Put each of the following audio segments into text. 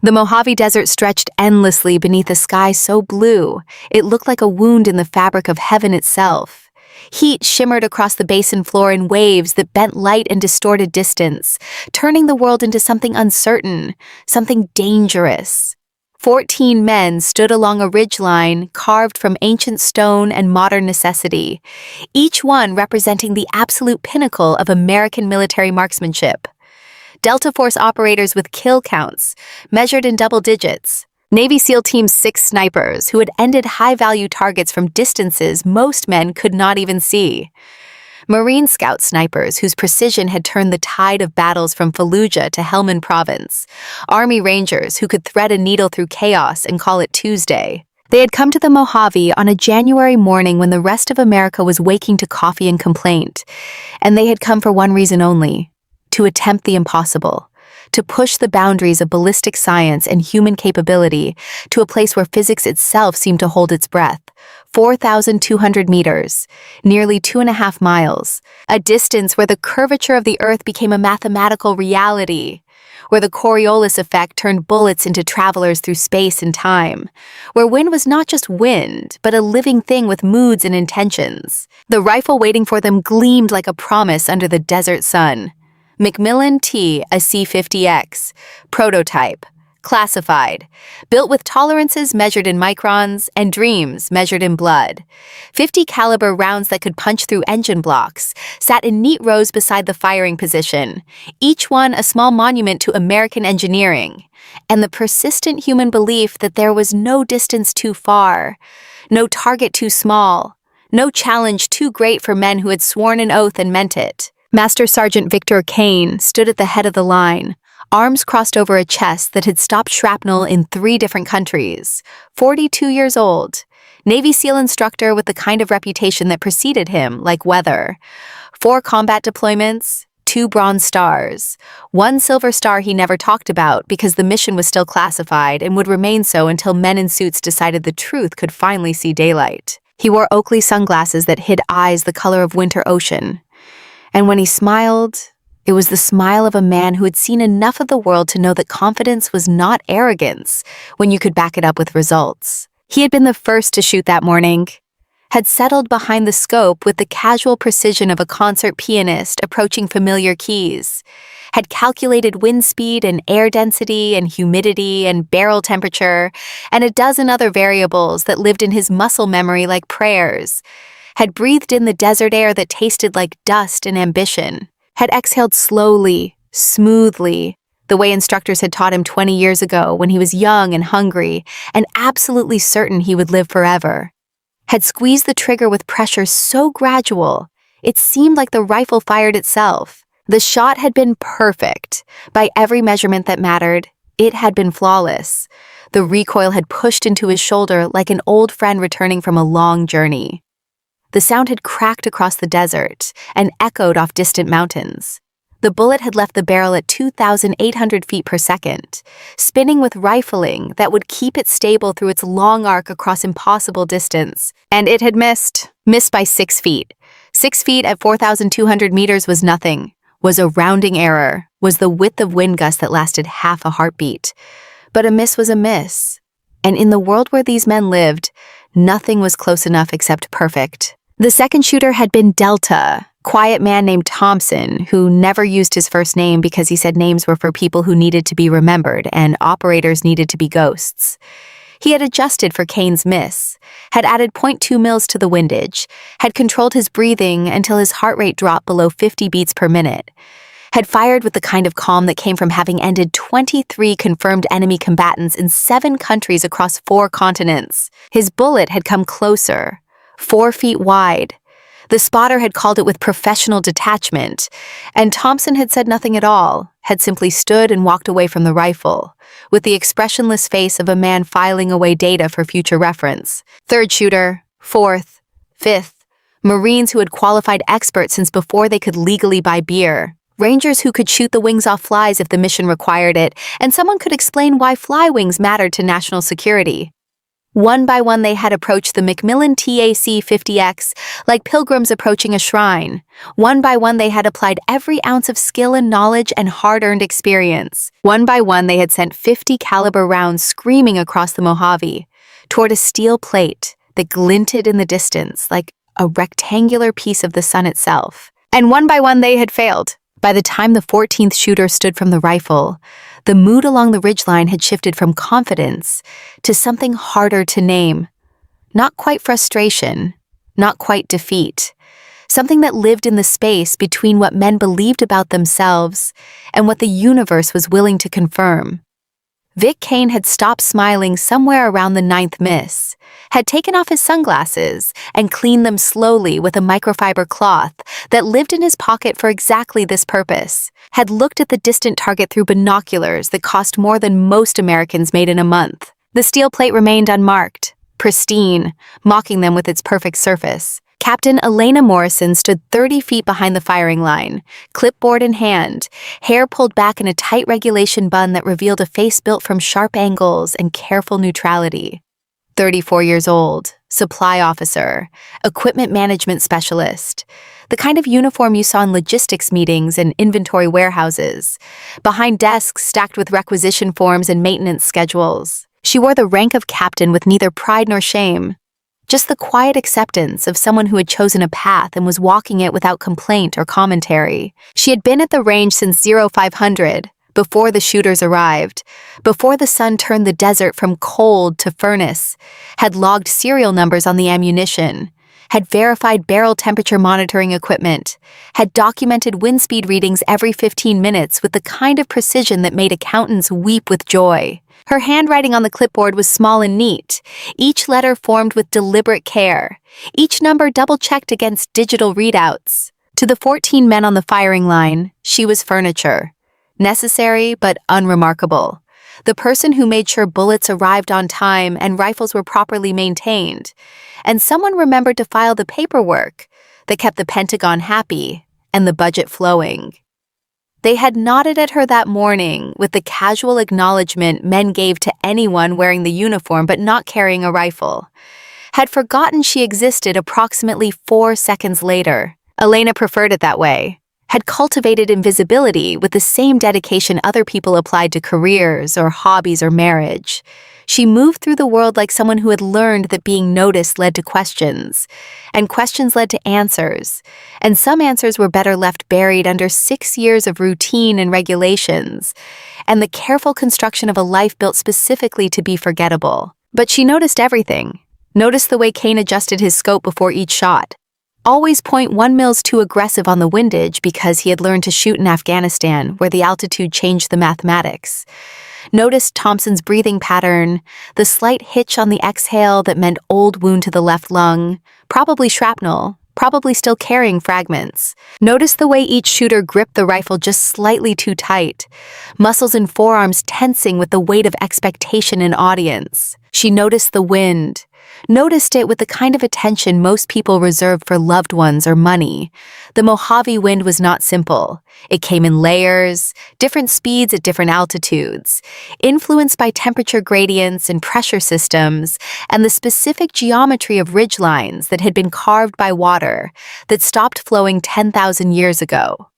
The Mojave Desert stretched endlessly beneath a sky so blue, it looked like a wound in the fabric of heaven itself. Heat shimmered across the basin floor in waves that bent light and distorted distance, turning the world into something uncertain, something dangerous. 14 men stood along a ridgeline carved from ancient stone and modern necessity, each one representing the absolute pinnacle of American military marksmanship. Delta Force operators with kill counts, measured in double digits. Navy SEAL Team's 6 snipers who had ended high-value targets from distances most men could not even see. Marine Scout snipers whose precision had turned the tide of battles from Fallujah to Helmand Province. Army Rangers who could thread a needle through chaos and call it Tuesday. They had come to the Mojave on a January morning when the rest of America was waking to coffee and complaint. And they had come for one reason only: to attempt the impossible, to push the boundaries of ballistic science and human capability to a place where physics itself seemed to hold its breath. 4,200 meters, nearly 2.5 miles, a distance where the curvature of the Earth became a mathematical reality, where the Coriolis effect turned bullets into travelers through space and time, where wind was not just wind, but a living thing with moods and intentions. The rifle waiting for them gleamed like a promise under the desert sun. Macmillan T, a C-50X, prototype, classified, built with tolerances measured in microns and dreams measured in blood. 50 caliber rounds that could punch through engine blocks sat in neat rows beside the firing position, each one a small monument to American engineering, and the persistent human belief that there was no distance too far, no target too small, no challenge too great for men who had sworn an oath and meant it. Master Sergeant Victor Kane stood at the head of the line, arms crossed over a chest that had stopped shrapnel in 3 different countries. 42 years old, Navy SEAL instructor with the kind of reputation that preceded him, like weather. 4 combat deployments, 2 Bronze Stars, 1 Silver Star he never talked about because the mission was still classified and would remain so until men in suits decided the truth could finally see daylight. He wore Oakley sunglasses that hid eyes the color of winter ocean. And when he smiled, it was the smile of a man who had seen enough of the world to know that confidence was not arrogance when you could back it up with results. He had been the first to shoot that morning, had settled behind the scope with the casual precision of a concert pianist approaching familiar keys, had calculated wind speed and air density and humidity and barrel temperature and a dozen other variables that lived in his muscle memory like prayers, had breathed in the desert air that tasted like dust and ambition, had exhaled slowly, smoothly, the way instructors had taught him 20 years ago when he was young and hungry and absolutely certain he would live forever, had squeezed the trigger with pressure so gradual, it seemed like the rifle fired itself. The shot had been perfect. By every measurement that mattered, it had been flawless. The recoil had pushed into his shoulder like an old friend returning from a long journey. The sound had cracked across the desert and echoed off distant mountains. The bullet had left the barrel at 2,800 feet per second, spinning with rifling that would keep it stable through its long arc across impossible distance. And it had missed by 6 feet. 6 feet at 4,200 meters was nothing, was a rounding error, was the width of wind gust that lasted half a heartbeat. But a miss was a miss. And in the world where these men lived, nothing was close enough except perfect. The second shooter had been Delta, quiet man named Thompson, who never used his first name because he said names were for people who needed to be remembered and operators needed to be ghosts. He had adjusted for Kane's miss, had added 0.2 mils to the windage, had controlled his breathing until his heart rate dropped below 50 beats per minute, had fired with the kind of calm that came from having ended 23 confirmed enemy combatants in 7 countries across 4 continents. His bullet had come closer, 4 feet wide. The spotter had called it with professional detachment, and Thompson had said nothing at all, had simply stood and walked away from the rifle, with the expressionless face of a man filing away data for future reference. Third shooter, fourth, fifth, Marines who had qualified experts since before they could legally buy beer, Rangers who could shoot the wings off flies if the mission required it, and someone could explain why fly wings mattered to national security. One by one they had approached the Macmillan TAC-50X like pilgrims approaching a shrine. One by one they had applied every ounce of skill and knowledge and hard-earned experience. One by one they had sent 50 caliber rounds screaming across the Mojave toward a steel plate that glinted in the distance like a rectangular piece of the sun itself. And one by one they had failed. By the time the 14th shooter stood from the rifle, the mood along the ridgeline had shifted from confidence to something harder to name. Not quite frustration, not quite defeat. Something that lived in the space between what men believed about themselves and what the universe was willing to confirm. Vic Kane had stopped smiling somewhere around the 9th miss, had taken off his sunglasses and cleaned them slowly with a microfiber cloth that lived in his pocket for exactly this purpose, had looked at the distant target through binoculars that cost more than most Americans made in a month. The steel plate remained unmarked, pristine, mocking them with its perfect surface. Captain Elena Morrison stood 30 feet behind the firing line, clipboard in hand, hair pulled back in a tight regulation bun that revealed a face built from sharp angles and careful neutrality. 34 years old, supply officer, equipment management specialist, the kind of uniform you saw in logistics meetings and inventory warehouses, behind desks stacked with requisition forms and maintenance schedules. She wore the rank of captain with neither pride nor shame. Just the quiet acceptance of someone who had chosen a path and was walking it without complaint or commentary. She had been at the range since 0500, before the shooters arrived, before the sun turned the desert from cold to furnace, had logged serial numbers on the ammunition, had verified barrel temperature monitoring equipment, had documented wind speed readings every 15 minutes with the kind of precision that made accountants weep with joy. Her handwriting on the clipboard was small and neat, each letter formed with deliberate care, each number double-checked against digital readouts. To the 14 men on the firing line, she was furniture. Necessary but unremarkable. The person who made sure bullets arrived on time and rifles were properly maintained. And someone remembered to file the paperwork that kept the Pentagon happy and the budget flowing. They had nodded at her that morning with the casual acknowledgement men gave to anyone wearing the uniform but not carrying a rifle. Had forgotten she existed approximately 4 seconds later. Elena preferred it that way. Had cultivated invisibility with the same dedication other people applied to careers or hobbies or marriage. She moved through the world like someone who had learned that being noticed led to questions, and questions led to answers, and some answers were better left buried under 6 years of routine and regulations, and the careful construction of a life built specifically to be forgettable. But she noticed everything. Noticed the way Kane adjusted his scope before each shot. Always .1 mils too aggressive on the windage because he had learned to shoot in Afghanistan, where the altitude changed the mathematics. Noticed Thompson's breathing pattern, the slight hitch on the exhale that meant old wound to the left lung, probably shrapnel, probably still carrying fragments. Noticed the way each shooter gripped the rifle just slightly too tight, muscles and forearms tensing with the weight of expectation and audience. She noticed the wind. Noticed it with the kind of attention most people reserve for loved ones or money. The Mojave wind was not simple. It came in layers, different speeds at different altitudes, influenced by temperature gradients and pressure systems, and the specific geometry of ridgelines that had been carved by water that stopped flowing 10,000 years ago.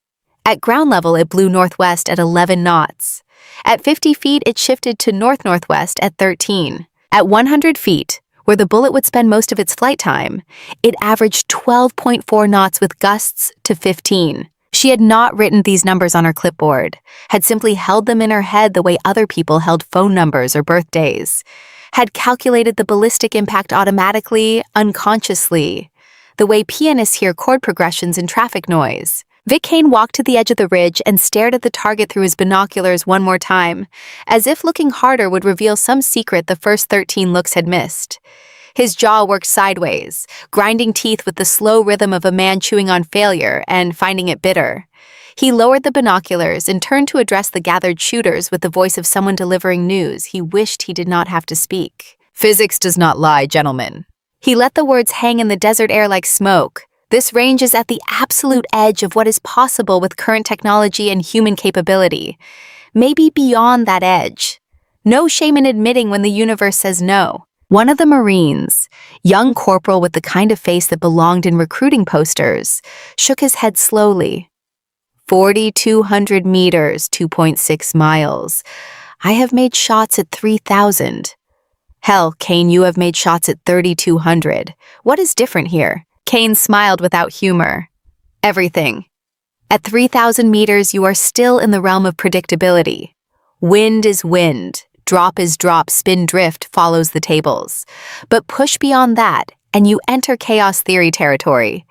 At ground level, it blew northwest at 11 knots. At 50 feet, it shifted to north-northwest at 13. At 100 feet, where the bullet would spend most of its flight time, it averaged 12.4 knots with gusts to 15. She had not written these numbers on her clipboard, had simply held them in her head the way other people held phone numbers or birthdays, had calculated the ballistic impact automatically, unconsciously, the way pianists hear chord progressions in traffic noise. Vic Kane walked to the edge of the ridge and stared at the target through his binoculars one more time, as if looking harder would reveal some secret the first 13 looks had missed. His jaw worked sideways, grinding teeth with the slow rhythm of a man chewing on failure and finding it bitter. He lowered the binoculars and turned to address the gathered shooters with the voice of someone delivering news he wished he did not have to speak. "Physics does not lie, gentlemen." He let the words hang in the desert air like smoke. This range is at the absolute edge of what is possible with current technology and human capability. Maybe beyond that edge. No shame in admitting when the universe says no. One of the Marines, young corporal with the kind of face that belonged in recruiting posters, shook his head slowly. 4,200 meters, 2.6 miles. I have made shots at 3,000. Hell, Kane, you have made shots at 3,200. What is different here? Kane smiled without humor. Everything. At 3,000 meters, you are still in the realm of predictability. Wind is wind. Drop is drop, spin drift follows the tables. But push beyond that, and you enter chaos theory territory.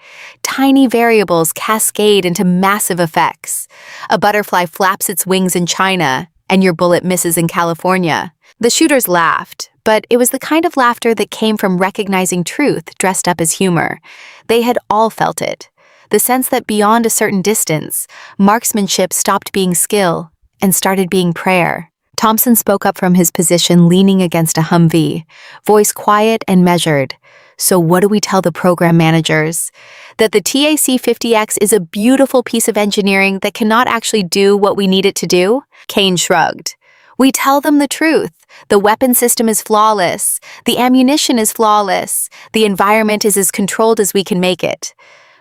Tiny variables cascade into massive effects. A butterfly flaps its wings in China, and your bullet misses in California. The shooters laughed, but it was the kind of laughter that came from recognizing truth dressed up as humor. They had all felt it. The sense that beyond a certain distance, marksmanship stopped being skill and started being prayer. Thompson spoke up from his position leaning against a Humvee, voice quiet and measured. So what do we tell the program managers? That the TAC-50X is a beautiful piece of engineering that cannot actually do what we need it to do? Kane shrugged. We tell them the truth. The weapon system is flawless. The ammunition is flawless. The environment is as controlled as we can make it.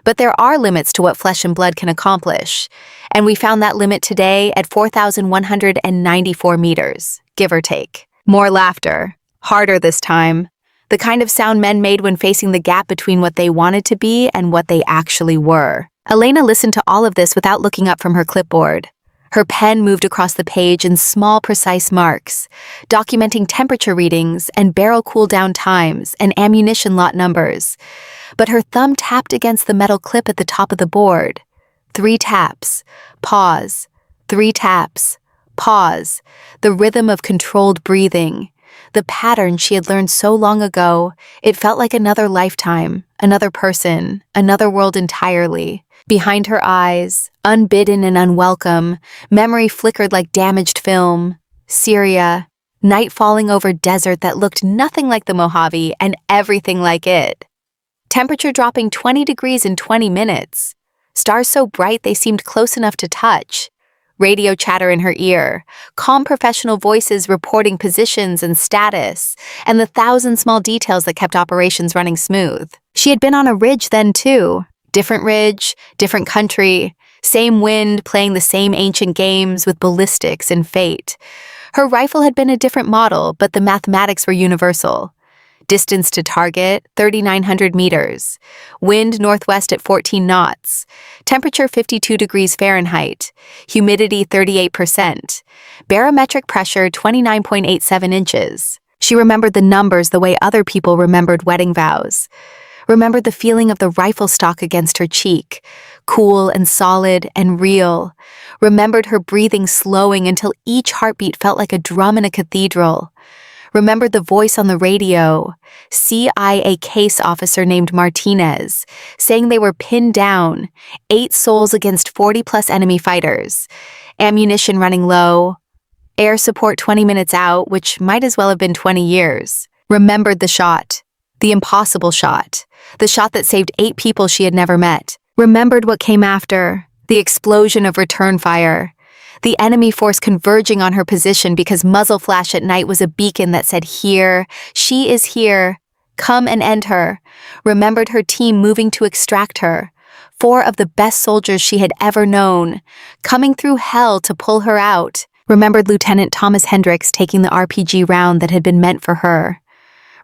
But there are limits to what flesh and blood can accomplish, and we found that limit today at 4,194 meters, give or take. More laughter, harder this time, the kind of sound men made when facing the gap between what they wanted to be and what they actually were. Elena listened to all of this without looking up from her clipboard. Her pen moved across the page in small, precise marks, documenting temperature readings and barrel cool-down times and ammunition lot numbers. But her thumb tapped against the metal clip at the top of the board. 3 taps, pause, 3 taps, pause, the rhythm of controlled breathing. The pattern she had learned so long ago, it felt like another lifetime, another person, another world entirely. Behind her eyes, unbidden and unwelcome, memory flickered like damaged film. Syria, night falling over desert that looked nothing like the Mojave and everything like it. Temperature dropping 20 degrees in 20 minutes. Stars so bright they seemed close enough to touch. Radio chatter in her ear, calm professional voices reporting positions and status, and the 1,000 small details that kept operations running smooth. She had been on a ridge then too. Different ridge, different country, same wind playing the same ancient games with ballistics and fate. Her rifle had been a different model, but the mathematics were universal. Distance to target, 3,900 meters. Wind northwest at 14 knots. Temperature 52 degrees Fahrenheit. Humidity 38%. Barometric pressure 29.87 inches. She remembered the numbers the way other people remembered wedding vows. Remembered the feeling of the rifle stock against her cheek, cool and solid and real. Remembered her breathing slowing until each heartbeat felt like a drum in a cathedral. Remembered the voice on the radio, CIA case officer named Martinez, saying they were pinned down, 8 souls against 40-plus enemy fighters, ammunition running low, air support 20 minutes out, which might as well have been 20 years. Remembered the shot, the impossible shot, the shot that saved 8 people she had never met. Remembered what came after, the explosion of return fire, the enemy force converging on her position because muzzle flash at night was a beacon that said, "Here, she is here, come and end her." Remembered her team moving to extract her, 4 of the best soldiers she had ever known, coming through hell to pull her out. Remembered Lieutenant Thomas Hendricks taking the RPG round that had been meant for her.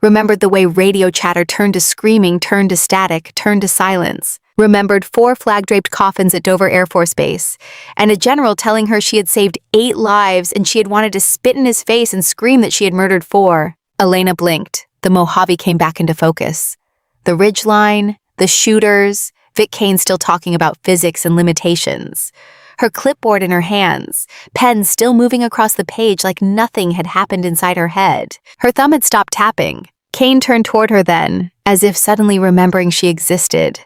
Remembered the way radio chatter turned to screaming, turned to static, turned to silence. Remembered 4 flag-draped coffins at Dover Air Force Base, and a general telling her she had saved 8 lives and she had wanted to spit in his face and scream that she had murdered 4. Elena blinked. The Mojave came back into focus. The ridgeline, the shooters, Vic Kane still talking about physics and limitations. Her clipboard in her hands, pen still moving across the page like nothing had happened inside her head. Her thumb had stopped tapping. Kane turned toward her then, as if suddenly remembering she existed.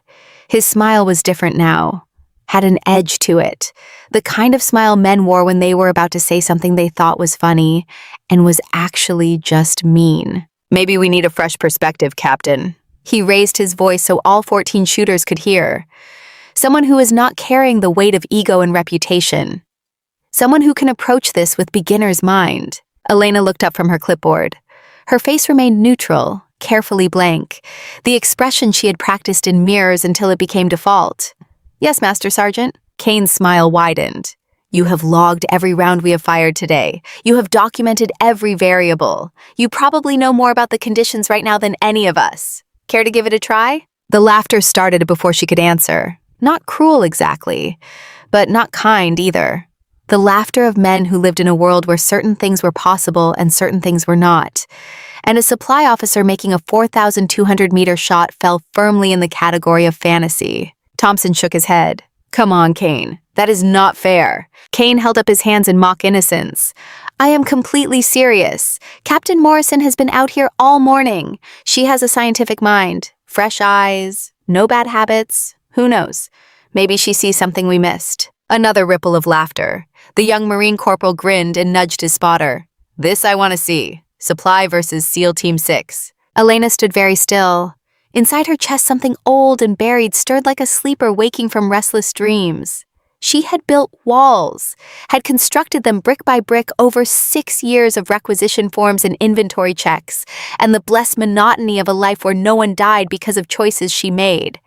His smile was different now, had an edge to it, the kind of smile men wore when they were about to say something they thought was funny and was actually just mean. "Maybe we need a fresh perspective, Captain." He raised his voice so all 14 shooters could hear. Someone who is not carrying the weight of ego and reputation. Someone who can approach this with beginner's mind. Elena looked up from her clipboard. Her face remained neutral, carefully blank, the expression she had practiced in mirrors until it became default. "Yes, Master Sergeant." Kane's smile widened. "You have logged every round we have fired today. You have documented every variable. You probably know more about the conditions right now than any of us. Care to give it a try?" The laughter started before she could answer. Not cruel exactly, but not kind either. The laughter of men who lived in a world where certain things were possible and certain things were not. And a supply officer making a 4,200-meter shot fell firmly in the category of fantasy. Thompson shook his head. "Come on, Kane. That is not fair." Kane held up his hands in mock innocence. "I am completely serious. Captain Morrison has been out here all morning. She has a scientific mind, fresh eyes, no bad habits. Who knows? Maybe she sees something we missed." Another ripple of laughter. The young Marine corporal grinned and nudged his spotter. "This I want to see. Supply versus SEAL Team 6. Elena stood very still. Inside her chest, something old and buried stirred like a sleeper waking from restless dreams. She had built walls, had constructed them brick by brick over 6 years of requisition forms and inventory checks, and the blessed monotony of a life where no one died because of choices she made.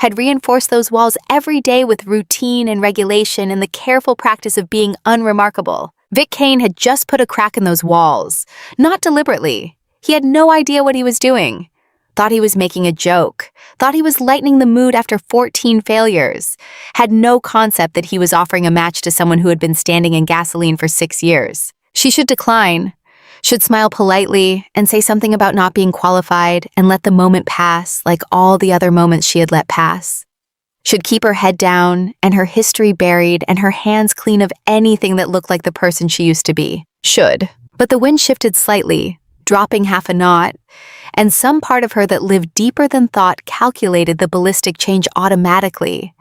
Had reinforced those walls every day with routine and regulation and the careful practice of being unremarkable. Vic Kane had just put a crack in those walls, not deliberately. He had no idea what he was doing. Thought he was making a joke, thought he was lightening the mood after 14 failures, had no concept that he was offering a match to someone who had been standing in gasoline for 6 years. She should decline, should smile politely and say something about not being qualified and let the moment pass like all the other moments she had let pass. Should keep her head down and her history buried and her hands clean of anything that looked like the person she used to be. Should. But the wind shifted slightly, dropping half a knot, and some part of her that lived deeper than thought calculated the ballistic change automatically.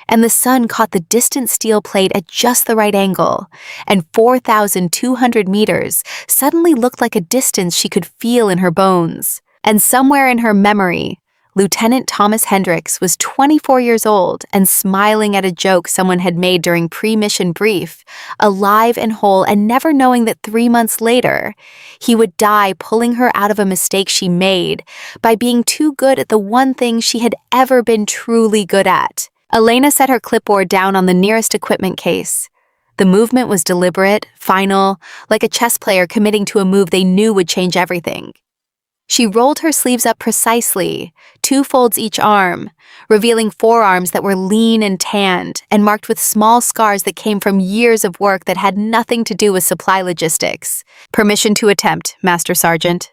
And the sun caught the distant steel plate at just the right angle, and 4,200 meters suddenly looked like a distance she could feel in her bones. And somewhere in her memory, Lieutenant Thomas Hendricks was 24 years old and smiling at a joke someone had made during pre-mission brief, alive and whole and never knowing that 3 months later, he would die pulling her out of a mistake she made by being too good at the one thing she had ever been truly good at. Elena set her clipboard down on the nearest equipment case. The movement was deliberate, final, like a chess player committing to a move they knew would change everything. She rolled her sleeves up precisely, 2 folds each arm, revealing forearms that were lean and tanned and marked with small scars that came from years of work that had nothing to do with supply logistics. "Permission to attempt, Master Sergeant."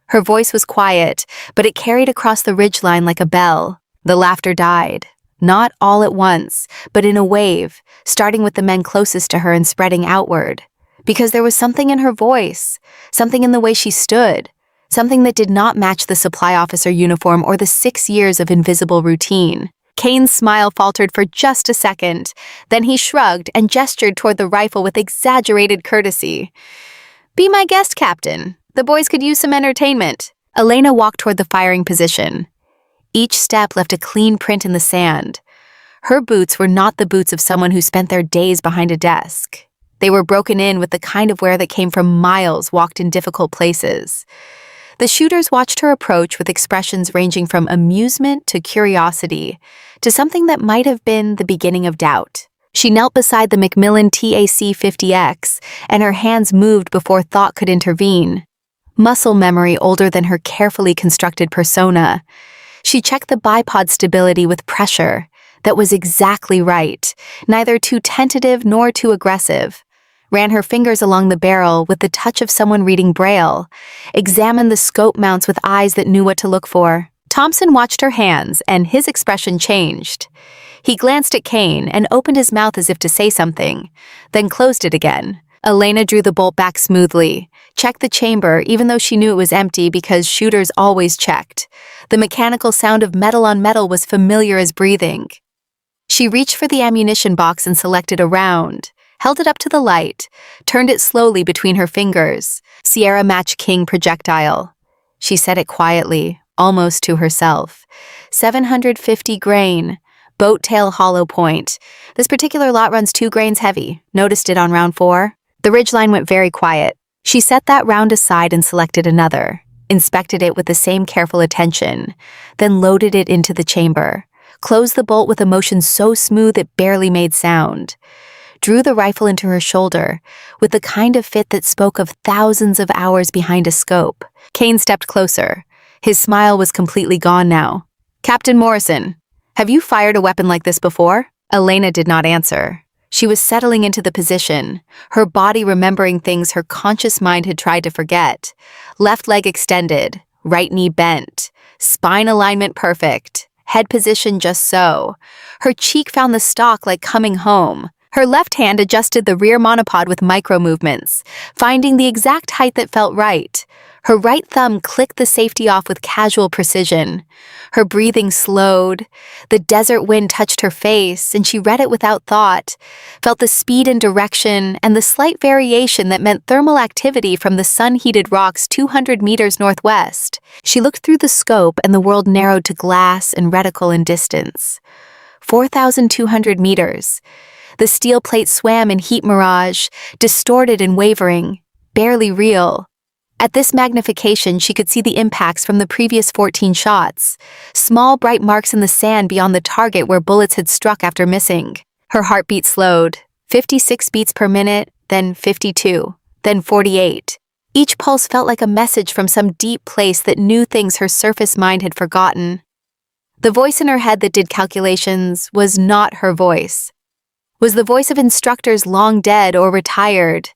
Her voice was quiet, but it carried across the ridgeline like a bell. The laughter died. Not all at once, but in a wave, starting with the men closest to her and spreading outward. Because there was something in her voice, something in the way she stood, something that did not match the supply officer uniform or the 6 years of invisible routine. Kane's smile faltered for just a second, then he shrugged and gestured toward the rifle with exaggerated courtesy. "Be my guest, Captain. The boys could use some entertainment." Elena walked toward the firing position. Each step left a clean print in the sand. Her boots were not the boots of someone who spent their days behind a desk. They were broken in with the kind of wear that came from miles walked in difficult places. The shooters watched her approach with expressions ranging from amusement to curiosity, to something that might have been the beginning of doubt. She knelt beside the Macmillan TAC-50X, and her hands moved before thought could intervene. Muscle memory older than her carefully constructed persona. She checked the bipod stability with pressure. That was exactly right, neither too tentative nor too aggressive. Ran her fingers along the barrel with the touch of someone reading Braille. Examined the scope mounts with eyes that knew what to look for. Thompson watched her hands, and his expression changed. He glanced at Kane and opened his mouth as if to say something, then closed it again. Elena drew the bolt back smoothly, checked the chamber even though she knew it was empty because shooters always checked. The mechanical sound of metal on metal was familiar as breathing. She reached for the ammunition box and selected a round, held it up to the light, turned it slowly between her fingers. Sierra Match King projectile. She said it quietly, almost to herself. 750 grain. Boat tail hollow point. This particular lot runs 2 grains heavy. Noticed it on round 4. The ridgeline went very quiet. She set that round aside and selected another, inspected it with the same careful attention, then loaded it into the chamber, closed the bolt with a motion so smooth it barely made sound, drew the rifle into her shoulder with the kind of fit that spoke of thousands of hours behind a scope. Kane stepped closer. His smile was completely gone now. "Captain Morrison, have you fired a weapon like this before?" Elena did not answer. She was settling into the position, her body remembering things her conscious mind had tried to forget. Left leg extended, right knee bent, spine alignment perfect, head position just so. Her cheek found the stock like coming home. Her left hand adjusted the rear monopod with micro movements, finding the exact height that felt right. Her right thumb clicked the safety off with casual precision. Her breathing slowed. The desert wind touched her face, and she read it without thought, felt the speed and direction and the slight variation that meant thermal activity from the sun-heated rocks 200 meters northwest. She looked through the scope, and the world narrowed to glass and reticle in distance. 4,200 meters. The steel plate swam in heat mirage, distorted and wavering, barely real. At this magnification, she could see the impacts from the previous 14 shots, small bright marks in the sand beyond the target where bullets had struck after missing. Her heartbeat slowed, 56 beats per minute, then 52, then 48. Each pulse felt like a message from some deep place that knew things her surface mind had forgotten. The voice in her head that did calculations was not her voice. Was the voice of instructors long dead or retired.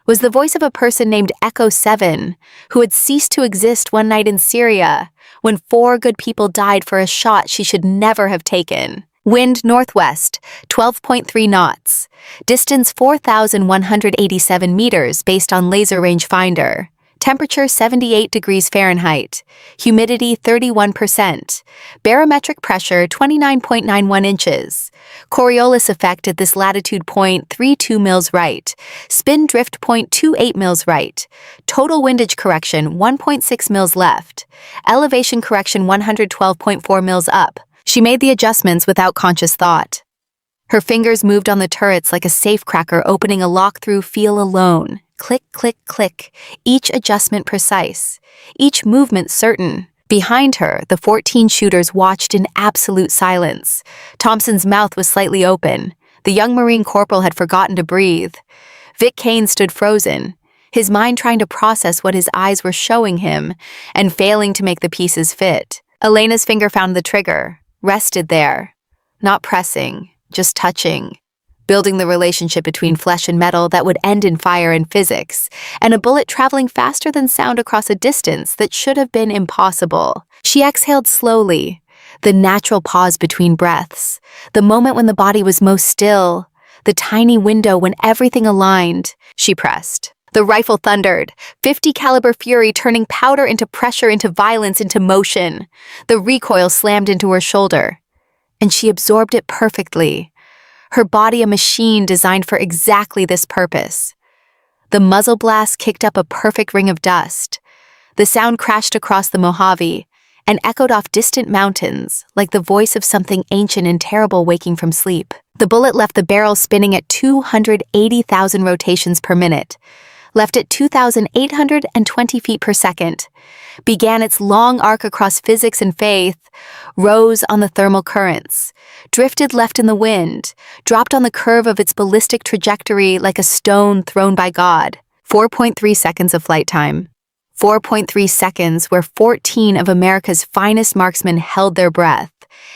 Was the voice of a person named Echo 7, who had ceased to exist one night in Syria, when 4 good people died for a shot she should never have taken. Wind northwest, 12.3 knots. Distance 4,187 meters based on laser rangefinder. Temperature 78 degrees Fahrenheit. Humidity 31%. Barometric pressure 29.91 inches. Coriolis effect at this latitude 0.32 mils right. Spin drift 0.28 mils right. Total windage correction 1.6 mils left. Elevation correction 112.4 mils up. She made the adjustments without conscious thought. Her fingers moved on the turrets like a safecracker opening a lock-through feel alone. Click, click, click, each adjustment precise, each movement certain. Behind her, the 14 shooters watched in absolute silence. Thompson's mouth was slightly open. The young Marine corporal had forgotten to breathe. Vic Kane stood frozen, his mind trying to process what his eyes were showing him and failing to make the pieces fit. Elena's finger found the trigger, rested there, not pressing, just touching. Building the relationship between flesh and metal that would end in fire and physics, and a bullet traveling faster than sound across a distance that should have been impossible. She exhaled slowly, the natural pause between breaths, the moment when the body was most still, the tiny window when everything aligned. She pressed. The rifle thundered, 50 caliber fury turning powder into pressure, into violence, into motion. The recoil slammed into her shoulder, and she absorbed it perfectly. Her body a machine designed for exactly this purpose. The muzzle blast kicked up a perfect ring of dust. The sound crashed across the Mojave and echoed off distant mountains like the voice of something ancient and terrible waking from sleep. The bullet left the barrel spinning at 280,000 rotations per minute, left at 2,820 feet per second, began its long arc across physics and faith, rose on the thermal currents, drifted left in the wind, dropped on the curve of its ballistic trajectory like a stone thrown by God. 4.3 seconds of flight time. 4.3 seconds where 14 of America's finest marksmen held their breath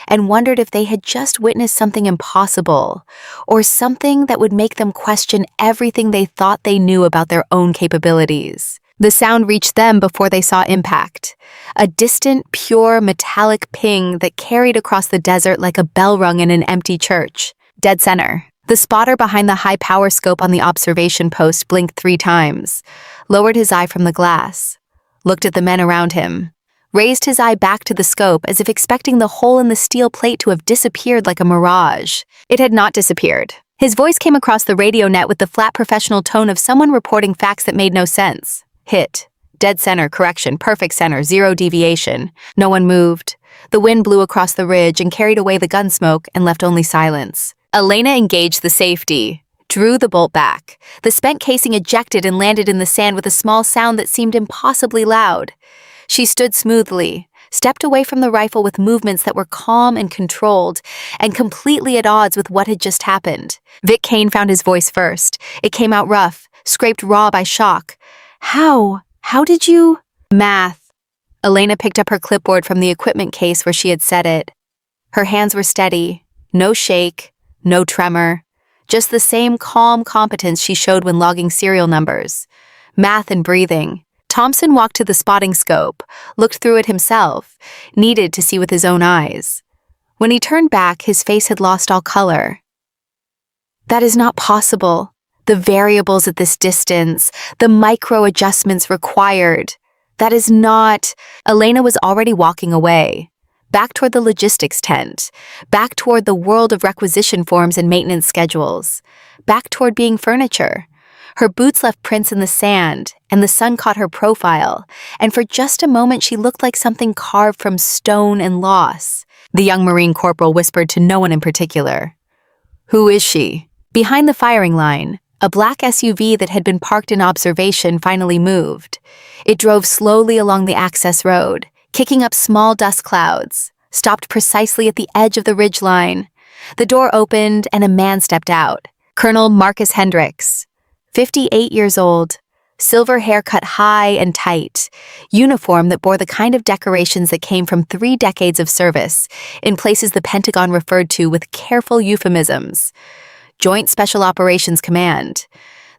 and wondered if they had just witnessed something impossible, or something that would make them question everything they thought they knew about their own capabilities. The sound reached them before they saw impact, a distant, pure, metallic ping that carried across the desert like a bell rung in an empty church. Dead center. The spotter behind the high-power scope on the observation post blinked 3 times, lowered his eye from the glass, looked at the men around him, raised his eye back to the scope as if expecting the hole in the steel plate to have disappeared like a mirage. It had not disappeared. His voice came across the radio net with the flat professional tone of someone reporting facts that made no sense. Hit. Dead center, correction, perfect center, 0 deviation. No one moved. The wind blew across the ridge and carried away the gun smoke and left only silence. Elena engaged the safety, drew the bolt back. The spent casing ejected and landed in the sand with a small sound that seemed impossibly loud. She stood smoothly, stepped away from the rifle with movements that were calm and controlled, and completely at odds with what had just happened. Vic Kane found his voice first. It came out rough, scraped raw by shock. How did you? Math. Elena picked up her clipboard from the equipment case where she had set it. Her hands were steady, no shake, no tremor, just the same calm competence she showed when logging serial numbers. Math and breathing. Thompson walked to the spotting scope, looked through it himself, needed to see with his own eyes. When he turned back, his face had lost all color. That is not possible. The variables at this distance, the micro adjustments required. That is not... Elena was already walking away, back toward the logistics tent, back toward the world of requisition forms and maintenance schedules, back toward being furniture. Her boots left prints in the sand, and the sun caught her profile, and for just a moment she looked like something carved from stone and loss. The young Marine corporal whispered to no one in particular. "Who is she?" Behind the firing line, a black SUV that had been parked in observation finally moved. It drove slowly along the access road, kicking up small dust clouds, stopped precisely at the edge of the ridgeline. The door opened and a man stepped out. Colonel Marcus Hendricks, 58 years old, silver hair cut high and tight, uniform that bore the kind of decorations that came from 3 decades of service, in places the Pentagon referred to with careful euphemisms. Joint Special Operations Command,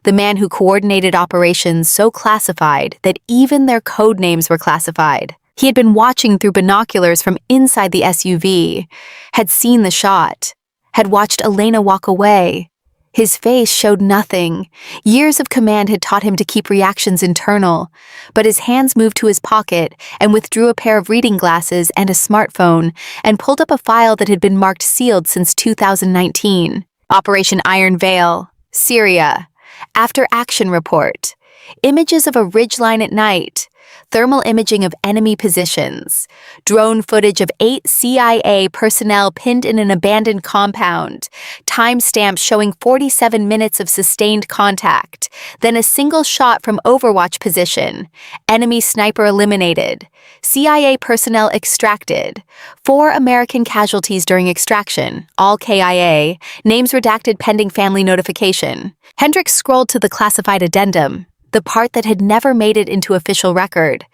the man who coordinated operations so classified that even their code names were classified. He had been watching through binoculars from inside the SUV, had seen the shot, had watched Elena walk away. His face showed nothing. Years of command had taught him to keep reactions internal, but his hands moved to his pocket and withdrew a pair of reading glasses and a smartphone and pulled up a file that had been marked sealed since 2019. Operation Iron Veil, Syria. After action report. Images of a ridgeline at night. Thermal imaging of enemy positions. Drone footage of 8 CIA personnel pinned in an abandoned compound. Timestamps showing 47 minutes of sustained contact. Then a single shot from Overwatch position. Enemy sniper eliminated. CIA personnel extracted. 4 American casualties during extraction, all KIA. Names redacted pending family notification. Hendricks scrolled to the classified addendum, the part that had never made it into official record.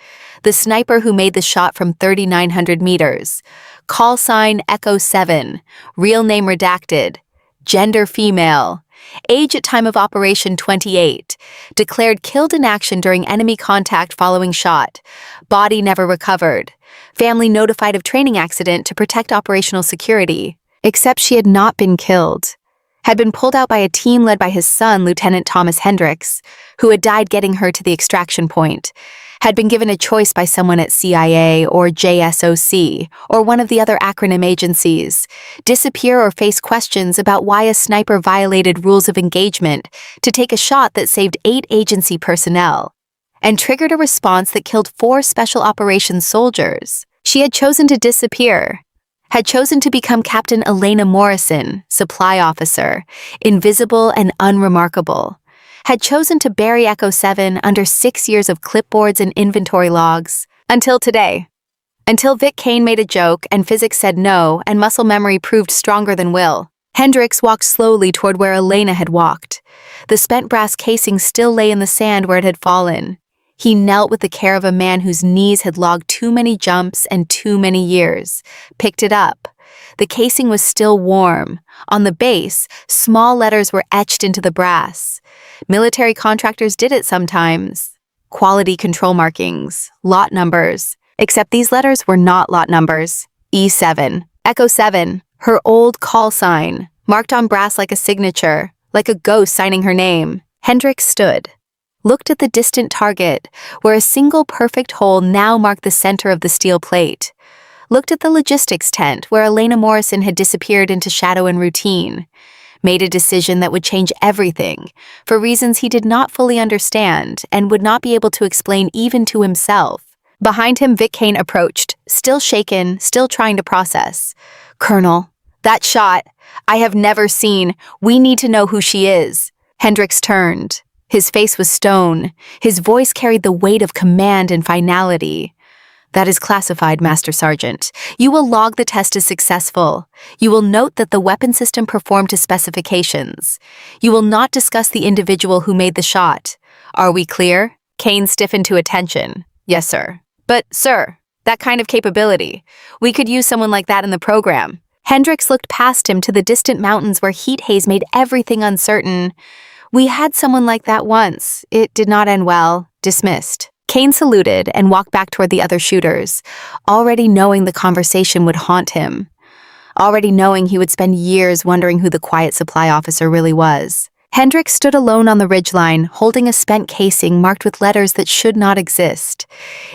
The sniper who made the shot from 3,900 meters. Call sign Echo 7. Real name redacted. Gender female. Age at time of operation 28. Declared killed in action during enemy contact following shot. Body never recovered. Family notified of training accident to protect operational security. Except she had not been killed. Had been pulled out by a team led by his son, Lieutenant Thomas Hendricks, who had died getting her to the extraction point. Had been given a choice by someone at CIA or JSOC or one of the other acronym agencies. Disappear or face questions about why a sniper violated rules of engagement to take a shot that saved 8 agency personnel and triggered a response that killed 4 special operations soldiers. She had chosen to disappear. Had chosen to become Captain Elena Morrison, supply officer, invisible and unremarkable. Had chosen to bury Echo 7 under 6 years of clipboards and inventory logs. Until today. Until Vic Kane made a joke and physics said no and muscle memory proved stronger than will. Hendricks walked slowly toward where Elena had walked. The spent brass casing still lay in the sand where it had fallen. He knelt with the care of a man whose knees had logged too many jumps and too many years, picked it up. The casing was still warm. On the base, small letters were etched into the brass. Military contractors did it sometimes. Quality control markings, lot numbers. Except these letters were not lot numbers. E7, Echo 7, her old call sign, marked on brass like a signature, like a ghost signing her name. Hendricks stood. Looked at the distant target, where a single perfect hole now marked the center of the steel plate. Looked at the logistics tent, where Elena Morrison had disappeared into shadow and routine. Made a decision that would change everything, for reasons he did not fully understand and would not be able to explain even to himself. Behind him, Vic Kane approached, still shaken, still trying to process. "Colonel, that shot, I have never seen. We need to know who she is. Hendricks turned. His face was stone. His voice carried the weight of command and finality. That is classified, Master Sergeant. You will log the test as successful. You will note that the weapon system performed to specifications. You will not discuss the individual who made the shot. Are we clear? Kane stiffened to attention. Yes, sir. But, sir, that kind of capability. We could use someone like that in the program. Hendricks looked past him to the distant mountains where heat haze made everything uncertain. We had someone like that once. It did not end well. Dismissed. Kane saluted and walked back toward the other shooters, already knowing the conversation would haunt him. Already knowing he would spend years wondering who the quiet supply officer really was. Hendricks stood alone on the ridgeline, holding a spent casing marked with letters that should not exist.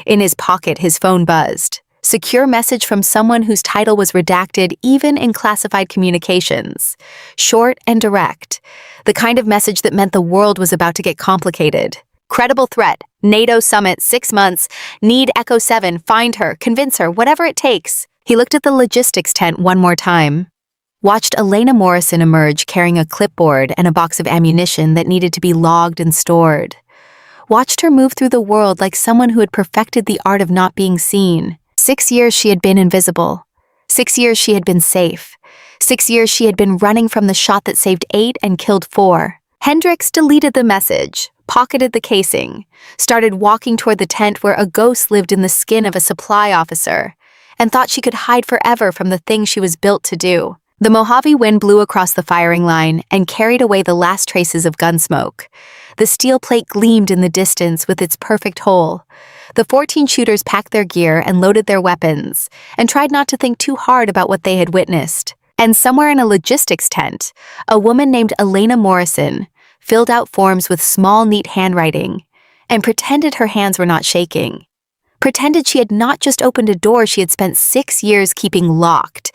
In his pocket, his phone buzzed. Secure message from someone whose title was redacted even in classified communications. Short and direct. The kind of message that meant the world was about to get complicated. Credible threat. NATO summit, 6 months. Need Echo 7. Find her. Convince her. Whatever it takes. He looked at the logistics tent one more time. Watched Elena Morrison emerge carrying a clipboard and a box of ammunition that needed to be logged and stored. Watched her move through the world like someone who had perfected the art of not being seen. 6 years she had been invisible. 6 years she had been safe. 6 years she had been running from the shot that saved 8 and killed 4. Hendricks deleted the message, pocketed the casing, started walking toward the tent where a ghost lived in the skin of a supply officer, and thought she could hide forever from the thing she was built to do. The Mojave wind blew across the firing line and carried away the last traces of gun smoke. The steel plate gleamed in the distance with its perfect hole. The 14 shooters packed their gear and loaded their weapons, and tried not to think too hard about what they had witnessed. And somewhere in a logistics tent, a woman named Elena Morrison filled out forms with small, neat handwriting, and pretended her hands were not shaking. Pretended she had not just opened a door she had spent 6 years keeping locked.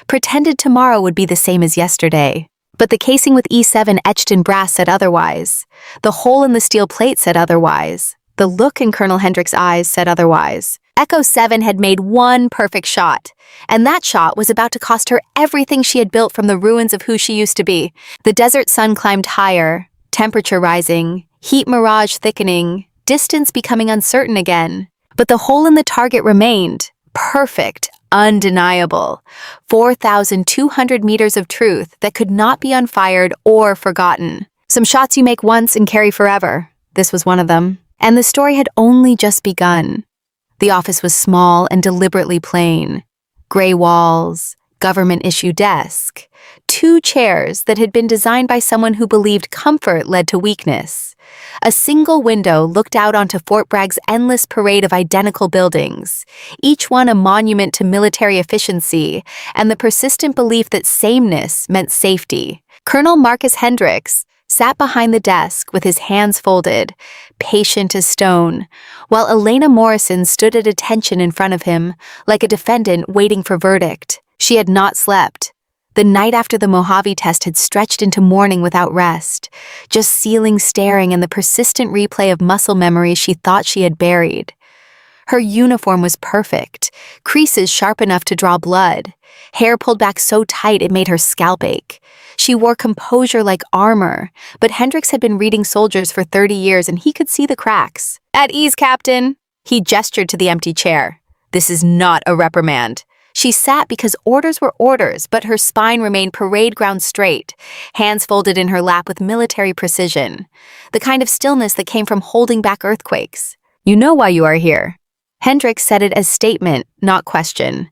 Pretended tomorrow would be the same as yesterday. But the casing with E7 etched in brass said otherwise. The hole in the steel plate said otherwise. The look in Colonel Hendricks' eyes said otherwise. Echo 7 had made one perfect shot, and that shot was about to cost her everything she had built from the ruins of who she used to be. The desert sun climbed higher, temperature rising, heat mirage thickening, distance becoming uncertain again. But the hole in the target remained, perfect, undeniable. 4,200 meters of truth that could not be unfired or forgotten. Some shots you make once and carry forever. This was one of them. And the story had only just begun. The office was small and deliberately plain. Gray walls, government-issue desk, 2 chairs that had been designed by someone who believed comfort led to weakness. A single window looked out onto Fort Bragg's endless parade of identical buildings, each one a monument to military efficiency and the persistent belief that sameness meant safety. Colonel Marcus Hendricks sat behind the desk with his hands folded, patient as stone, while Elena Morrison stood at attention in front of him, like a defendant waiting for verdict. She had not slept. The night after the Mojave test had stretched into morning without rest, just ceiling staring and the persistent replay of muscle memories she thought she had buried. Her uniform was perfect, creases sharp enough to draw blood, hair pulled back so tight it made her scalp ache. She wore composure like armor, but Hendricks had been reading soldiers for 30 years and he could see the cracks. At ease, Captain. He gestured to the empty chair. This is not a reprimand. She sat because orders were orders, but her spine remained parade ground straight, hands folded in her lap with military precision, the kind of stillness that came from holding back earthquakes. You know why you are here. Hendricks said it as statement, not question.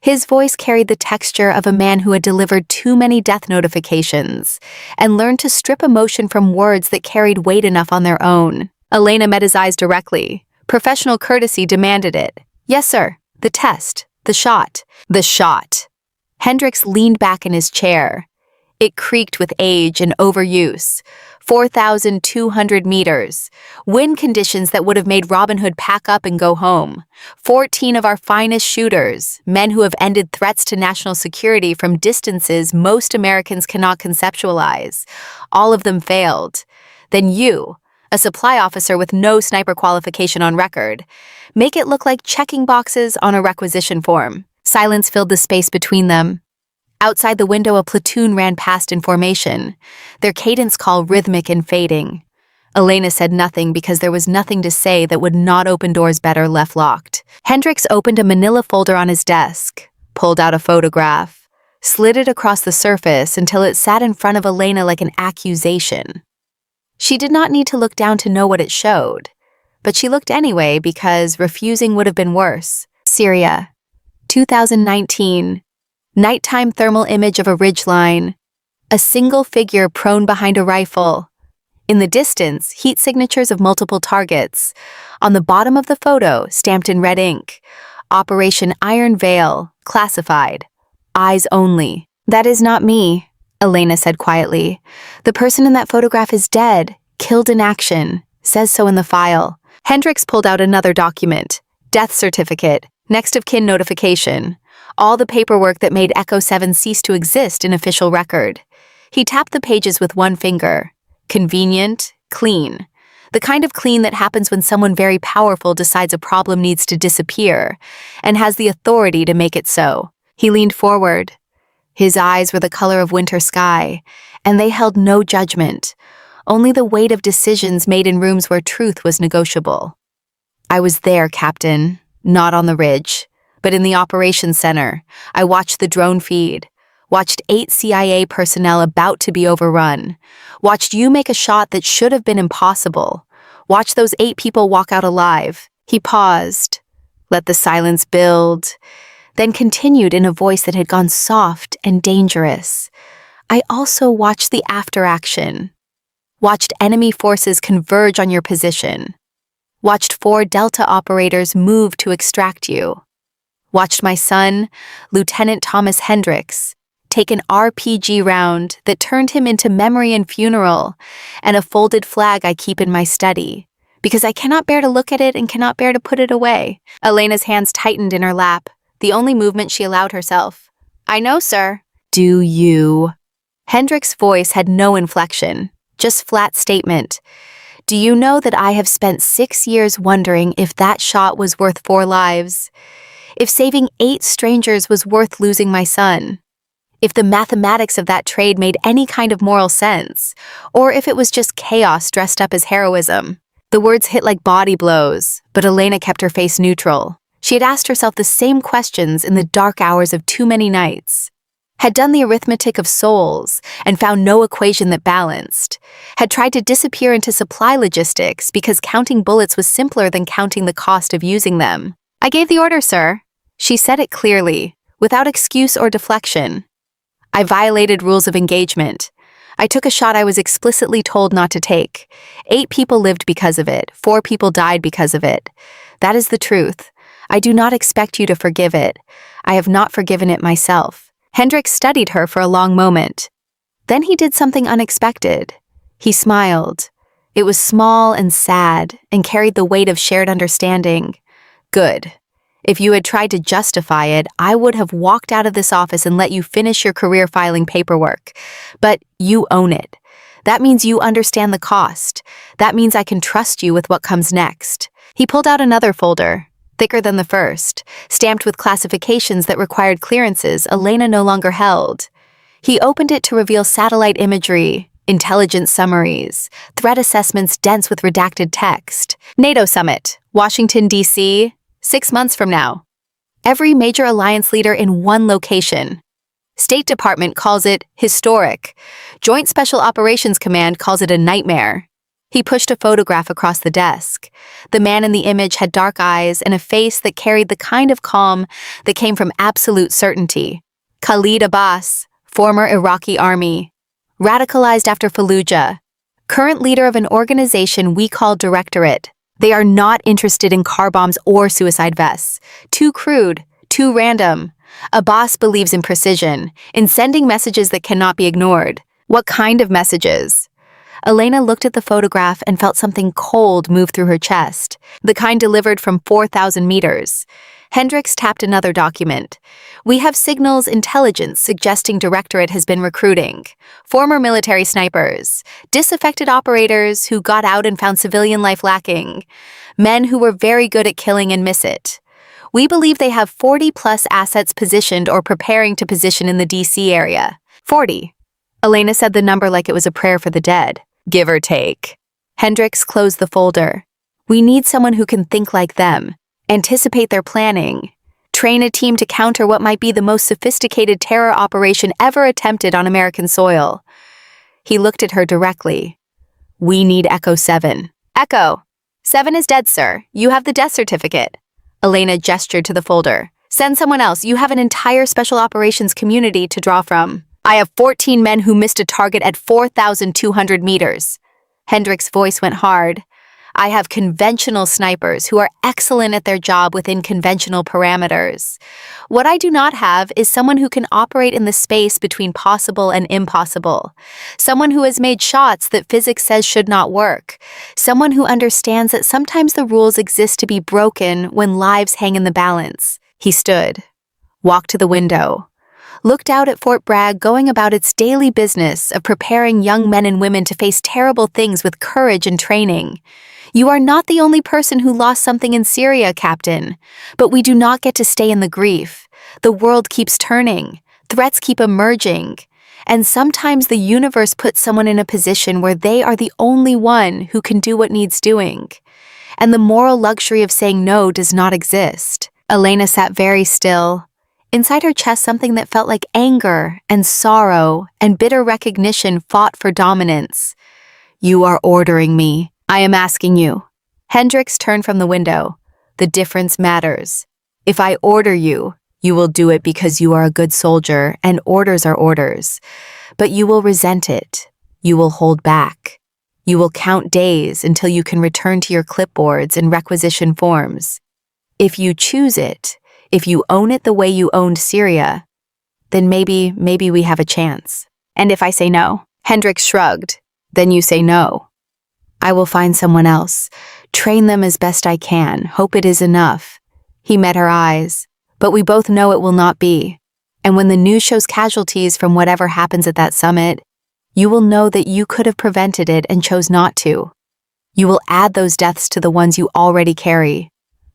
His voice carried the texture of a man who had delivered too many death notifications and learned to strip emotion from words that carried weight enough on their own. Elena met his eyes directly. Professional courtesy demanded it. Yes, sir. The test. The shot. The shot. Hendricks leaned back in his chair. It creaked with age and overuse. 4,200 meters. Wind conditions that would have made Robin Hood pack up and go home. 14 of our finest shooters, men who have ended threats to national security from distances most Americans cannot conceptualize. All of them failed. Then you, a supply officer with no sniper qualification on record, make it look like checking boxes on a requisition form. Silence filled the space between them. Outside the window, a platoon ran past in formation, their cadence call rhythmic and fading. Elena said nothing because there was nothing to say that would not open doors better left locked. Hendricks opened a manila folder on his desk, pulled out a photograph, slid it across the surface until it sat in front of Elena like an accusation. She did not need to look down to know what it showed, but she looked anyway because refusing would have been worse. Syria, 2019. Nighttime thermal image of a ridgeline. A single figure prone behind a rifle. In the distance, heat signatures of multiple targets. On the bottom of the photo, stamped in red ink, Operation Iron Veil, classified. Eyes only. That is not me, Elena said quietly. The person in that photograph is dead, killed in action. Says so in the file. Hendricks pulled out another document. Death certificate. Next of kin notification. All the paperwork that made Echo 7 cease to exist in official record. He tapped the pages with one finger. Convenient, clean. The kind of clean that happens when someone very powerful decides a problem needs to disappear and has the authority to make it so. He leaned forward. His eyes were the color of winter sky, and they held no judgment, only the weight of decisions made in rooms where truth was negotiable. I was there, Captain, not on the ridge, but in the operations center. I watched the drone feed, watched 8 CIA personnel about to be overrun, watched you make a shot that should have been impossible, watched those 8 people walk out alive. He paused, let the silence build, then continued in a voice that had gone soft and dangerous. I also watched the after action, watched enemy forces converge on your position, watched 4 Delta operators move to extract you, watched my son, Lieutenant Thomas Hendricks, take an RPG round that turned him into memory and funeral, and a folded flag I keep in my study, because I cannot bear to look at it and cannot bear to put it away. Elena's hands tightened in her lap, the only movement she allowed herself. I know, sir. Do you? Hendricks' voice had no inflection, just flat statement. Do you know that I have spent 6 years wondering if that shot was worth 4 lives? If saving 8 strangers was worth losing my son? If the mathematics of that trade made any kind of moral sense, or if it was just chaos dressed up as heroism? The words hit like body blows, but Elena kept her face neutral. She had asked herself the same questions in the dark hours of too many nights, had done the arithmetic of souls and found no equation that balanced, had tried to disappear into supply logistics because counting bullets was simpler than counting the cost of using them. I gave the order, sir. She said it clearly, without excuse or deflection. I violated rules of engagement. I took a shot I was explicitly told not to take. 8 people lived because of it. 4 people died because of it. That is the truth. I do not expect you to forgive it. I have not forgiven it myself. Hendricks studied her for a long moment. Then he did something unexpected. He smiled. It was small and sad and carried the weight of shared understanding. Good. If you had tried to justify it, I would have walked out of this office and let you finish your career filing paperwork. But you own it. That means you understand the cost. That means I can trust you with what comes next. He pulled out another folder, thicker than the first, stamped with classifications that required clearances Elena no longer held. He opened it to reveal satellite imagery, intelligence summaries, threat assessments dense with redacted text. NATO Summit, Washington, D.C., 6 months from now. Every major alliance leader in one location. State Department calls it historic. Joint Special Operations Command calls it a nightmare. He pushed a photograph across the desk. The man in the image had dark eyes and a face that carried the kind of calm that came from absolute certainty. Khalid Abbas, former Iraqi army. Radicalized after Fallujah. Current leader of an organization we call Directorate. They are not interested in car bombs or suicide vests. Too crude, too random. Abbas believes in precision, in sending messages that cannot be ignored. What kind of messages? Elena looked at the photograph and felt something cold move through her chest, the kind delivered from 4,000 meters. Hendricks tapped another document. We have signals intelligence suggesting Directorate has been recruiting. Former military snipers, disaffected operators who got out and found civilian life lacking. Men who were very good at killing and miss it. We believe they have 40-plus assets positioned or preparing to position in the DC area. 40. Elena said the number like it was a prayer for the dead. Give or take. Hendricks closed the folder. We need someone who can think like them, anticipate their planning, train a team to counter what might be the most sophisticated terror operation ever attempted on American soil. He looked at her directly. We need Echo 7. Echo. 7 is dead, sir. You have the death certificate. Elena gestured to the folder. Send someone else. You have an entire special operations community to draw from. I have 14 men who missed a target at 4,200 meters. Hendricks' voice went hard. I have conventional snipers who are excellent at their job within conventional parameters. What I do not have is someone who can operate in the space between possible and impossible. Someone who has made shots that physics says should not work. Someone who understands that sometimes the rules exist to be broken when lives hang in the balance. He stood, walked to the window, looked out at Fort Bragg going about its daily business of preparing young men and women to face terrible things with courage and training. You are not the only person who lost something in Syria, Captain, but we do not get to stay in the grief. The world keeps turning, threats keep emerging, and sometimes the universe puts someone in a position where they are the only one who can do what needs doing. And the moral luxury of saying no does not exist. Elena sat very still. Inside her chest, something that felt like anger and sorrow and bitter recognition fought for dominance. You are ordering me. I am asking you. Hendricks turned from the window. The difference matters. If I order you, you will do it because you are a good soldier and orders are orders. But you will resent it. You will hold back. You will count days until you can return to your clipboards and requisition forms. If you choose it, if you own it the way you owned Syria, then maybe we have a chance. And if I say no? Hendricks shrugged. Then you say no. I will find someone else, train them as best I can, hope it is enough. He met her eyes, but we both know it will not be. And when the news shows casualties from whatever happens at that summit, you will know that you could have prevented it and chose not to. You will add those deaths to the ones you already carry.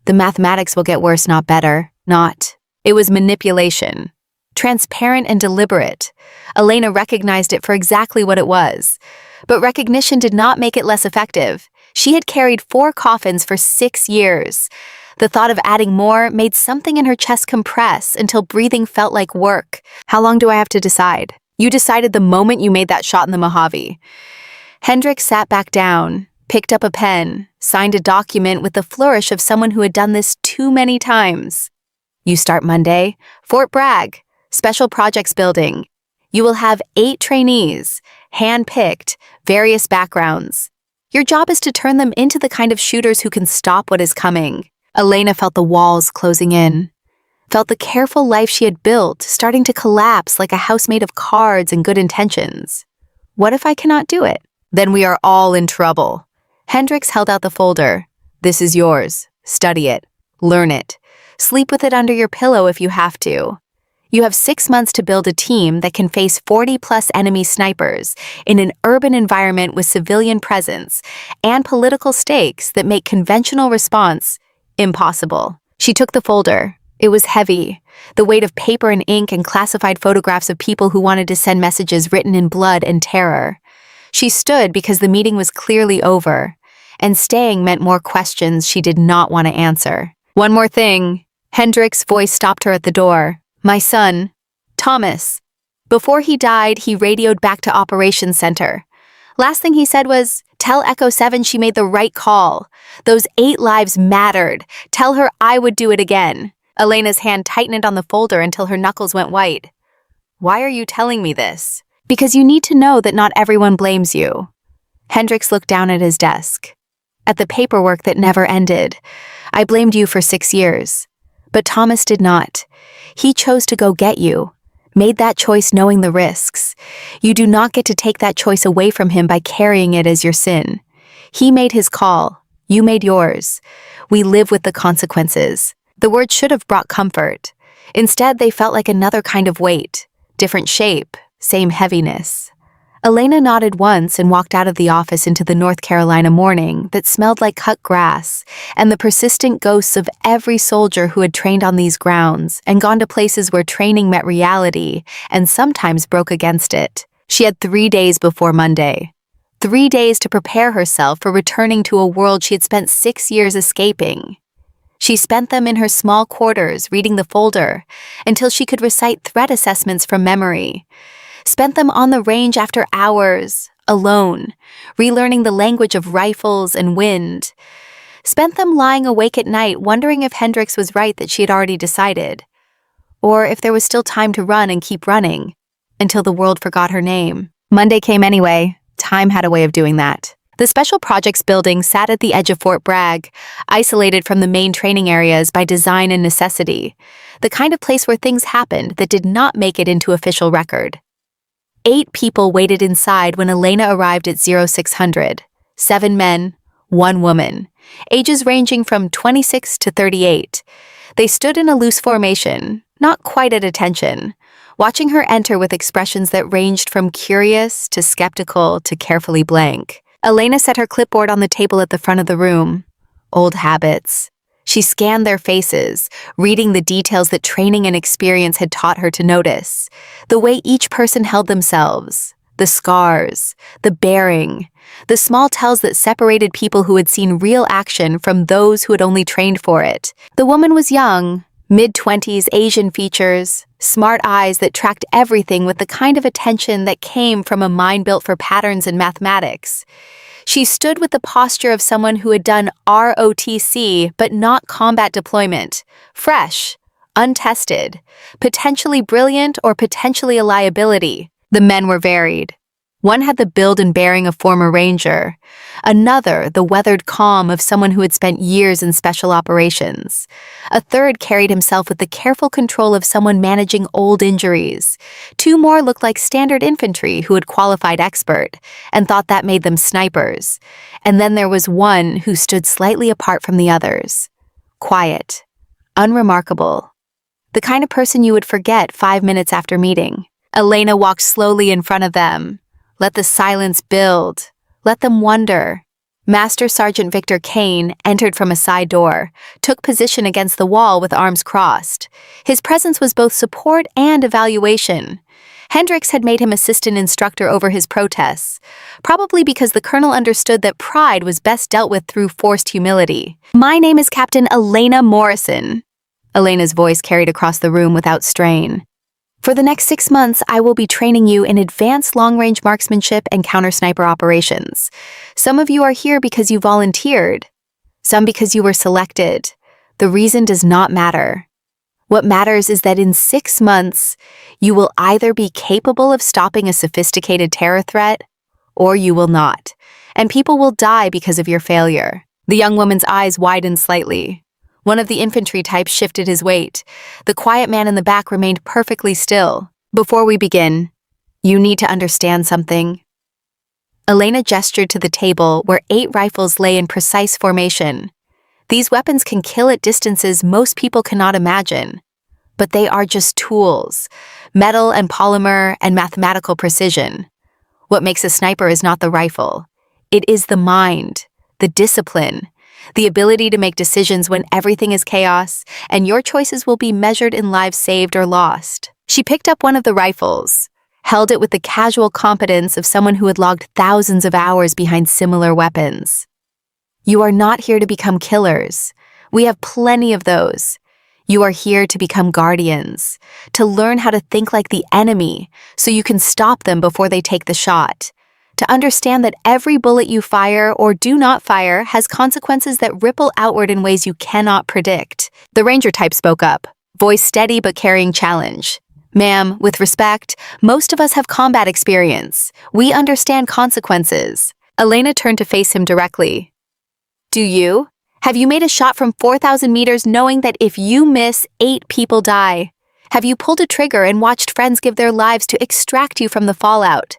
The mathematics will get worse, not better. Not. It was manipulation. Transparent and deliberate. Elena recognized it for exactly what it was. But recognition did not make it less effective. She had carried 4 coffins for 6 years. The thought of adding more made something in her chest compress until breathing felt like work. How long do I have to decide? You decided the moment you made that shot in the Mojave. Hendricks sat back down, picked up a pen, signed a document with the flourish of someone who had done this too many times. You start Monday, Fort Bragg, Special Projects Building. You will have 8 trainees, hand-picked, various backgrounds. Your job is to turn them into the kind of shooters who can stop what is coming. Elena felt the walls closing in, felt the careful life she had built starting to collapse like a house made of cards and good intentions. What if I cannot do it? Then we are all in trouble. Hendricks held out the folder. This is yours. Study it. Learn it. Sleep with it under your pillow if you have to. You have 6 months to build a team that can face 40-plus enemy snipers in an urban environment with civilian presence and political stakes that make conventional response impossible. She took the folder. It was heavy, the weight of paper and ink and classified photographs of people who wanted to send messages written in blood and terror. She stood because the meeting was clearly over, and staying meant more questions she did not want to answer. One more thing. Hendricks' voice stopped her at the door. My son, Thomas. Before he died, he radioed back to Operations Center. Last thing he said was, tell Echo 7 she made the right call. Those 8 lives mattered. Tell her I would do it again. Elena's hand tightened on the folder until her knuckles went white. Why are you telling me this? Because you need to know that not everyone blames you. Hendricks looked down at his desk. At the paperwork that never ended. I blamed you for 6 years. But Thomas did not. He chose to go get you. Made that choice knowing the risks. You do not get to take that choice away from him by carrying it as your sin. He made his call. You made yours. We live with the consequences. The words should have brought comfort. Instead, they felt like another kind of weight. Different shape, same heaviness. Elena nodded once and walked out of the office into the North Carolina morning that smelled like cut grass and the persistent ghosts of every soldier who had trained on these grounds and gone to places where training met reality and sometimes broke against it. She had 3 days before Monday. 3 days to prepare herself for returning to a world she had spent 6 years escaping. She spent them in her small quarters reading the folder until she could recite threat assessments from memory. Spent them on the range after hours, alone, relearning the language of rifles and wind. Spent them lying awake at night wondering if Hendricks was right that she had already decided, or if there was still time to run and keep running, until the world forgot her name. Monday came anyway. Time had a way of doing that. The Special Projects Building sat at the edge of Fort Bragg, isolated from the main training areas by design and necessity, the kind of place where things happened that did not make it into official record. 8 people waited inside when Elena arrived at 0600. 7 men, 1 woman, ages ranging from 26 to 38. They stood in a loose formation, not quite at attention, watching her enter with expressions that ranged from curious to skeptical to carefully blank. Elena set her clipboard on the table at the front of the room. Old habits. She scanned their faces, reading the details that training and experience had taught her to notice. The way each person held themselves, the scars, the bearing, the small tells that separated people who had seen real action from those who had only trained for it. The woman was young, mid-20s, Asian features, smart eyes that tracked everything with the kind of attention that came from a mind built for patterns and mathematics. She stood with the posture of someone who had done ROTC but not combat deployment, fresh, untested, potentially brilliant or potentially a liability. The men were varied. One had the build and bearing of former ranger, another the weathered calm of someone who had spent years in special operations. A third carried himself with the careful control of someone managing old injuries. 2 more looked like standard infantry who had qualified expert and thought that made them snipers. And then there was one who stood slightly apart from the others. Quiet, unremarkable, the kind of person you would forget 5 minutes after meeting. Elena walked slowly in front of them. Let the silence build. Let them wonder. Master Sergeant Victor Kane entered from a side door, took position against the wall with arms crossed. His presence was both support and evaluation. Hendricks had made him assistant instructor over his protests, probably because the colonel understood that pride was best dealt with through forced humility. "My name is Captain Elena Morrison." Elena's voice carried across the room without strain. "For the next 6 months, I will be training you in advanced long-range marksmanship and counter-sniper operations. Some of you are here because you volunteered, some because you were selected. The reason does not matter. What matters is that in 6 months, you will either be capable of stopping a sophisticated terror threat, or you will not, and people will die because of your failure." The young woman's eyes widened slightly. One of the infantry types shifted his weight. The quiet man in the back remained perfectly still. "Before we begin, you need to understand something." Elena gestured to the table where 8 rifles lay in precise formation. These weapons can kill at distances most people cannot imagine. But they are just tools, metal and polymer and mathematical precision. What makes a sniper is not the rifle. It is the mind, the discipline, the ability to make decisions when everything is chaos, and your choices will be measured in lives saved or lost. She picked up one of the rifles, held it with the casual competence of someone who had logged thousands of hours behind similar weapons. "You are not here to become killers. We have plenty of those. You are here to become guardians, to learn how to think like the enemy so you can stop them before they take the shot. To understand that every bullet you fire or do not fire has consequences that ripple outward in ways you cannot predict." The ranger type spoke up, voice steady but carrying challenge. "Ma'am, with respect, most of us have combat experience. We understand consequences." Elena turned to face him directly. "Do you? Have you made a shot from 4,000 meters knowing that if you miss, 8 people die? Have you pulled a trigger and watched friends give their lives to extract you from the fallout?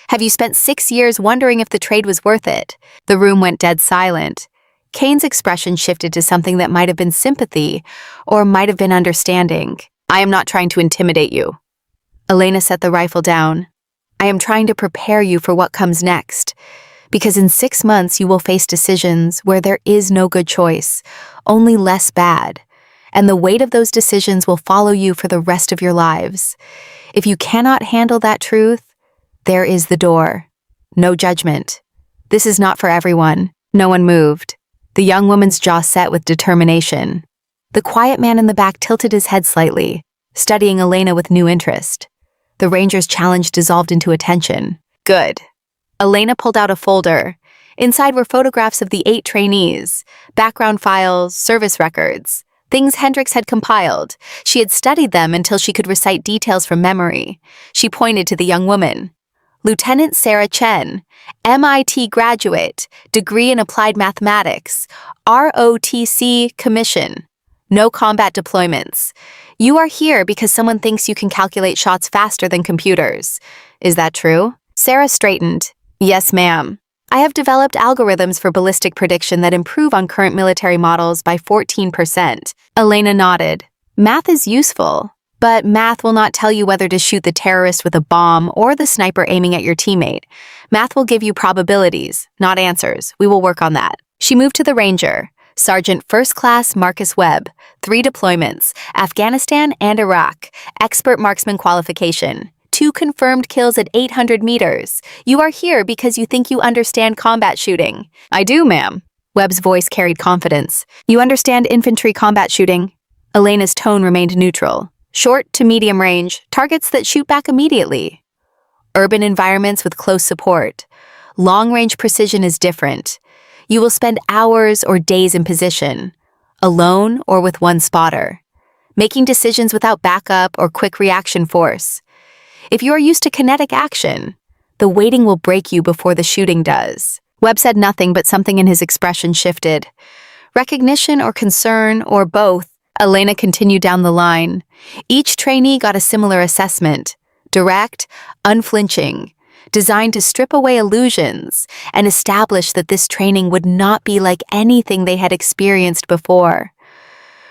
Have you spent 6 years wondering if the trade was worth it?" The room went dead silent. Kane's expression shifted to something that might have been sympathy or might have been understanding. "I am not trying to intimidate you." Elena set the rifle down. I am trying to prepare you for what comes next, because in 6 months you will face decisions where there is no good choice, only less bad, and the weight of those decisions will follow you for the rest of your lives. If you cannot handle that truth, there is the door. No judgment. This is not for everyone. No one moved. The young woman's jaw set with determination. The quiet man in the back tilted his head slightly, studying Elena with new interest. The ranger's challenge dissolved into attention. Good. Elena pulled out a folder. Inside were photographs of the 8 trainees, background files, service records, things Hendricks had compiled. She had studied them until she could recite details from memory. She pointed to the young woman. Lieutenant Sarah Chen, MIT graduate, degree in applied mathematics, ROTC commission. No combat deployments. You are here because someone thinks you can calculate shots faster than computers. Is that true? Sarah straightened. Yes, ma'am. I have developed algorithms for ballistic prediction that improve on current military models by 14%. Elena nodded. Math is useful, but math will not tell you whether to shoot the terrorist with a bomb or the sniper aiming at your teammate. Math will give you probabilities, not answers. We will work on that. She moved to the ranger. Sergeant First Class Marcus Webb, 3 deployments, Afghanistan and Iraq, expert marksman qualification, 2 confirmed kills at 800 meters. You are here because you think you understand combat shooting. I do, ma'am. Webb's voice carried confidence. You understand infantry combat shooting? Elena's tone remained neutral. Short to medium range, targets that shoot back immediately. Urban environments with close support. Long-range precision is different. You will spend hours or days in position, alone or with one spotter, making decisions without backup or quick reaction force. If you are used to kinetic action, the waiting will break you before the shooting does. Webb said nothing, but something in his expression shifted. Recognition or concern or both. Elena continued down the line. Each trainee got a similar assessment, direct, unflinching, designed to strip away illusions and establish that this training would not be like anything they had experienced before.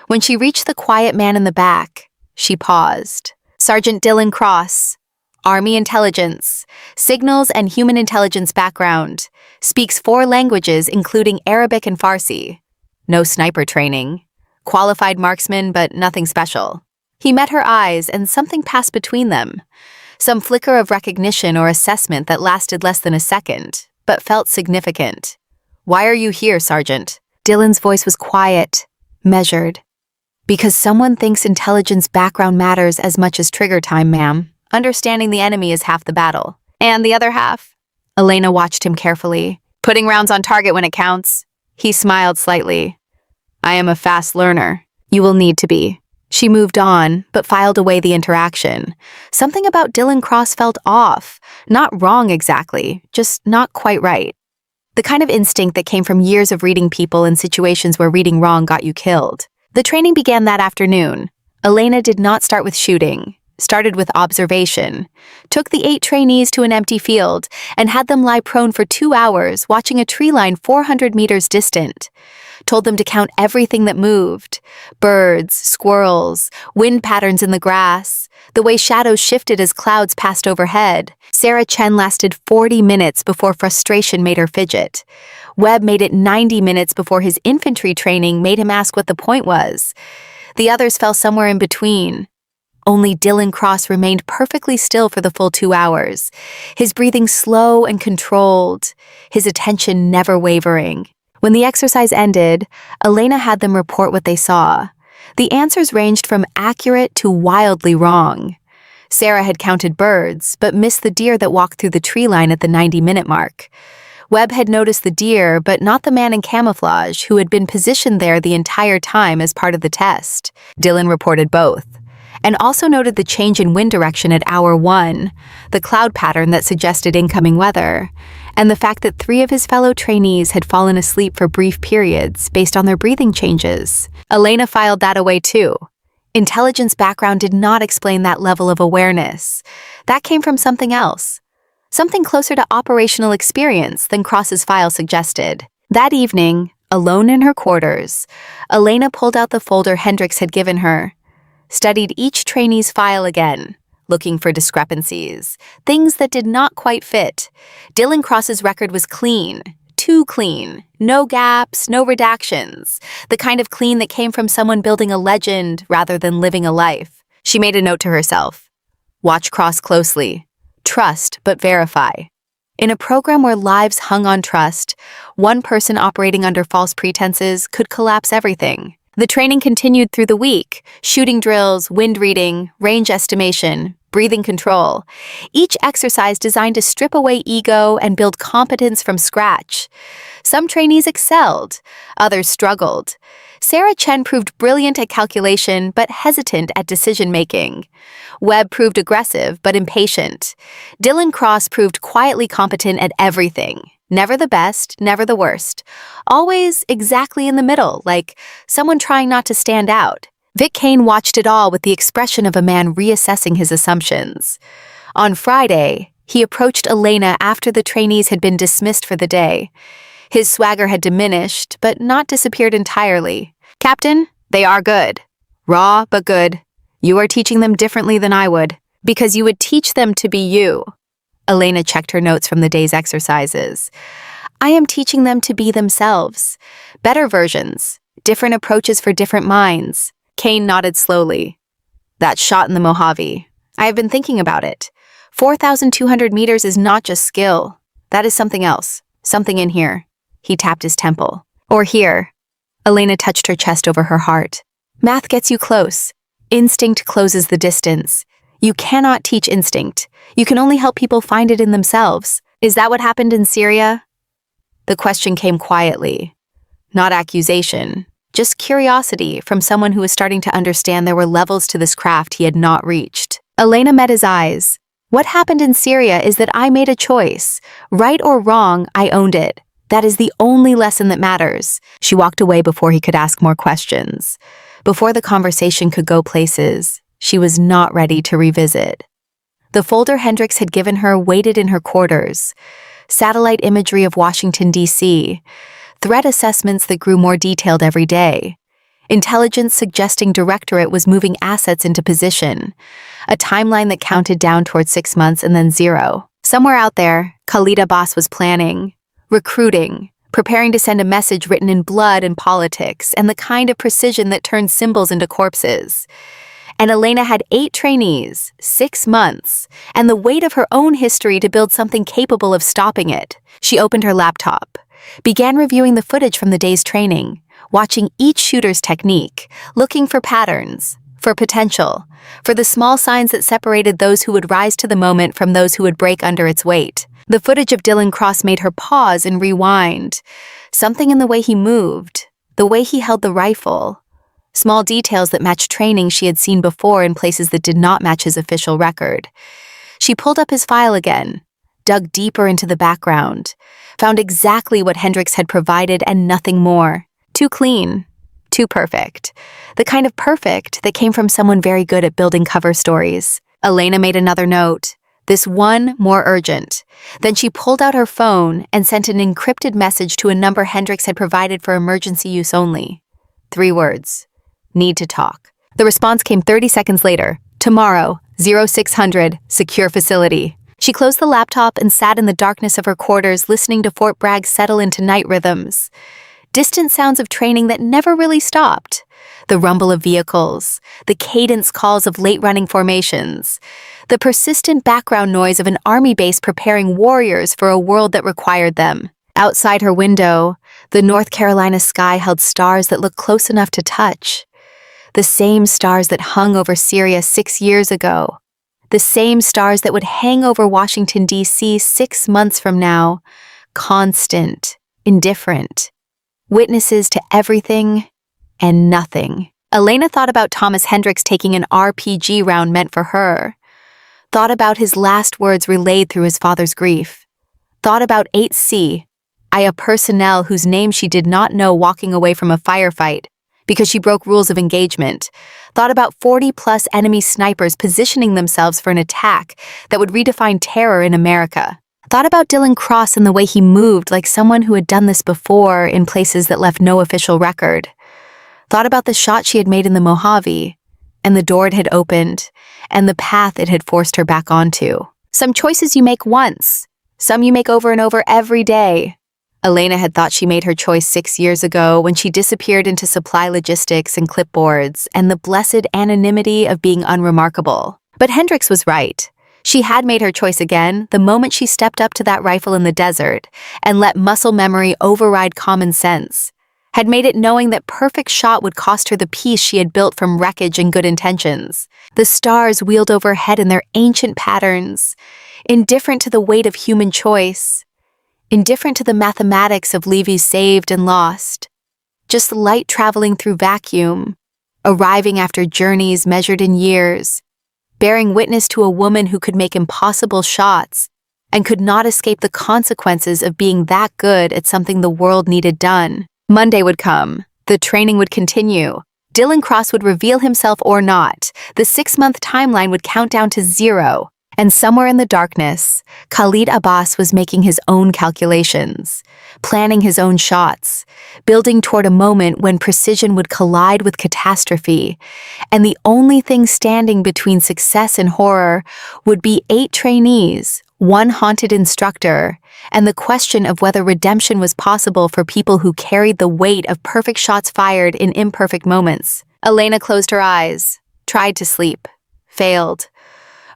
When she reached the quiet man in the back, she paused. Sergeant Dylan Cross, Army Intelligence, Signals and Human Intelligence background, speaks 4 languages including Arabic and Farsi. No sniper training. Qualified marksman, but nothing special. He met her eyes and something passed between them. Some flicker of recognition or assessment that lasted less than a second, but felt significant. Why are you here, Sergeant? Dylan's voice was quiet, measured. Because someone thinks intelligence background matters as much as trigger time, ma'am. Understanding the enemy is half the battle. And the other half? Elena watched him carefully. Putting rounds on target when it counts. He smiled slightly. I am a fast learner. You will need to be. She moved on, but filed away the interaction. Something about Dylan Cross felt off. Not wrong exactly, just not quite right. The kind of instinct that came from years of reading people in situations where reading wrong got you killed. The training began that afternoon. Elena did not start with shooting, started with observation, took the 8 trainees to an empty field, and had them lie prone for 2 hours watching a tree line 400 meters distant. Told them to count everything that moved. Birds, squirrels, wind patterns in the grass, the way shadows shifted as clouds passed overhead. Sarah Chen lasted 40 minutes before frustration made her fidget. Webb made it 90 minutes before his infantry training made him ask what the point was. The others fell somewhere in between. Only Dylan Cross remained perfectly still for the full 2 hours, his breathing slow and controlled, his attention never wavering. When the exercise ended, Elena had them report what they saw. The answers ranged from accurate to wildly wrong. Sarah had counted birds, but missed the deer that walked through the tree line at the 90-minute mark. Webb had noticed the deer, but not the man in camouflage who had been positioned there the entire time as part of the test. Dylan reported both, and also noted the change in wind direction at hour 1, the cloud pattern that suggested incoming weather, and the fact that 3 of his fellow trainees had fallen asleep for brief periods based on their breathing changes. Elena filed that away too. Intelligence background did not explain that level of awareness. That came from something else. Something closer to operational experience than Cross's file suggested. That evening, alone in her quarters, Elena pulled out the folder Hendricks had given her, studied each trainee's file again, looking for discrepancies, things that did not quite fit. Dylan Cross's record was clean, too clean, no gaps, no redactions, the kind of clean that came from someone building a legend rather than living a life. She made a note to herself. Watch Cross closely. Trust, but verify. In a program where lives hung on trust, one person operating under false pretenses could collapse everything. The training continued through the week: shooting drills, wind reading, range estimation, breathing control. Each exercise designed to strip away ego and build competence from scratch. Some trainees excelled, others struggled. Sarah Chen proved brilliant at calculation but hesitant at decision-making. Webb proved aggressive but impatient. Dylan Cross proved quietly competent at everything. Never the best, never the worst. Always exactly in the middle, like someone trying not to stand out. Vic Kane watched it all with the expression of a man reassessing his assumptions. On Friday, he approached Elena after the trainees had been dismissed for the day. His swagger had diminished, but not disappeared entirely. "Captain, they are good. Raw, but good. You are teaching them differently than I would, because you would teach them to be you." Elena checked her notes from the day's exercises. "I am teaching them to be themselves. Better versions. Different approaches for different minds." Kane nodded slowly. "That shot in the Mojave. I have been thinking about it. 4,200 meters is not just skill. That is something else. Something in here." He tapped his temple. "Or here." Elena touched her chest over her heart. "Math gets you close. Instinct closes the distance. You cannot teach instinct. You can only help people find it in themselves. Is that what happened in Syria?" The question came quietly. Not accusation, just curiosity from someone who was starting to understand there were levels to this craft he had not reached. Elena met his eyes. "What happened in Syria is that I made a choice. Right or wrong, I owned it. That is the only lesson that matters." She walked away before he could ask more questions. Before the conversation could go places, she was not ready to revisit. The folder Hendricks had given her waited in her quarters. Satellite imagery of Washington, D.C., threat assessments that grew more detailed every day, intelligence suggesting Directorate was moving assets into position, a timeline that counted down toward 6 months and then 0. Somewhere out there, Khalid Abbas was planning, recruiting, preparing to send a message written in blood and politics, and the kind of precision that turned symbols into corpses. And Elena had 8 trainees, 6 months, and the weight of her own history to build something capable of stopping it. She opened her laptop, began reviewing the footage from the day's training, watching each shooter's technique, looking for patterns, for potential, for the small signs that separated those who would rise to the moment from those who would break under its weight. The footage of Dylan Cross made her pause and rewind. Something in the way he moved, the way he held the rifle. Small details that matched training she had seen before in places that did not match his official record. She pulled up his file again, dug deeper into the background, found exactly what Hendricks had provided and nothing more. Too clean, too perfect. The kind of perfect that came from someone very good at building cover stories. Elena made another note. This one more urgent. Then she pulled out her phone and sent an encrypted message to a number Hendricks had provided for emergency use only. 3 words. Need to talk. The response came 30 seconds later. Tomorrow, 0600, secure facility. She closed the laptop and sat in the darkness of her quarters listening to Fort Bragg settle into night rhythms. Distant sounds of training that never really stopped. The rumble of vehicles, the cadence calls of late-running formations, the persistent background noise of an army base preparing warriors for a world that required them. Outside her window, the North Carolina sky held stars that looked close enough to touch. The same stars that hung over Syria 6 years ago. The same stars that would hang over Washington, D.C. 6 months from now. Constant, indifferent. Witnesses to everything and nothing. Elena thought about Thomas Hendricks taking an RPG round meant for her. Thought about his last words relayed through his father's grief. Thought about 8C, a personnel whose name she did not know walking away from a firefight because she broke rules of engagement. Thought about 40-plus enemy snipers positioning themselves for an attack that would redefine terror in America. Thought about Dylan Cross and the way he moved like someone who had done this before in places that left no official record. Thought about the shot she had made in the Mojave, and the door it had opened, and the path it had forced her back onto. Some choices you make once, some you make over and over every day. Elena had thought she made her choice 6 years ago when she disappeared into supply logistics and clipboards and the blessed anonymity of being unremarkable. But Hendricks was right. She had made her choice again the moment she stepped up to that rifle in the desert and let muscle memory override common sense. Had made it knowing that perfect shot would cost her the peace she had built from wreckage and good intentions. The stars wheeled overhead in their ancient patterns, indifferent to the weight of human choice, indifferent to the mathematics of levies saved and lost. Just light traveling through vacuum, arriving after journeys measured in years, bearing witness to a woman who could make impossible shots and could not escape the consequences of being that good at something the world needed done. Monday would come. The training would continue. Dylan Cross would reveal himself or not. The 6-month timeline would count down to 0. And somewhere in the darkness, Khalid Abbas was making his own calculations, planning his own shots, building toward a moment when precision would collide with catastrophe, and the only thing standing between success and horror would be 8 trainees, 1 haunted instructor, and the question of whether redemption was possible for people who carried the weight of perfect shots fired in imperfect moments. Elena closed her eyes, tried to sleep, failed.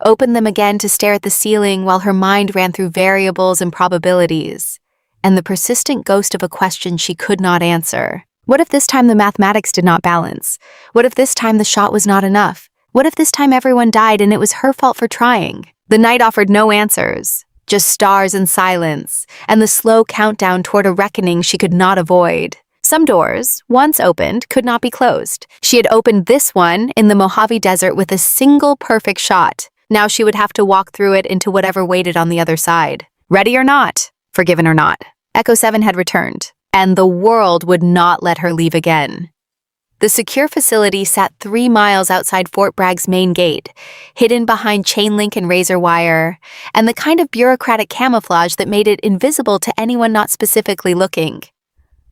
Opened them again to stare at the ceiling while her mind ran through variables and probabilities, and the persistent ghost of a question she could not answer. What if this time the mathematics did not balance? What if this time the shot was not enough? What if this time everyone died and it was her fault for trying? The night offered no answers, just stars and silence, and the slow countdown toward a reckoning she could not avoid. Some doors, once opened, could not be closed. She had opened this one in the Mojave Desert with a single perfect shot. Now she would have to walk through it into whatever waited on the other side. Ready or not, forgiven or not, Echo 7 had returned, and the world would not let her leave again. The secure facility sat 3 miles outside Fort Bragg's main gate, hidden behind chain link and razor wire, and the kind of bureaucratic camouflage that made it invisible to anyone not specifically looking.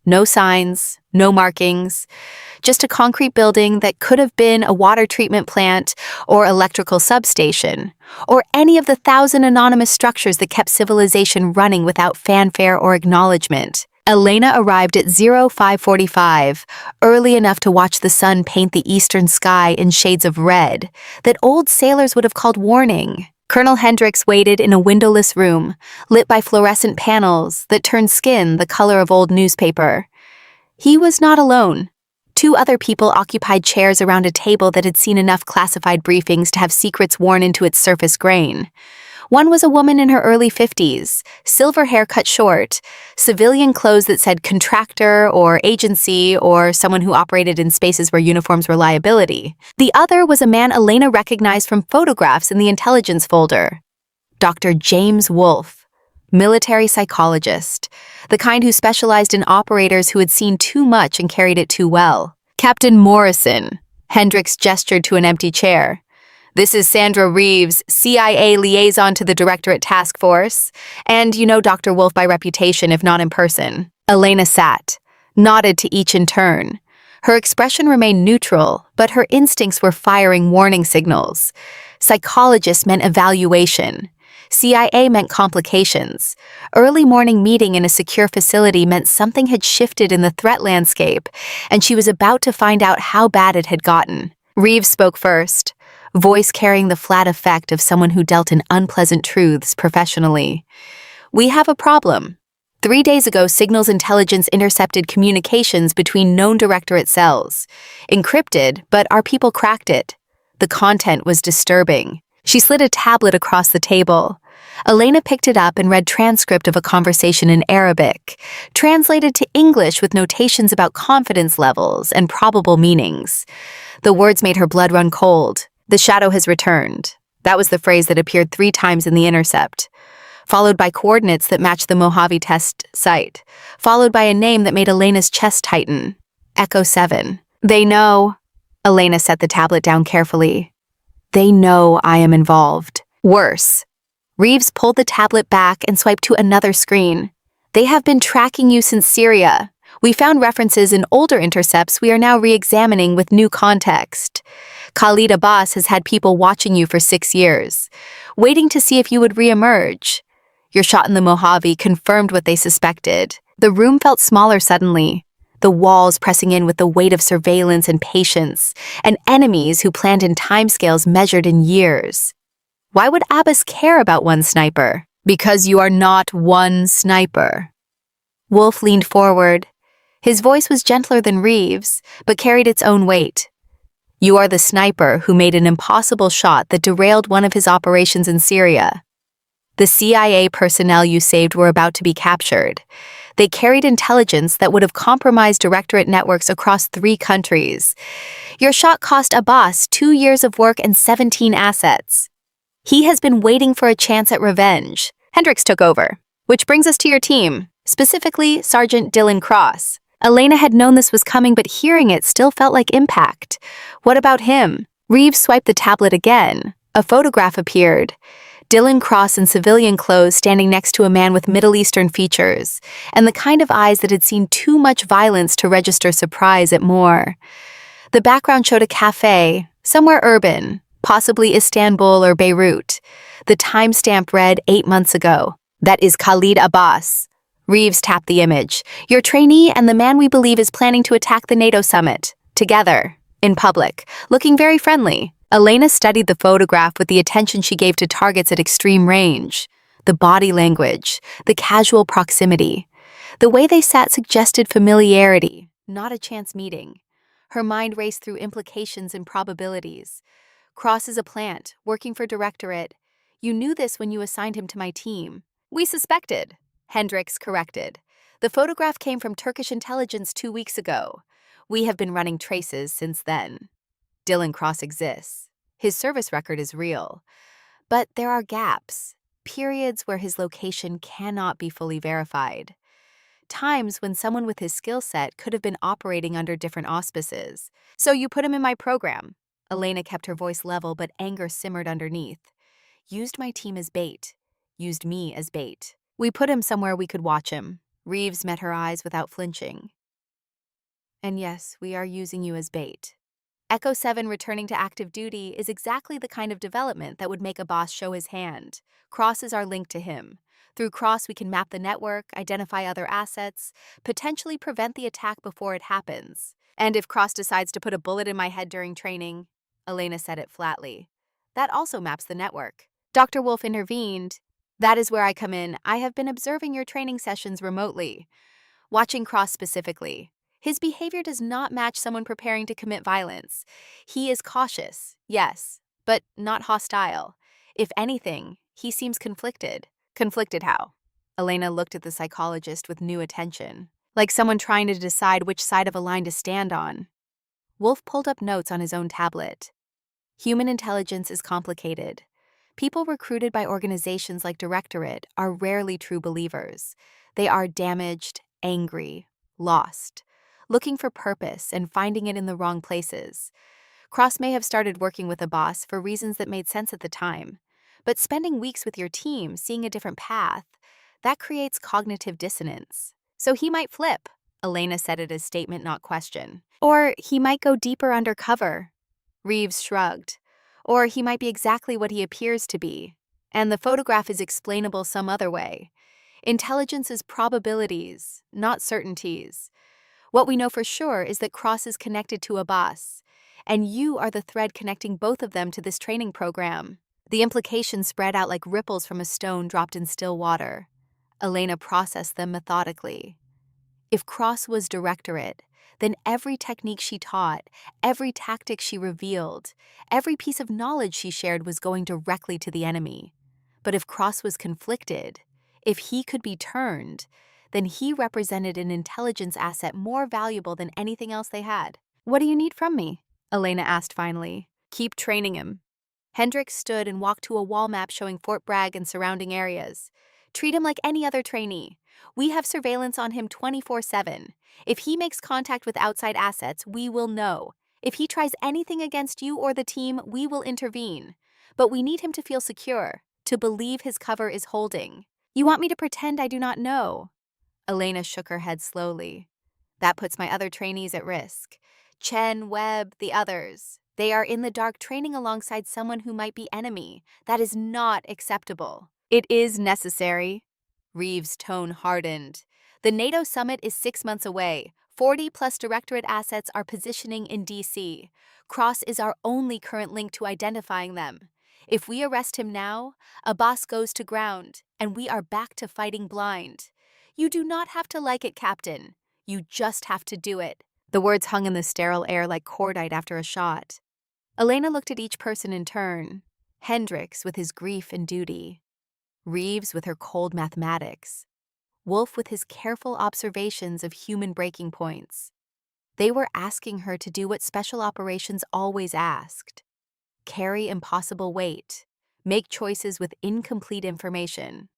No signs, no markings, just a concrete building that could have been a water treatment plant or electrical substation, or any of the 1,000 anonymous structures that kept civilization running without fanfare or acknowledgement. Elena arrived at 0545, early enough to watch the sun paint the eastern sky in shades of red that old sailors would have called warning. Colonel Hendricks waited in a windowless room, lit by fluorescent panels that turned skin the color of old newspaper. He was not alone. 2 other people occupied chairs around a table that had seen enough classified briefings to have secrets worn into its surface grain. One was a woman in her early 50s, silver hair cut short, civilian clothes that said contractor or agency or someone who operated in spaces where uniforms were liability. The other was a man Elena recognized from photographs in the intelligence folder. Dr. James Wolfe, military psychologist, the kind who specialized in operators who had seen too much and carried it too well. Captain Morrison, Hendricks gestured to an empty chair. This is Sandra Reeves, CIA liaison to the Directorate Task Force, and you know Dr. Wolfe by reputation, if not in person. Elena sat, nodded to each in turn. Her expression remained neutral, but her instincts were firing warning signals. Psychologist meant evaluation. CIA meant complications. Early morning meeting in a secure facility meant something had shifted in the threat landscape, and she was about to find out how bad it had gotten. Reeves spoke first, voice carrying the flat effect of someone who dealt in unpleasant truths professionally. We have a problem. 3 days ago, signals intelligence intercepted communications between known directorate cells. Encrypted, but our people cracked it. The content was disturbing. She slid a tablet across the table. Elena picked it up and read transcript of a conversation in Arabic, translated to English with notations about confidence levels and probable meanings. The words made her blood run cold. The shadow has returned. That was the phrase that appeared 3 times in the intercept, followed by coordinates that matched the Mojave test site, followed by a name that made Elena's chest tighten. Echo 7. They know. Elena set the tablet down carefully. They know I am involved. Worse. Reeves pulled the tablet back and swiped to another screen. They have been tracking you since Syria. We found references in older intercepts we are now re-examining with new context. Khalid Abbas has had people watching you for 6 years, waiting to see if you would reemerge. Your shot in the Mojave confirmed what they suspected. The room felt smaller suddenly, the walls pressing in with the weight of surveillance and patience, and enemies who planned in timescales measured in years. Why would Abbas care about one sniper? Because you are not one sniper. Wolf leaned forward. His voice was gentler than Reeves, but carried its own weight. You are the sniper who made an impossible shot that derailed one of his operations in Syria. The CIA personnel you saved were about to be captured. They carried intelligence that would have compromised directorate networks across 3 countries. Your shot cost Abbas 2 years of work and 17 assets. He has been waiting for a chance at revenge. Hendricks took over. Which brings us to your team, specifically Sergeant Dylan Cross. Elena had known this was coming, but hearing it still felt like impact. What about him? Reeves swiped the tablet again. A photograph appeared. Dylan Cross in civilian clothes standing next to a man with Middle Eastern features, and the kind of eyes that had seen too much violence to register surprise at more. The background showed a cafe, somewhere urban, possibly Istanbul or Beirut. The timestamp read 8 months ago. That is Khalid Abbas. Reeves tapped the image. Your trainee and the man we believe is planning to attack the NATO summit. Together, in public, looking very friendly. Elena studied the photograph with the attention she gave to targets at extreme range. The body language, the casual proximity. The way they sat suggested familiarity, not a chance meeting. Her mind raced through implications and probabilities. Cross is a plant, working for directorate. You knew this when you assigned him to my team. We suspected. Hendricks corrected. The photograph came from Turkish intelligence 2 weeks ago. We have been running traces since then. Dylan Cross exists. His service record is real. But there are gaps, periods where his location cannot be fully verified. Times when someone with his skill set could have been operating under different auspices. So you put him in my program. Elena kept her voice level, but anger simmered underneath. Used my team as bait. Used me as bait. We put him somewhere we could watch him. Reeves met her eyes without flinching. And yes, we are using you as bait. Echo 7 returning to active duty is exactly the kind of development that would make a boss show his hand. Cross is our link to him. Through Cross, we can map the network, identify other assets, potentially prevent the attack before it happens. And if Cross decides to put a bullet in my head during training, Elena said it flatly, that also maps the network. Dr. Wolf intervened. That is where I come in. I have been observing your training sessions remotely, watching Cross specifically. His behavior does not match someone preparing to commit violence. He is cautious, yes, but not hostile. If anything, he seems conflicted. Conflicted how? Elena looked at the psychologist with new attention, like someone trying to decide which side of a line to stand on. Wolf pulled up notes on his own tablet. Human intelligence is complicated. People recruited by organizations like Directorate are rarely true believers. They are damaged, angry, lost, looking for purpose and finding it in the wrong places. Cross may have started working with a boss for reasons that made sense at the time, but spending weeks with your team, seeing a different path, that creates cognitive dissonance. So he might flip. Elena said it as statement, not question. Or he might go deeper undercover. Reeves shrugged. Or he might be exactly what he appears to be, and the photograph is explainable some other way. Intelligence is probabilities, not certainties. What we know for sure is that Cross is connected to Abbas, and you are the thread connecting both of them to this training program. The implications spread out like ripples from a stone dropped in still water. Elena processed them methodically. If Cross was Directorate, then every technique she taught, every tactic she revealed, every piece of knowledge she shared was going directly to the enemy. But if Cross was conflicted, if he could be turned, then he represented an intelligence asset more valuable than anything else they had. What do you need from me? Elena asked finally. Keep training him. Hendricks stood and walked to a wall map showing Fort Bragg and surrounding areas. Treat him like any other trainee. We have surveillance on him 24/7. If he makes contact with outside assets, we will know. If he tries anything against you or the team, we will intervene. But we need him to feel secure, to believe his cover is holding. You want me to pretend I do not know? Elena shook her head slowly. That puts my other trainees at risk. Chen, Webb, the others. They are in the dark training alongside someone who might be enemy. That is not acceptable. It is necessary. Reeves' tone hardened. The NATO summit is 6 months away. 40 plus directorate assets are positioning in DC. Cross is our only current link to identifying them. If we arrest him now, Abbas goes to ground, and we are back to fighting blind. You do not have to like it, Captain. You just have to do it. The words hung in the sterile air like cordite after a shot. Elena looked at each person in turn. Hendricks with his grief and duty. Reeves with her cold mathematics. Wolf with his careful observations of human breaking points. They were asking her to do what special operations always asked. Carry impossible weight. Make choices with incomplete information.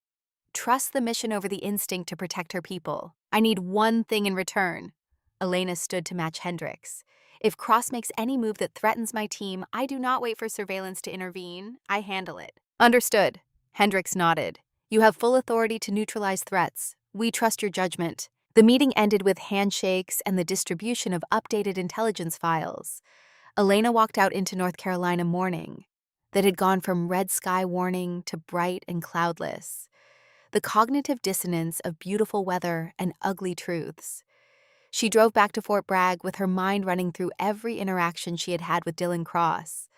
Trust the mission over the instinct to protect her people. I need one thing in return. Elena stood to match Hendricks. If Cross makes any move that threatens my team, I do not wait for surveillance to intervene. I handle it. Understood. Hendricks nodded. You have full authority to neutralize threats. We trust your judgment. The meeting ended with handshakes and the distribution of updated intelligence files. Elena walked out into North Carolina morning that had gone from red sky warning to bright and cloudless. The cognitive dissonance of beautiful weather and ugly truths. She drove back to Fort Bragg with her mind running through every interaction she had had with Dylan Cross,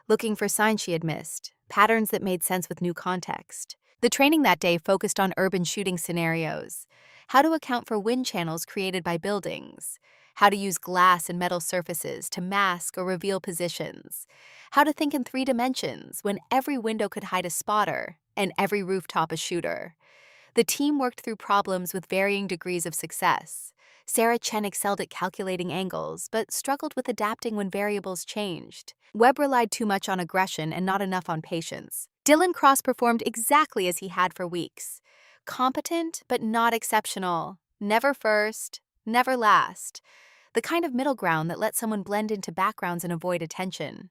looking for signs she had missed, patterns that made sense with new context. The training that day focused on urban shooting scenarios, how to account for wind channels created by buildings, how to use glass and metal surfaces to mask or reveal positions, how to think in 3 dimensions when every window could hide a spotter and every rooftop a shooter. The team worked through problems with varying degrees of success. Sarah Chen excelled at calculating angles, but struggled with adapting when variables changed. Webb relied too much on aggression and not enough on patience. Dylan Cross performed exactly as he had for weeks. Competent, but not exceptional. Never first, never last. The kind of middle ground that lets someone blend into backgrounds and avoid attention.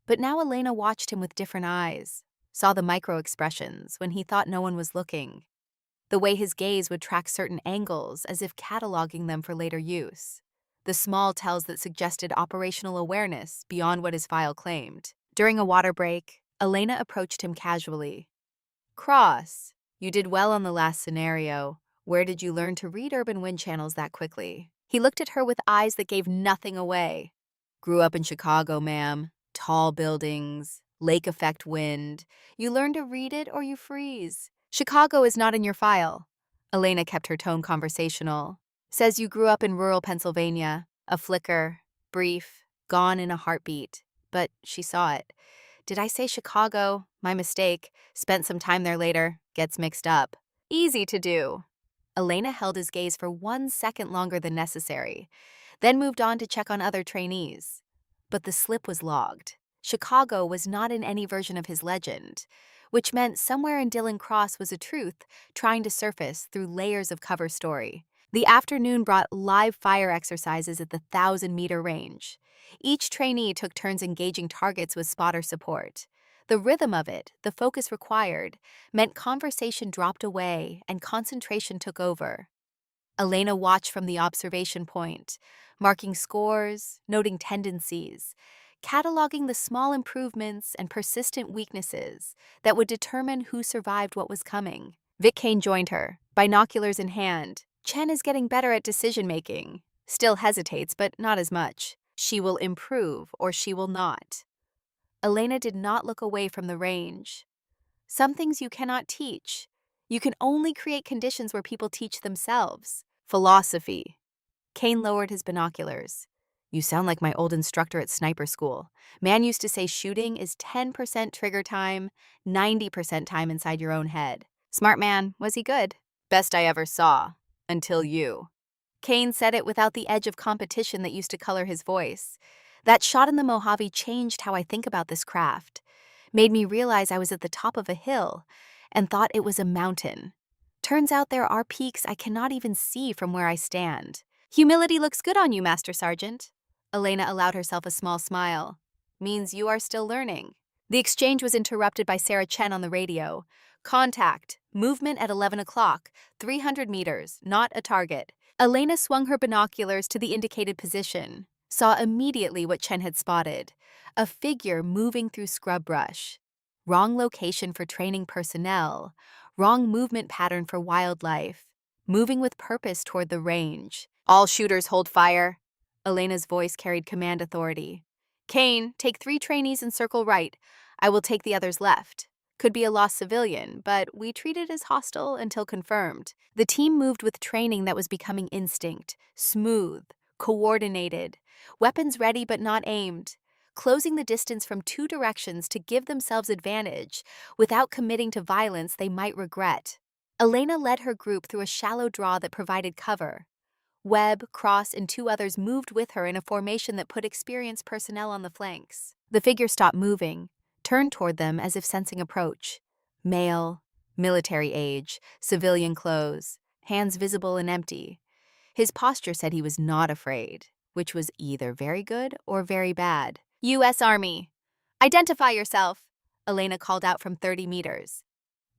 But now Elena watched him with different eyes, saw the micro-expressions when he thought no one was looking. The way his gaze would track certain angles as if cataloging them for later use. The small tells that suggested operational awareness beyond what his file claimed. During a water break, Elena approached him casually. Cross, you did well on the last scenario. Where did you learn to read urban wind channels that quickly? He looked at her with eyes that gave nothing away. Grew up in Chicago, ma'am. Tall buildings, lake effect wind. You learn to read it or you freeze. Chicago is not in your file. Elena kept her tone conversational. Says you grew up in rural Pennsylvania. A flicker, brief, gone in a heartbeat. But she saw it. Did I say Chicago? My mistake. Spent some time there later. Gets mixed up. Easy to do. Elena held his gaze for 1 second longer than necessary, then moved on to check on other trainees. But the slip was logged. Chicago was not in any version of his legend, which meant somewhere in Dylan Cross was a truth trying to surface through layers of cover story. The afternoon brought live fire exercises at the 1,000-meter range. Each trainee took turns engaging targets with spotter support. The rhythm of it, the focus required, meant conversation dropped away and concentration took over. Elena watched from the observation point, marking scores, noting tendencies, cataloging the small improvements and persistent weaknesses that would determine who survived what was coming. Vic Kane joined her, binoculars in hand. Chen is getting better at decision-making. Still hesitates, but not as much. She will improve or she will not. Elena did not look away from the range. Some things you cannot teach. You can only create conditions where people teach themselves. Philosophy. Kane lowered his binoculars. You sound like my old instructor at sniper school. Man used to say shooting is 10% trigger time, 90% time inside your own head. Smart man, was he good? Best I ever saw. Until you. Kane said it without the edge of competition that used to color his voice. That shot in the Mojave changed how I think about this craft. Made me realize I was at the top of a hill and thought it was a mountain. Turns out there are peaks I cannot even see from where I stand. Humility looks good on you, Master Sergeant. Elena allowed herself a small smile. Means you are still learning. The exchange was interrupted by Sarah Chen on the radio. Contact. Movement at 11 o'clock. 300 meters. Not a target. Elena swung her binoculars to the indicated position. saw immediately what Chen had spotted: a figure moving through scrub brush. Wrong location for training personnel, wrong movement pattern for wildlife, moving with purpose toward the range. All shooters hold fire. Elena's voice carried command authority. Kane, take 3 trainees and circle right. I will take the others left. Could be a lost civilian, but we treat it as hostile until confirmed. The team moved with training that was becoming instinct, smooth, coordinated, weapons ready but not aimed, closing the distance from 2 directions to give themselves advantage without committing to violence they might regret. Elena led her group through a shallow draw that provided cover. Webb, Cross, and 2 others moved with her in a formation that put experienced personnel on the flanks. The figure stopped moving, turned toward them as if sensing approach. Male, military age, civilian clothes, hands visible and empty. His posture said he was not afraid, which was either very good or very bad. U.S. Army. Identify yourself, Elena called out from 30 meters.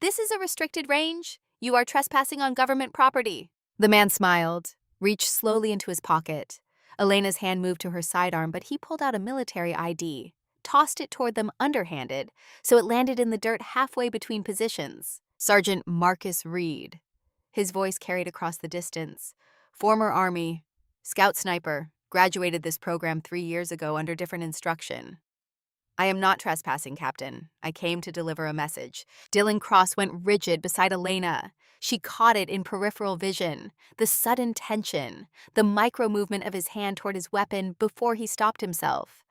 This is a restricted range. You are trespassing on government property. The man smiled, reached slowly into his pocket. Elena's hand moved to her sidearm, but he pulled out a military ID, tossed it toward them underhanded, so it landed in the dirt halfway between positions. Sergeant Marcus Reed. His voice carried across the distance. Former Army, scout sniper, graduated this program 3 years ago under different instruction. I am not trespassing, Captain. I came to deliver a message. Dylan Cross went rigid beside Elena. She caught it in peripheral vision, the sudden tension, the micro-movement of his hand toward his weapon before he stopped himself.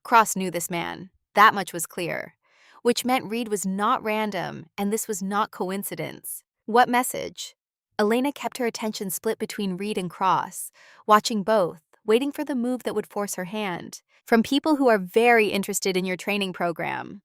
Cross knew this man. That much was clear. Which meant Reed was not random, and this was not coincidence. What message? Elena kept her attention split between Reed and Cross, watching both, waiting for the move that would force her hand. From people who are very interested in your training program.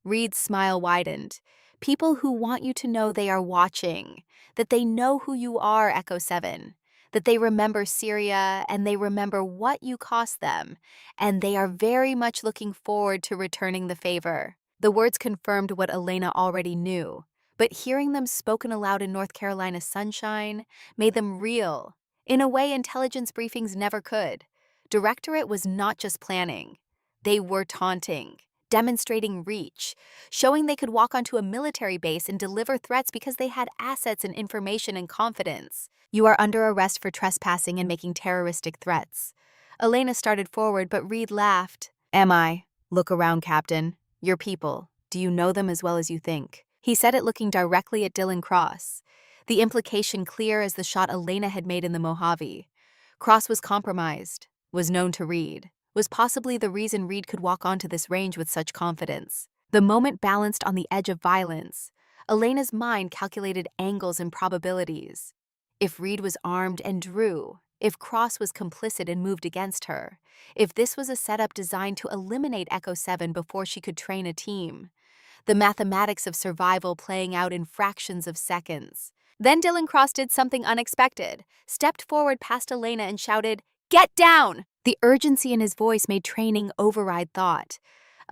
Reed's smile widened. People who want you to know they are watching, that they know who you are, Echo 7, that they remember Syria and they remember what you cost them, and they are very much looking forward to returning the favor. The words confirmed what Elena already knew, but hearing them spoken aloud in North Carolina's sunshine made them real, in a way intelligence briefings never could. Directorate was not just planning. They were taunting, demonstrating reach, showing they could walk onto a military base and deliver threats because they had assets and information and confidence. You are under arrest for trespassing and making terroristic threats. Elena started forward, but Reed laughed. Am I? Look around, Captain. Your people. Do you know them as well as you think? He said it looking directly at Dylan Cross. The implication clear as the shot Elena had made in the Mojave. Cross was compromised, was known to Reed, was possibly the reason Reed could walk onto this range with such confidence. The moment balanced on the edge of violence, Elena's mind calculated angles and probabilities. If Reed was armed and drew, if Cross was complicit and moved against her, if this was a setup designed to eliminate Echo 7 before she could train a team, the mathematics of survival playing out in fractions of seconds. Then Dylan Cross did something unexpected, stepped forward past Elena and shouted, "Get down!" The urgency in his voice made training override thought.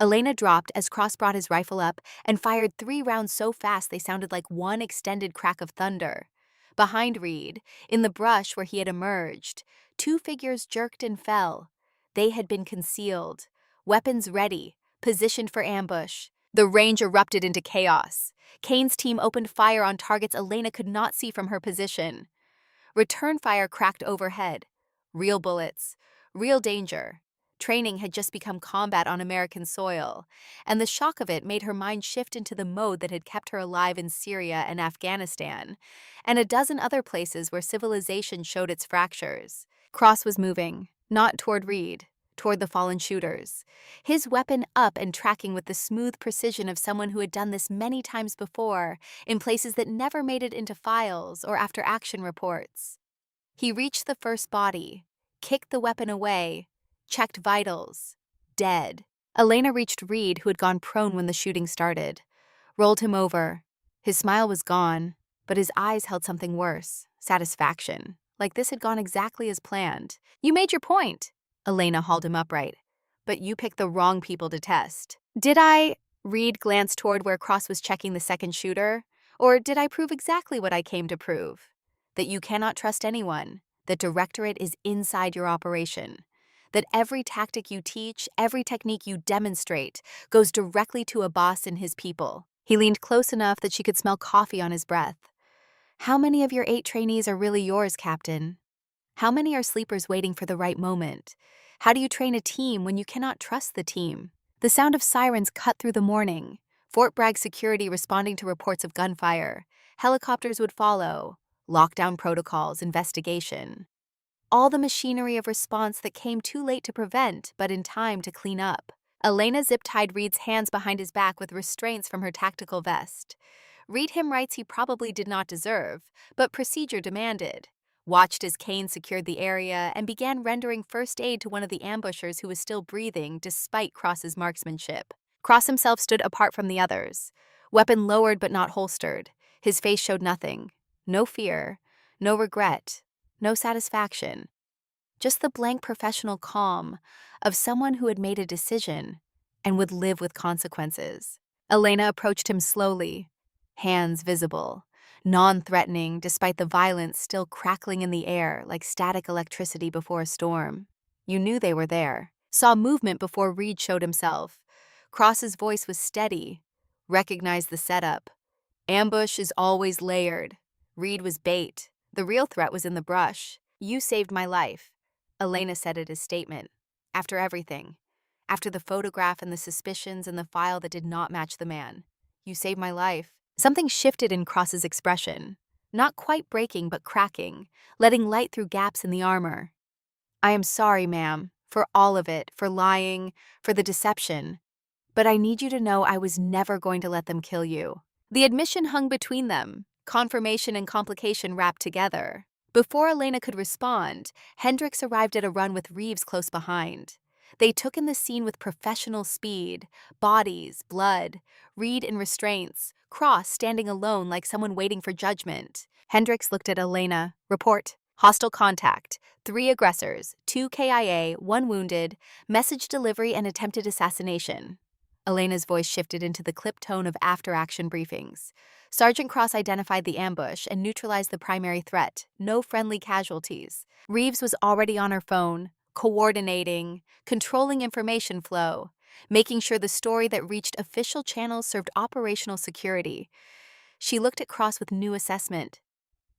Elena dropped as Cross brought his rifle up and fired 3 rounds so fast they sounded like one extended crack of thunder. Behind Reed, in the brush where he had emerged, 2 figures jerked and fell. They had been concealed, weapons ready, positioned for ambush. The range erupted into chaos. Kane's team opened fire on targets Elena could not see from her position. Return fire cracked overhead. Real bullets, real danger. Training had just become combat on American soil, and the shock of it made her mind shift into the mode that had kept her alive in Syria and Afghanistan, and a dozen other places where civilization showed its fractures. Cross was moving, not toward Reed, toward the fallen shooters, his weapon up and tracking with the smooth precision of someone who had done this many times before in places that never made it into files or after-action reports. He reached the first body, kicked the weapon away, checked vitals. Dead. Elena reached Reed, who had gone prone when the shooting started, rolled him over. His smile was gone, but his eyes held something worse, satisfaction, like this had gone exactly as planned. You made your point. Elena hauled him upright. But you picked the wrong people to test. Did I? Reed glanced toward where Cross was checking the second shooter. Or did I prove exactly what I came to prove? That you cannot trust anyone. That Directorate is inside your operation. that every tactic you teach, every technique you demonstrate, goes directly to a boss and his people. He leaned close enough that she could smell coffee on his breath. How many of your 8 trainees are really yours, Captain? How many are sleepers waiting for the right moment? How do you train a team when you cannot trust the team? The sound of sirens cut through the morning. Fort Bragg security responding to reports of gunfire. Helicopters would follow. Lockdown protocols, investigation. All the machinery of response that came too late to prevent, but in time to clean up. Elena zip-tied Reed's hands behind his back with restraints from her tactical vest. Reed him rights he probably did not deserve, but procedure demanded. Watched as Kane secured the area and began rendering first aid to one of the ambushers who was still breathing despite Cross's marksmanship. Cross himself stood apart from the others, weapon lowered but not holstered. His face showed nothing. No fear, no regret, no satisfaction. Just the blank professional calm of someone who had made a decision and would live with consequences. Elena approached him slowly, hands visible, non-threatening despite the violence still crackling in the air like static electricity before a storm. You knew they were there, saw movement before Reed showed himself. Cross's voice was steady, recognized the setup. Ambush is always layered. Reed was bait. The real threat was in the brush. You saved my life, Elena said at his statement. After everything. After the photograph and the suspicions and the file that did not match the man. You saved my life. Something shifted in Cross's expression. Not quite breaking, but cracking, letting light through gaps in the armor. I am sorry, ma'am, for all of it, for lying, for the deception. But I need you to know I was never going to let them kill you. The admission hung between them, confirmation and complication wrapped together. Before Elena could respond, Hendricks arrived at a run with Reeves close behind. They took in the scene with professional speed, bodies, blood, Reed in restraints, Cross standing alone like someone waiting for judgment. Hendricks looked at Elena. Report. Hostile contact. 3 aggressors, 2 KIA, 1 wounded, message delivery and attempted assassination. Elena's voice shifted into the clipped tone of after-action briefings. Sergeant Cross identified the ambush and neutralized the primary threat. No friendly casualties. Reeves was already on her phone, coordinating, controlling information flow, making sure the story that reached official channels served operational security. She looked at Cross with new assessment.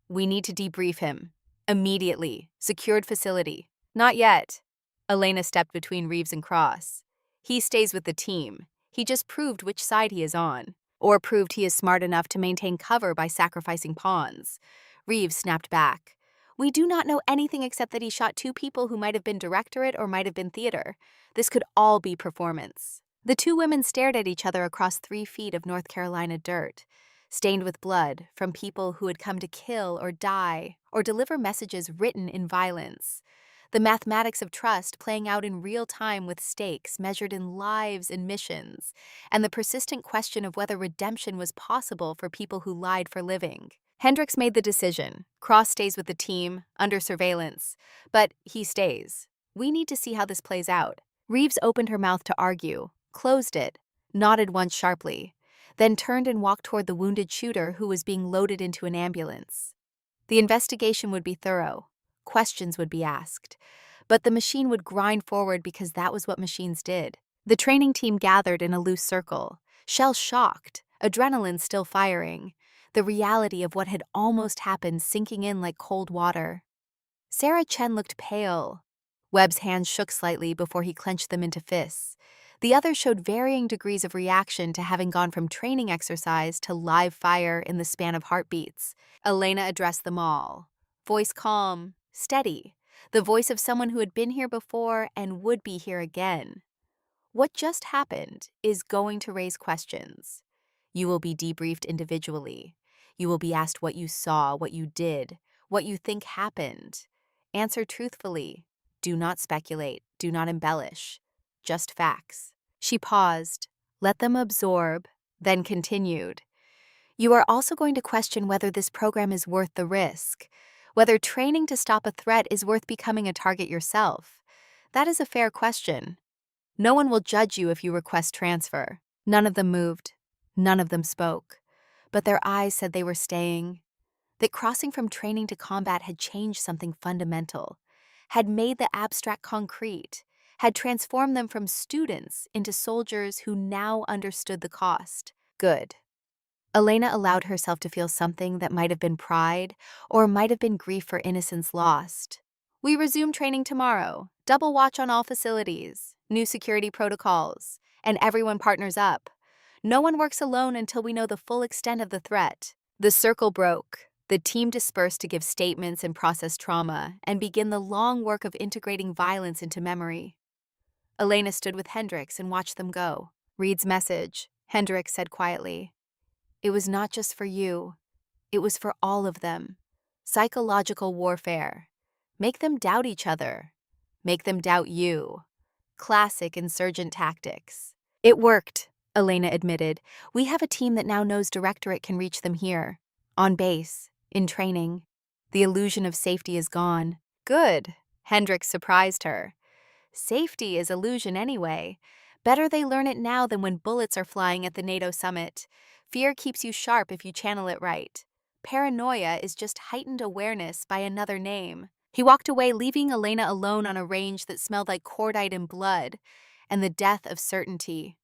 We need to debrief him. Immediately. Secured facility. Not yet. Elena stepped between Reeves and Cross. He stays with the team. He just proved which side he is on, or proved he is smart enough to maintain cover by sacrificing pawns. Reeves snapped back. We do not know anything except that he shot 2 people who might have been directorate or might have been theater. This could all be performance. The 2 women stared at each other across 3 feet of North Carolina dirt, stained with blood from people who had come to kill or die or deliver messages written in violence. The mathematics of trust playing out in real time with stakes measured in lives and missions, and the persistent question of whether redemption was possible for people who lied for living. Hendricks made the decision. Cross stays with the team, under surveillance. But he stays. We need to see how this plays out. Reeves opened her mouth to argue, closed it, nodded once sharply, then turned and walked toward the wounded shooter who was being loaded into an ambulance. The investigation would be thorough. Questions would be asked. But the machine would grind forward because that was what machines did. The training team gathered in a loose circle, shell-shocked, adrenaline still firing, the reality of what had almost happened sinking in like cold water. Sarah Chen looked pale. Webb's hands shook slightly before he clenched them into fists. The others showed varying degrees of reaction to having gone from training exercise to live fire in the span of heartbeats. Elena addressed them all. Voice calm, steady, the voice of someone who had been here before and would be here again. What just happened is going to raise questions. You will be debriefed individually. You will be asked what you saw, what you did, what you think happened. Answer truthfully. Do not speculate. Do not embellish. Just facts. She paused, let them absorb, then continued. You are also going to question whether this program is worth the risk, whether training to stop a threat is worth becoming a target yourself. That is a fair question. No one will judge you if you request transfer. None of them moved. None of them spoke. But their eyes said they were staying. That crossing from training to combat had changed something fundamental. had made the abstract concrete, had transformed them from students into soldiers who now understood the cost. Good. Elena allowed herself to feel something that might have been pride or might have been grief for innocence lost. We resume training tomorrow, double watch on all facilities, new security protocols, and everyone partners up. No one works alone until we know the full extent of the threat. The circle broke. The team dispersed to give statements and process trauma and begin the long work of integrating violence into memory. Elena stood with Hendricks and watched them go. Reed's message, Hendricks said quietly. It was not just for you. It was for all of them. Psychological warfare. Make them doubt each other. Make them doubt you. Classic insurgent tactics. It worked, Elena admitted. We have a team that now knows Directorate can reach them here. On base. In training. The illusion of safety is gone. Good. Hendricks surprised her. Safety is illusion anyway. Better they learn it now than when bullets are flying at the NATO summit. Fear keeps you sharp if you channel it right. Paranoia is just heightened awareness by another name. He walked away, leaving Elena alone on a range that smelled like cordite and blood, and the death of certainty.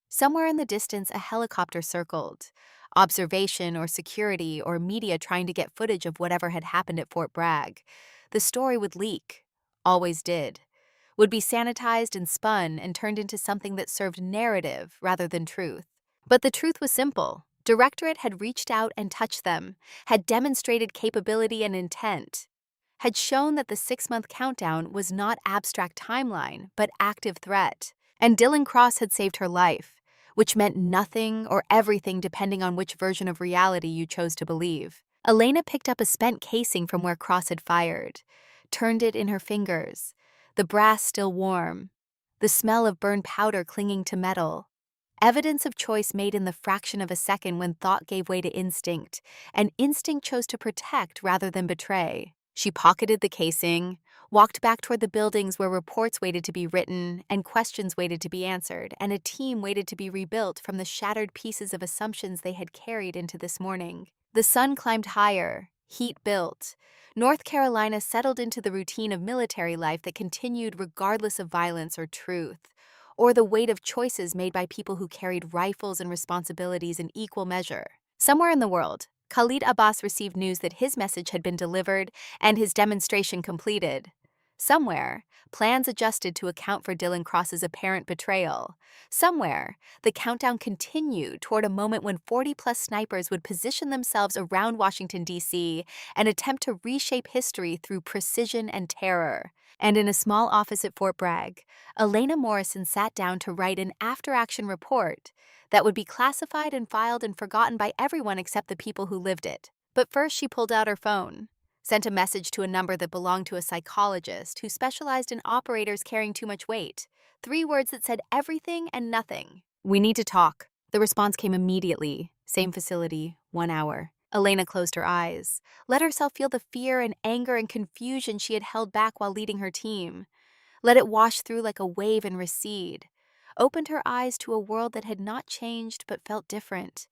Somewhere in the distance, a helicopter circled. Observation or security or media trying to get footage of whatever had happened at Fort Bragg. The story would leak. Always did. Would be sanitized and spun and turned into something that served narrative rather than truth. But the truth was simple. Directorate had reached out and touched them, had demonstrated capability and intent, had shown that the 6-month countdown was not abstract timeline, but active threat. And Dylan Cross had saved her life, which meant nothing or everything depending on which version of reality you chose to believe. Elena picked up a spent casing from where Cross had fired, turned it in her fingers, the brass still warm, the smell of burned powder clinging to metal. Evidence of choice made in the fraction of a second when thought gave way to instinct, and instinct chose to protect rather than betray. She pocketed the casing, walked back toward the buildings where reports waited to be written and questions waited to be answered, and a team waited to be rebuilt from the shattered pieces of assumptions they had carried into this morning. The sun climbed higher, heat built. North Carolina settled into the routine of military life that continued regardless of violence or truth, or the weight of choices made by people who carried rifles and responsibilities in equal measure. Somewhere in the world, Khalid Abbas received news that his message had been delivered and his demonstration completed. Somewhere, plans adjusted to account for Dylan Cross's apparent betrayal. Somewhere, the countdown continued toward a moment when 40-plus snipers would position themselves around Washington, D.C. and attempt to reshape history through precision and terror. And in a small office at Fort Bragg, Elena Morrison sat down to write an after-action report that would be classified and filed and forgotten by everyone except the people who lived it. But first she pulled out her phone, sent a message to a number that belonged to a psychologist who specialized in operators carrying too much weight. 3 words that said everything and nothing. We need to talk. The response came immediately. Same facility, 1 hour. Elena closed her eyes, let herself feel the fear and anger and confusion she had held back while leading her team. Let it wash through like a wave and recede. Opened her eyes to a world that had not changed but felt different.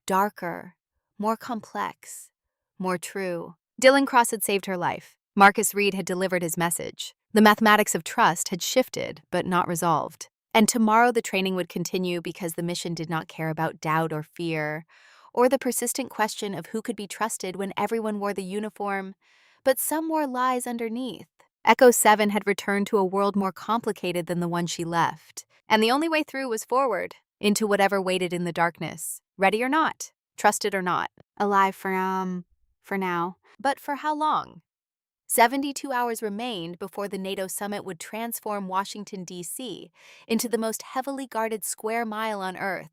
Darker, more complex, more true. Dylan Cross had saved her life. Marcus Reed had delivered his message. The mathematics of trust had shifted, but not resolved. And tomorrow the training would continue because the mission did not care about doubt or fear, or the persistent question of who could be trusted when everyone wore the uniform, but some wore lies underneath. Echo 7 had returned to a world more complicated than the one she left, and the only way through was forward, into whatever waited in the darkness. Ready or not, trusted or not, alive for now. But for how long? 72 hours remained before the NATO summit would transform Washington, D.C. into the most heavily guarded square mile on Earth.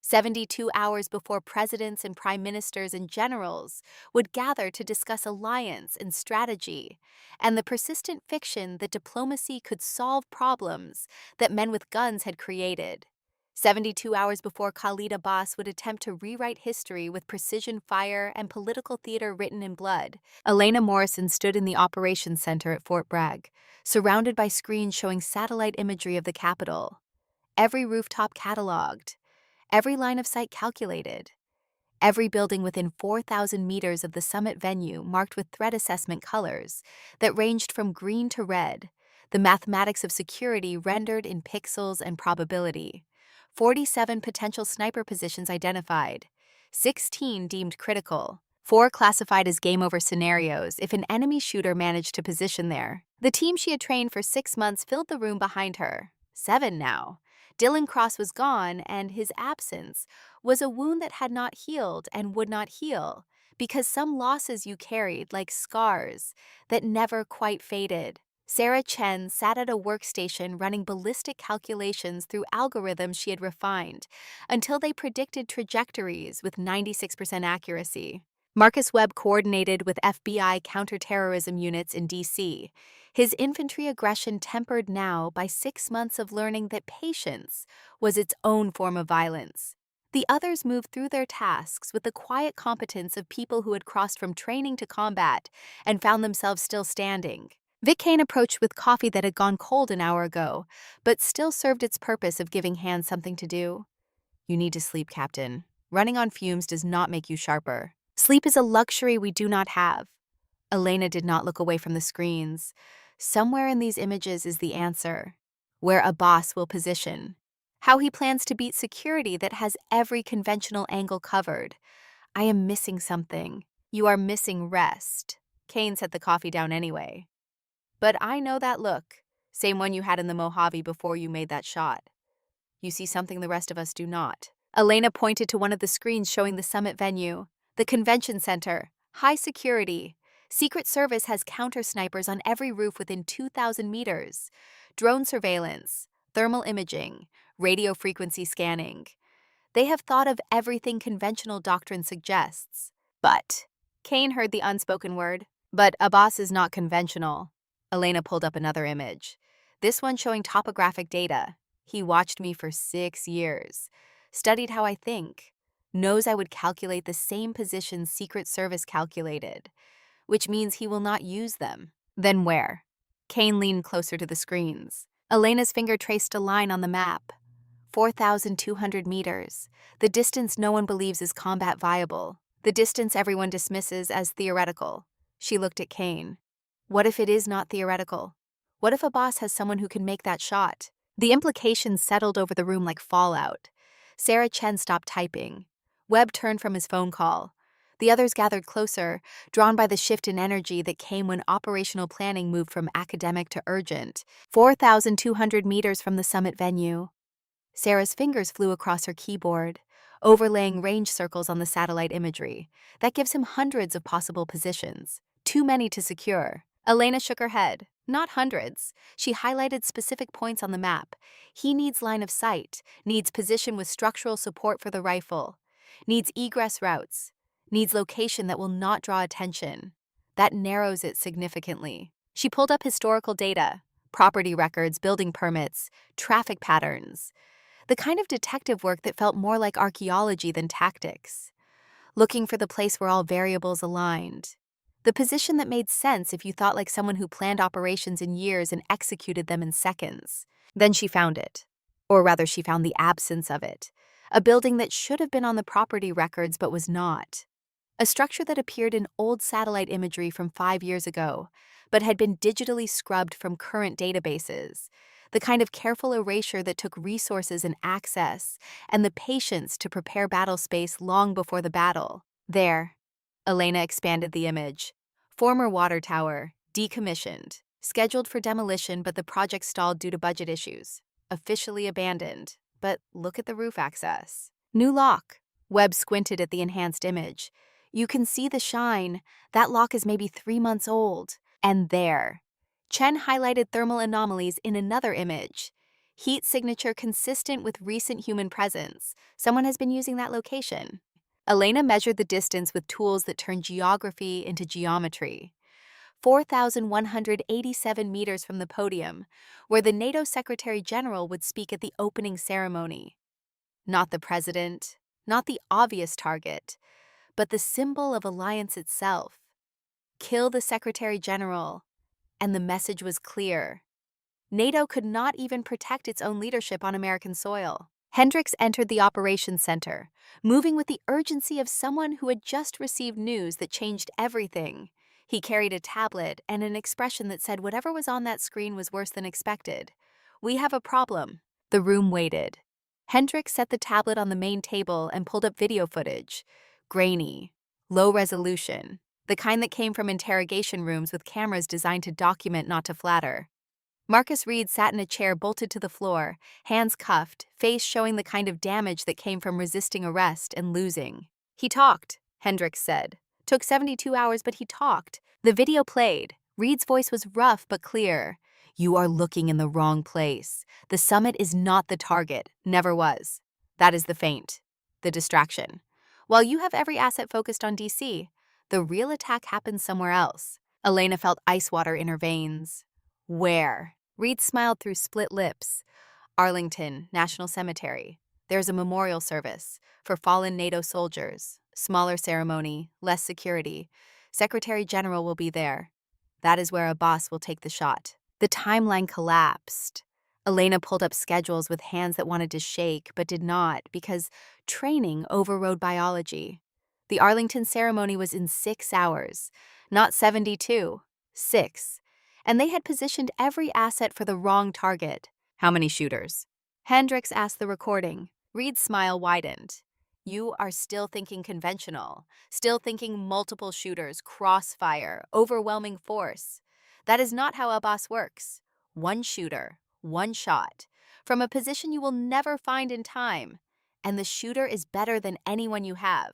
72 hours before presidents and prime ministers and generals would gather to discuss alliance and strategy, and the persistent fiction that diplomacy could solve problems that men with guns had created. 72 hours before Khalid Abbas would attempt to rewrite history with precision fire and political theater written in blood. Elena Morrison stood in the operations center at Fort Bragg, surrounded by screens showing satellite imagery of the capital. Every rooftop cataloged, every line of sight calculated. every building within 4,000 meters of the summit venue marked with threat assessment colors that ranged from green to red, the mathematics of security rendered in pixels and probability. 47 potential sniper positions identified, 16 deemed critical, 4 classified as game over scenarios if an enemy shooter managed to position there. The team she had trained for 6 months filled the room behind her. 7 now. Dylan Cross was gone, and his absence was a wound that had not healed and would not heal, because some losses you carried, like scars, that never quite faded. Sarah Chen sat at a workstation running ballistic calculations through algorithms she had refined until they predicted trajectories with 96% accuracy. Marcus Webb coordinated with FBI counterterrorism units in D.C., his infantry aggression tempered now by 6 months of learning that patience was its own form of violence. The others moved through their tasks with the quiet competence of people who had crossed from training to combat and found themselves still standing. Vic Kane approached with coffee that had gone cold an hour ago, but still served its purpose of giving hands something to do. "You need to sleep, Captain. Running on fumes does not make you sharper. Sleep is a luxury we do not have." Elena did not look away from the screens. Somewhere in these images is the answer. Where a boss will position. How he plans to beat security that has every conventional angle covered. "I am missing something. You are missing rest." Kane set the coffee down anyway. "But I know that look. Same one you had in the Mojave before you made that shot. You see something the rest of us do not." Elena pointed to one of the screens showing the summit venue. The convention center. High security. Secret Service has counter-snipers on every roof within 2,000 meters. Drone surveillance. Thermal imaging. Radio frequency scanning. They have thought of everything conventional doctrine suggests. But, Kane heard the unspoken word, but Abbas is not conventional. Elena pulled up another image. This one showing topographic data. He watched me for 6 years. Studied how I think. Knows I would calculate the same positions Secret Service calculated. Which means he will not use them. Then where? Kane leaned closer to the screens. Elena's finger traced a line on the map. 4,200 meters. The distance no one believes is combat viable. The distance everyone dismisses as theoretical. She looked at Kane. What if it is not theoretical? What if Abbas has someone who can make that shot? The implications settled over the room like fallout. Sarah Chen stopped typing. Webb turned from his phone call. The others gathered closer, drawn by the shift in energy that came when operational planning moved from academic to urgent. 4,200 meters from the summit venue. Sarah's fingers flew across her keyboard, overlaying range circles on the satellite imagery. That gives him hundreds of possible positions. Too many to secure. Elena shook her head. Not hundreds. She highlighted specific points on the map. He needs line of sight, needs position with structural support for the rifle, needs egress routes, needs location that will not draw attention. That narrows it significantly. She pulled up historical data, property records, building permits, traffic patterns, the kind of detective work that felt more like archaeology than tactics, looking for the place where all variables aligned. The position that made sense if you thought like someone who planned operations in years and executed them in seconds. Then she found it. Or rather, she found the absence of it. A building that should have been on the property records but was not. A structure that appeared in old satellite imagery from 5 years ago, but had been digitally scrubbed from current databases. The kind of careful erasure that took resources and access and the patience to prepare battle space long before the battle. There. Elena expanded the image. Former water tower, decommissioned, scheduled for demolition, but the project stalled due to budget issues. Officially abandoned, but look at the roof access. New lock. Webb squinted at the enhanced image. You can see the shine. That lock is maybe 3 months old. And there. Chen highlighted thermal anomalies in another image. Heat signature consistent with recent human presence. Someone has been using that location. Elena measured the distance with tools that turn geography into geometry. 4,187 meters from the podium, where the NATO Secretary General would speak at the opening ceremony. Not the president, not the obvious target, but the symbol of alliance itself. Kill the Secretary General, and the message was clear. NATO could not even protect its own leadership on American soil. Hendricks entered the operations center, moving with the urgency of someone who had just received news that changed everything. He carried a tablet and an expression that said whatever was on that screen was worse than expected. "We have a problem." The room waited. Hendricks set the tablet on the main table and pulled up video footage. Grainy, low resolution, the kind that came from interrogation rooms with cameras designed to document, not to flatter. Marcus Reed sat in a chair bolted to the floor, hands cuffed, face showing the kind of damage that came from resisting arrest and losing. "He talked," Hendricks said. "Took 72 hours, but he talked." The video played. Reed's voice was rough but clear. "You are looking in the wrong place. The summit is not the target, never was. That is the feint, the distraction. While you have every asset focused on DC, the real attack happens somewhere else." Elena felt ice water in her veins. "Where?" Reed smiled through split lips. "Arlington National Cemetery. There's a memorial service for fallen NATO soldiers. Smaller ceremony, less security. Secretary General will be there. That is where a boss will take the shot." The timeline collapsed. Elena pulled up schedules with hands that wanted to shake but did not because training overrode biology. The Arlington ceremony was in 6 hours, not 72, 6. And they had positioned every asset for the wrong target. "How many shooters?" Hendricks asked the recording. Reed's smile widened. "You are still thinking conventional, still thinking multiple shooters, crossfire, overwhelming force. That is not how a boss works. One shooter, one shot, from a position you will never find in time. And the shooter is better than anyone you have,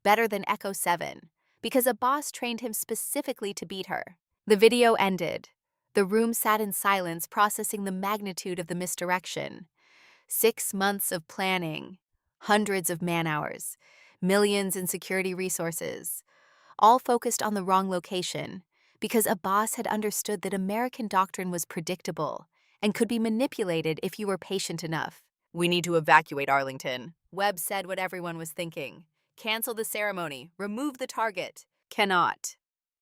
better than Echo 7, because a boss trained him specifically to beat her." The video ended. The room sat in silence, processing the magnitude of the misdirection. 6 months of planning, hundreds of man-hours, millions in security resources, all focused on the wrong location, because a boss had understood that American doctrine was predictable and could be manipulated if you were patient enough. "We need to evacuate Arlington." Webb said what everyone was thinking. "Cancel the ceremony. Remove the target." "Cannot."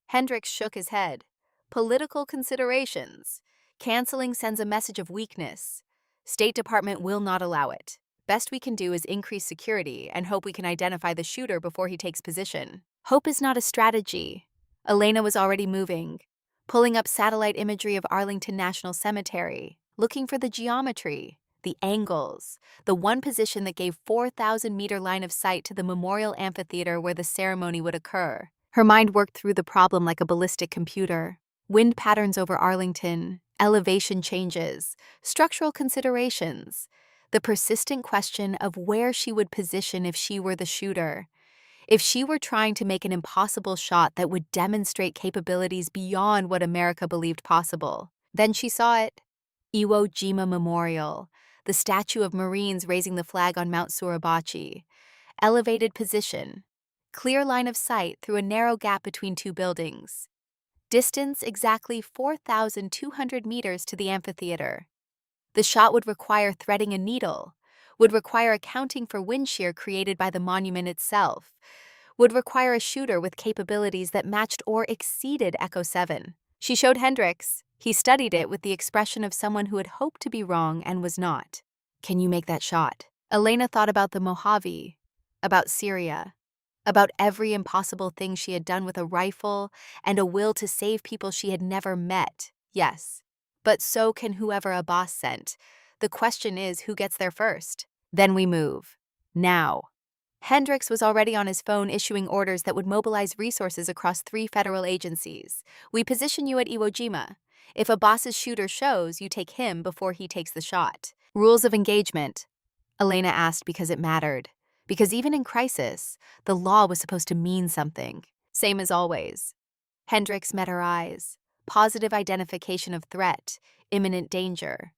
Hendricks shook his head. "Political considerations. Canceling sends a message of weakness. State Department will not allow it. Best we can do is increase security and hope we can identify the shooter before he takes position." Hope is not a strategy. Elena was already moving, pulling up satellite imagery of Arlington National Cemetery, looking for the geometry, the angles, the one position that gave 4,000-meter line of sight to the memorial amphitheater where the ceremony would occur. Her mind worked through the problem like a ballistic computer. Wind patterns over Arlington, elevation changes, structural considerations, the persistent question of where she would position if she were the shooter, if she were trying to make an impossible shot that would demonstrate capabilities beyond what America believed possible. Then she saw it. Iwo Jima Memorial, the statue of Marines raising the flag on Mount Suribachi, elevated position, clear line of sight through a narrow gap between two buildings. Distance exactly 4,200 meters to the amphitheater. The shot would require threading a needle, would require accounting for wind shear created by the monument itself, would require a shooter with capabilities that matched or exceeded Echo 7. She showed Hendricks. He studied it with the expression of someone who had hoped to be wrong and was not. "Can you make that shot?" Elena thought about the Mojave, about Syria, about every impossible thing she had done with a rifle and a will to save people she had never met. Yes, but so can whoever a boss sent. The question is who gets there first. Then we move. Now. Hendricks was already on his phone issuing orders that would mobilize resources across 3 federal agencies. "We position you at Iwo Jima. If a boss's shooter shows, you take him before he takes the shot." Rules of engagement. Elena asked because it mattered. Because even in crisis, the law was supposed to mean something. Same as always. Hendricks met her eyes. Positive identification of threat, imminent danger.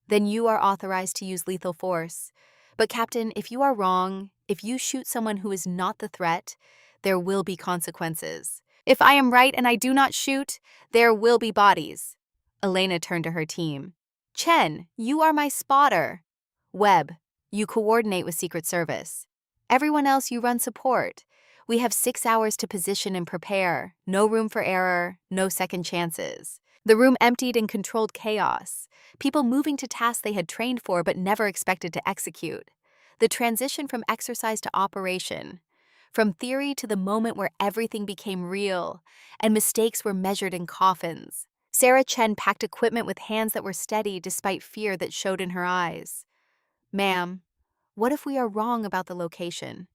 "Then you are authorized to use lethal force. But Captain, if you are wrong, if you shoot someone who is not the threat, there will be consequences. If I am right and I do not shoot, there will be bodies." Elena turned to her team. "Chen, you are my spotter. Webb, you coordinate with Secret Service. Everyone else, you run support. We have 6 hours to position and prepare. No room for error, no second chances. The room emptied in controlled chaos, people moving to tasks they had trained for but never expected to execute. The transition from exercise to operation, from theory to the moment where everything became real, and mistakes were measured in coffins. Sarah Chen packed equipment with hands that were steady despite fear that showed in her eyes. "Ma'am, what if we are wrong about the location?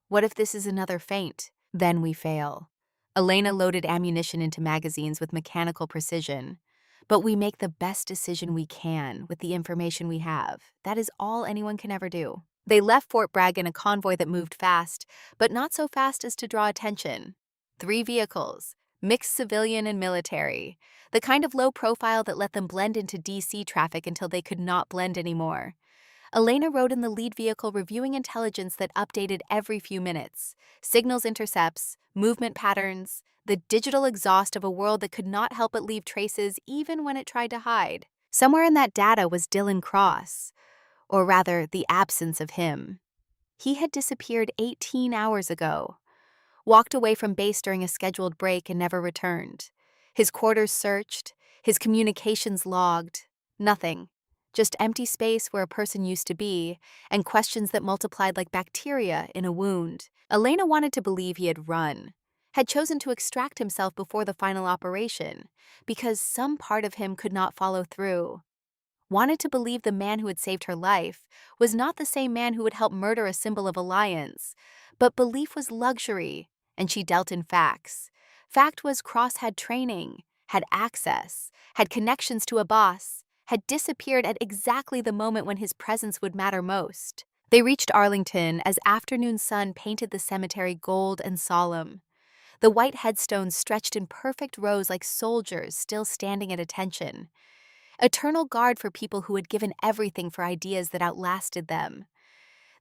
What if this is another feint? Then we fail." Elena loaded ammunition into magazines with mechanical precision. "But we make the best decision we can with the information we have. That is all anyone can ever do." They left Fort Bragg in a convoy that moved fast, but not so fast as to draw attention. 3 vehicles, mixed civilian and military, the kind of low profile that let them blend into DC traffic until they could not blend anymore. Elena rode in the lead vehicle, reviewing intelligence that updated every few minutes. Signals intercepts, movement patterns, the digital exhaust of a world that could not help but leave traces even when it tried to hide. Somewhere in that data was Dylan Cross, or rather, the absence of him. He had disappeared 18 hours ago, walked away from base during a scheduled break and never returned. His quarters searched, his communications logged. Nothing. Just empty space where a person used to be, and questions that multiplied like bacteria in a wound. Elena wanted to believe he had run, had chosen to extract himself before the final operation, because some part of him could not follow through. Wanted to believe the man who had saved her life was not the same man who would help murder a symbol of alliance, but belief was luxury, and she dealt in facts. Fact was Cross had training, had access, had connections to a boss, had disappeared at exactly the moment when his presence would matter most. They reached Arlington as afternoon sun painted the cemetery gold and solemn. The white headstones stretched in perfect rows like soldiers still standing at attention. Eternal guard for people who had given everything for ideas that outlasted them.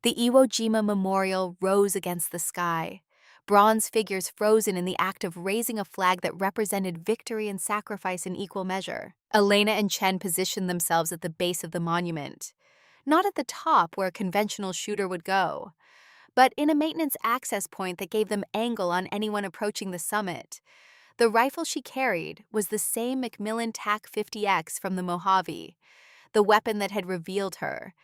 The Iwo Jima Memorial rose against the sky, bronze figures frozen in the act of raising a flag that represented victory and sacrifice in equal measure. Elena and Chen positioned themselves at the base of the monument, not at the top where a conventional shooter would go, but in a maintenance access point that gave them angle on anyone approaching the summit. The rifle she carried was the same Macmillan TAC-50X from the Mojave, the weapon that had revealed her.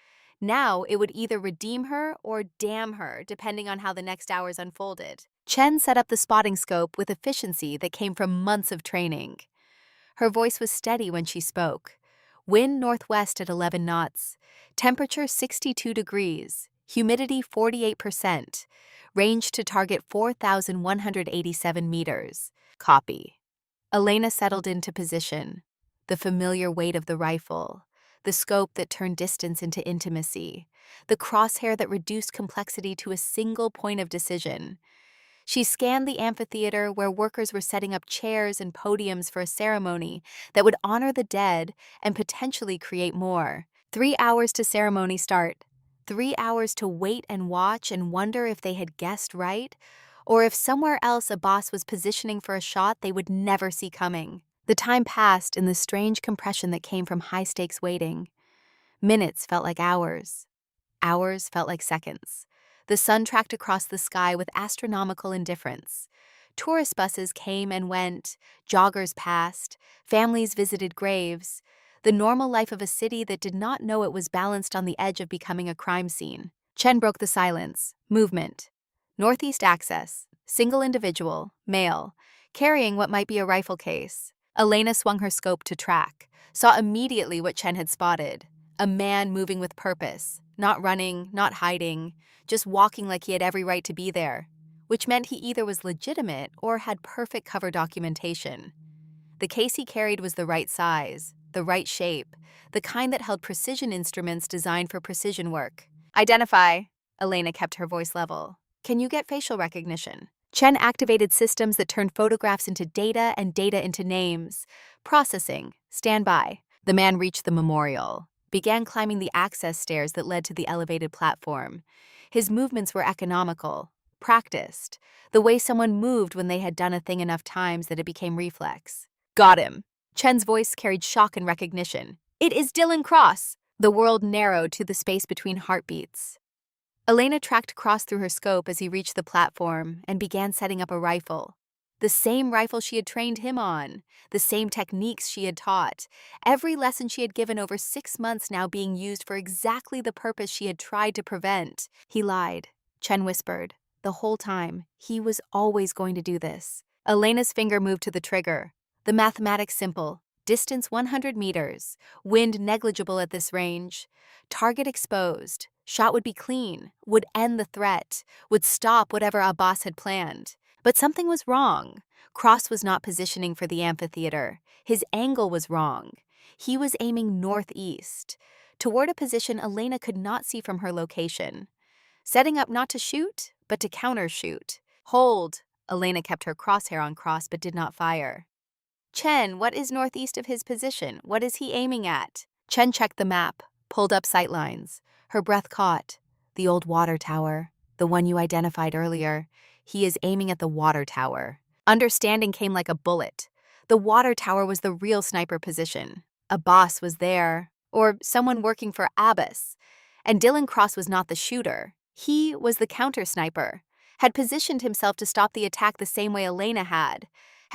Now it would either redeem her or damn her, depending on how the next hours unfolded. Chen set up the spotting scope with efficiency that came from months of training. Her voice was steady when she spoke. Wind northwest at 11 knots, temperature 62 degrees, humidity 48%, range to target 4,187 meters. Copy. Elena settled into position, the familiar weight of the rifle, the scope that turned distance into intimacy, the crosshair that reduced complexity to a single point of decision. She scanned the amphitheater where workers were setting up chairs and podiums for a ceremony that would honor the dead and potentially create more. 3 hours to ceremony start. 3 hours to wait and watch and wonder if they had guessed right, or if somewhere else a boss was positioning for a shot they would never see coming. The time passed in the strange compression that came from high-stakes waiting. Minutes felt like hours. Hours felt like seconds. The sun tracked across the sky with astronomical indifference. Tourist buses came and went, joggers passed, families visited graves, the normal life of a city that did not know it was balanced on the edge of becoming a crime scene. Chen broke the silence. Movement. Northeast access, single individual, male, carrying what might be a rifle case. Elena swung her scope to track, saw immediately what Chen had spotted. A man moving with purpose, not running, not hiding, just walking like he had every right to be there, which meant he either was legitimate or had perfect cover documentation. The case he carried was the right size, the right shape, the kind that held precision instruments designed for precision work. Identify. Elena kept her voice level. Can you get facial recognition? Chen activated systems that turned photographs into data and data into names. Processing. Stand by. The man reached the memorial, began climbing the access stairs that led to the elevated platform. His movements were economical, practiced, the way someone moved when they had done a thing enough times that it became reflex. Got him. Chen's voice carried shock and recognition. It is Dylan Cross. The world narrowed to the space between heartbeats. Elena tracked Cross through her scope as he reached the platform and began setting up a rifle. The same rifle she had trained him on, the same techniques she had taught, every lesson she had given over 6 months now being used for exactly the purpose she had tried to prevent. He lied, Chen whispered. The whole time, he was always going to do this. Elena's finger moved to the trigger. The mathematics simple. Distance 100 meters. Wind negligible at this range. Target exposed. Shot would be clean. Would end the threat. Would stop whatever Abbas had planned. But something was wrong. Cross was not positioning for the amphitheater. His angle was wrong. He was aiming northeast, toward a position Elena could not see from her location. Setting up not to shoot, but to countershoot. Hold. Elena kept her crosshair on Cross but did not fire. Chen, what is northeast of his position? What is he aiming at? Chen checked the map, pulled up sightlines. Her breath caught. The old water tower, the one you identified earlier. He is aiming at the water tower. Understanding came like a bullet. The water tower was the real sniper position. Abbas was there, or someone working for Abbas. And Dylan Cross was not the shooter. He was the counter-sniper, had positioned himself to stop the attack the same way Elena had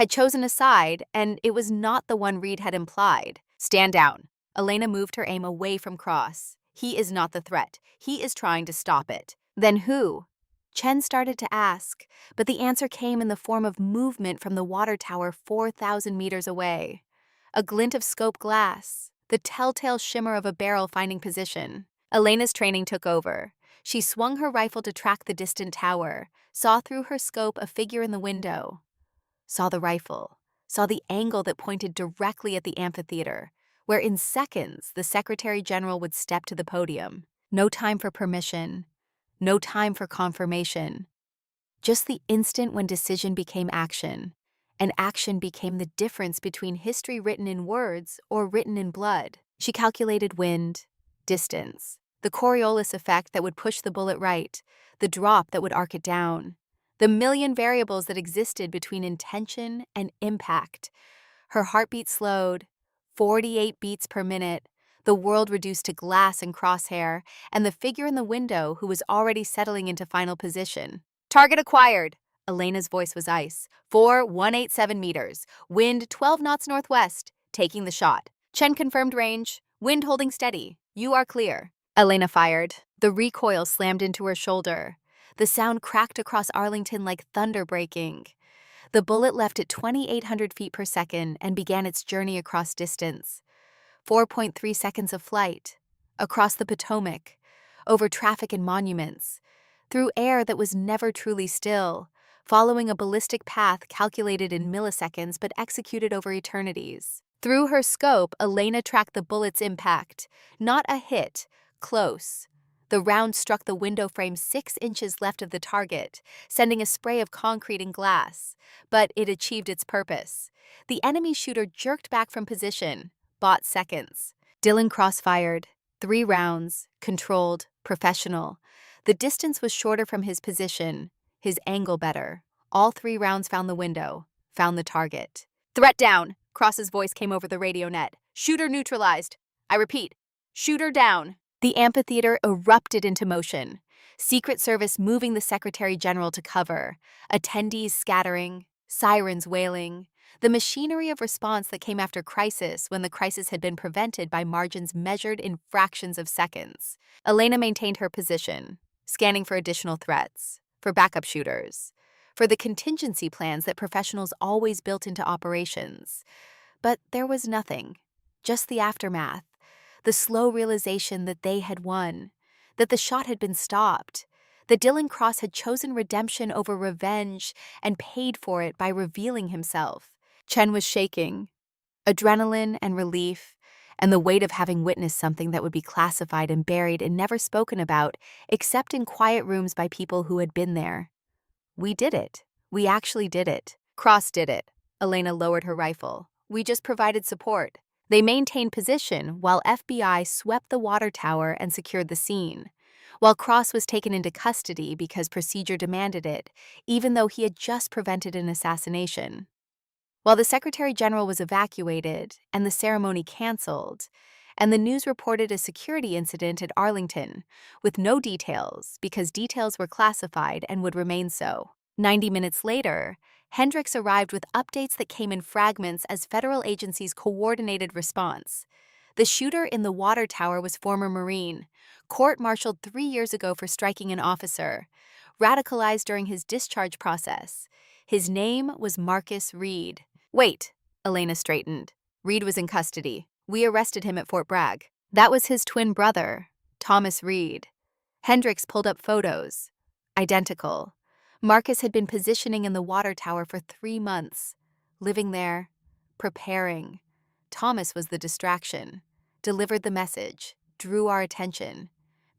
chosen a side, and it was not the one Reed had implied. Stand down. Elena moved her aim away from Cross. He is not the threat. He is trying to stop it. Then who? Chen started to ask, but the answer came in the form of movement from the water tower 4,000 meters away. A glint of scope glass, the telltale shimmer of a barrel finding position. Elena's training took over. She swung her rifle to track the distant tower, saw through her scope a figure in the window. Saw the rifle, saw the angle that pointed directly at the amphitheater, where in seconds the Secretary General would step to the podium. No time for permission. No time for confirmation. Just the instant when decision became action, and action became the difference between history written in words or written in blood. She calculated wind, distance, the Coriolis effect that would push the bullet right, the drop that would arc it down, the million variables that existed between intention and impact. Her heartbeat slowed, 48 beats per minute, the world reduced to glass and crosshair, and the figure in the window who was already settling into final position. Target acquired. Elena's voice was ice. 4187 meters. Wind 12 knots northwest. Taking the shot. Chen confirmed range. Wind holding steady. You are clear. Elena fired. The recoil slammed into her shoulder. The sound cracked across Arlington like thunder breaking. The bullet left at 2,800 feet per second and began its journey across distance. 4.3 seconds of flight, across the Potomac, over traffic and monuments, through air that was never truly still, following a ballistic path calculated in milliseconds but executed over eternities. Through her scope, Elena tracked the bullet's impact. Not a hit, close. The round struck the window frame 6 inches left of the target, sending a spray of concrete and glass. But it achieved its purpose. The enemy shooter jerked back from position. Bought seconds. Dylan Cross fired. 3 rounds, controlled, professional. The distance was shorter from his position, his angle better. All 3 rounds found the window, found the target. Threat down, Cross's voice came over the radio net. Shooter neutralized. I repeat, shooter down. The amphitheater erupted into motion. Secret Service moving the Secretary General to cover. Attendees scattering, sirens wailing. The machinery of response that came after crisis when the crisis had been prevented by margins measured in fractions of seconds. Elena maintained her position, scanning for additional threats, for backup shooters, for the contingency plans that professionals always built into operations. But there was nothing, just the aftermath, the slow realization that they had won, that the shot had been stopped, that Dylan Cross had chosen redemption over revenge and paid for it by revealing himself. Chen was shaking. Adrenaline and relief, and the weight of having witnessed something that would be classified and buried and never spoken about, except in quiet rooms by people who had been there. We did it. We actually did it. Cross did it. Elena lowered her rifle. We just provided support. They maintained position while FBI swept the water tower and secured the scene, while Cross was taken into custody because procedure demanded it, even though he had just prevented an assassination. While the Secretary General was evacuated and the ceremony canceled, and the news reported a security incident at Arlington, with no details because details were classified and would remain so. 90 minutes later, Hendricks arrived with updates that came in fragments as federal agencies coordinated response. The shooter in the water tower was former Marine, court-martialed 3 years ago for striking an officer, radicalized during his discharge process. His name was Marcus Reed. Wait, Elena straightened. Reed was in custody. We arrested him at Fort Bragg. That was his twin brother, Thomas Reed. Hendricks pulled up photos. Identical. Marcus had been positioning in the water tower for 3 months, living there, preparing. Thomas was the distraction, delivered the message, drew our attention,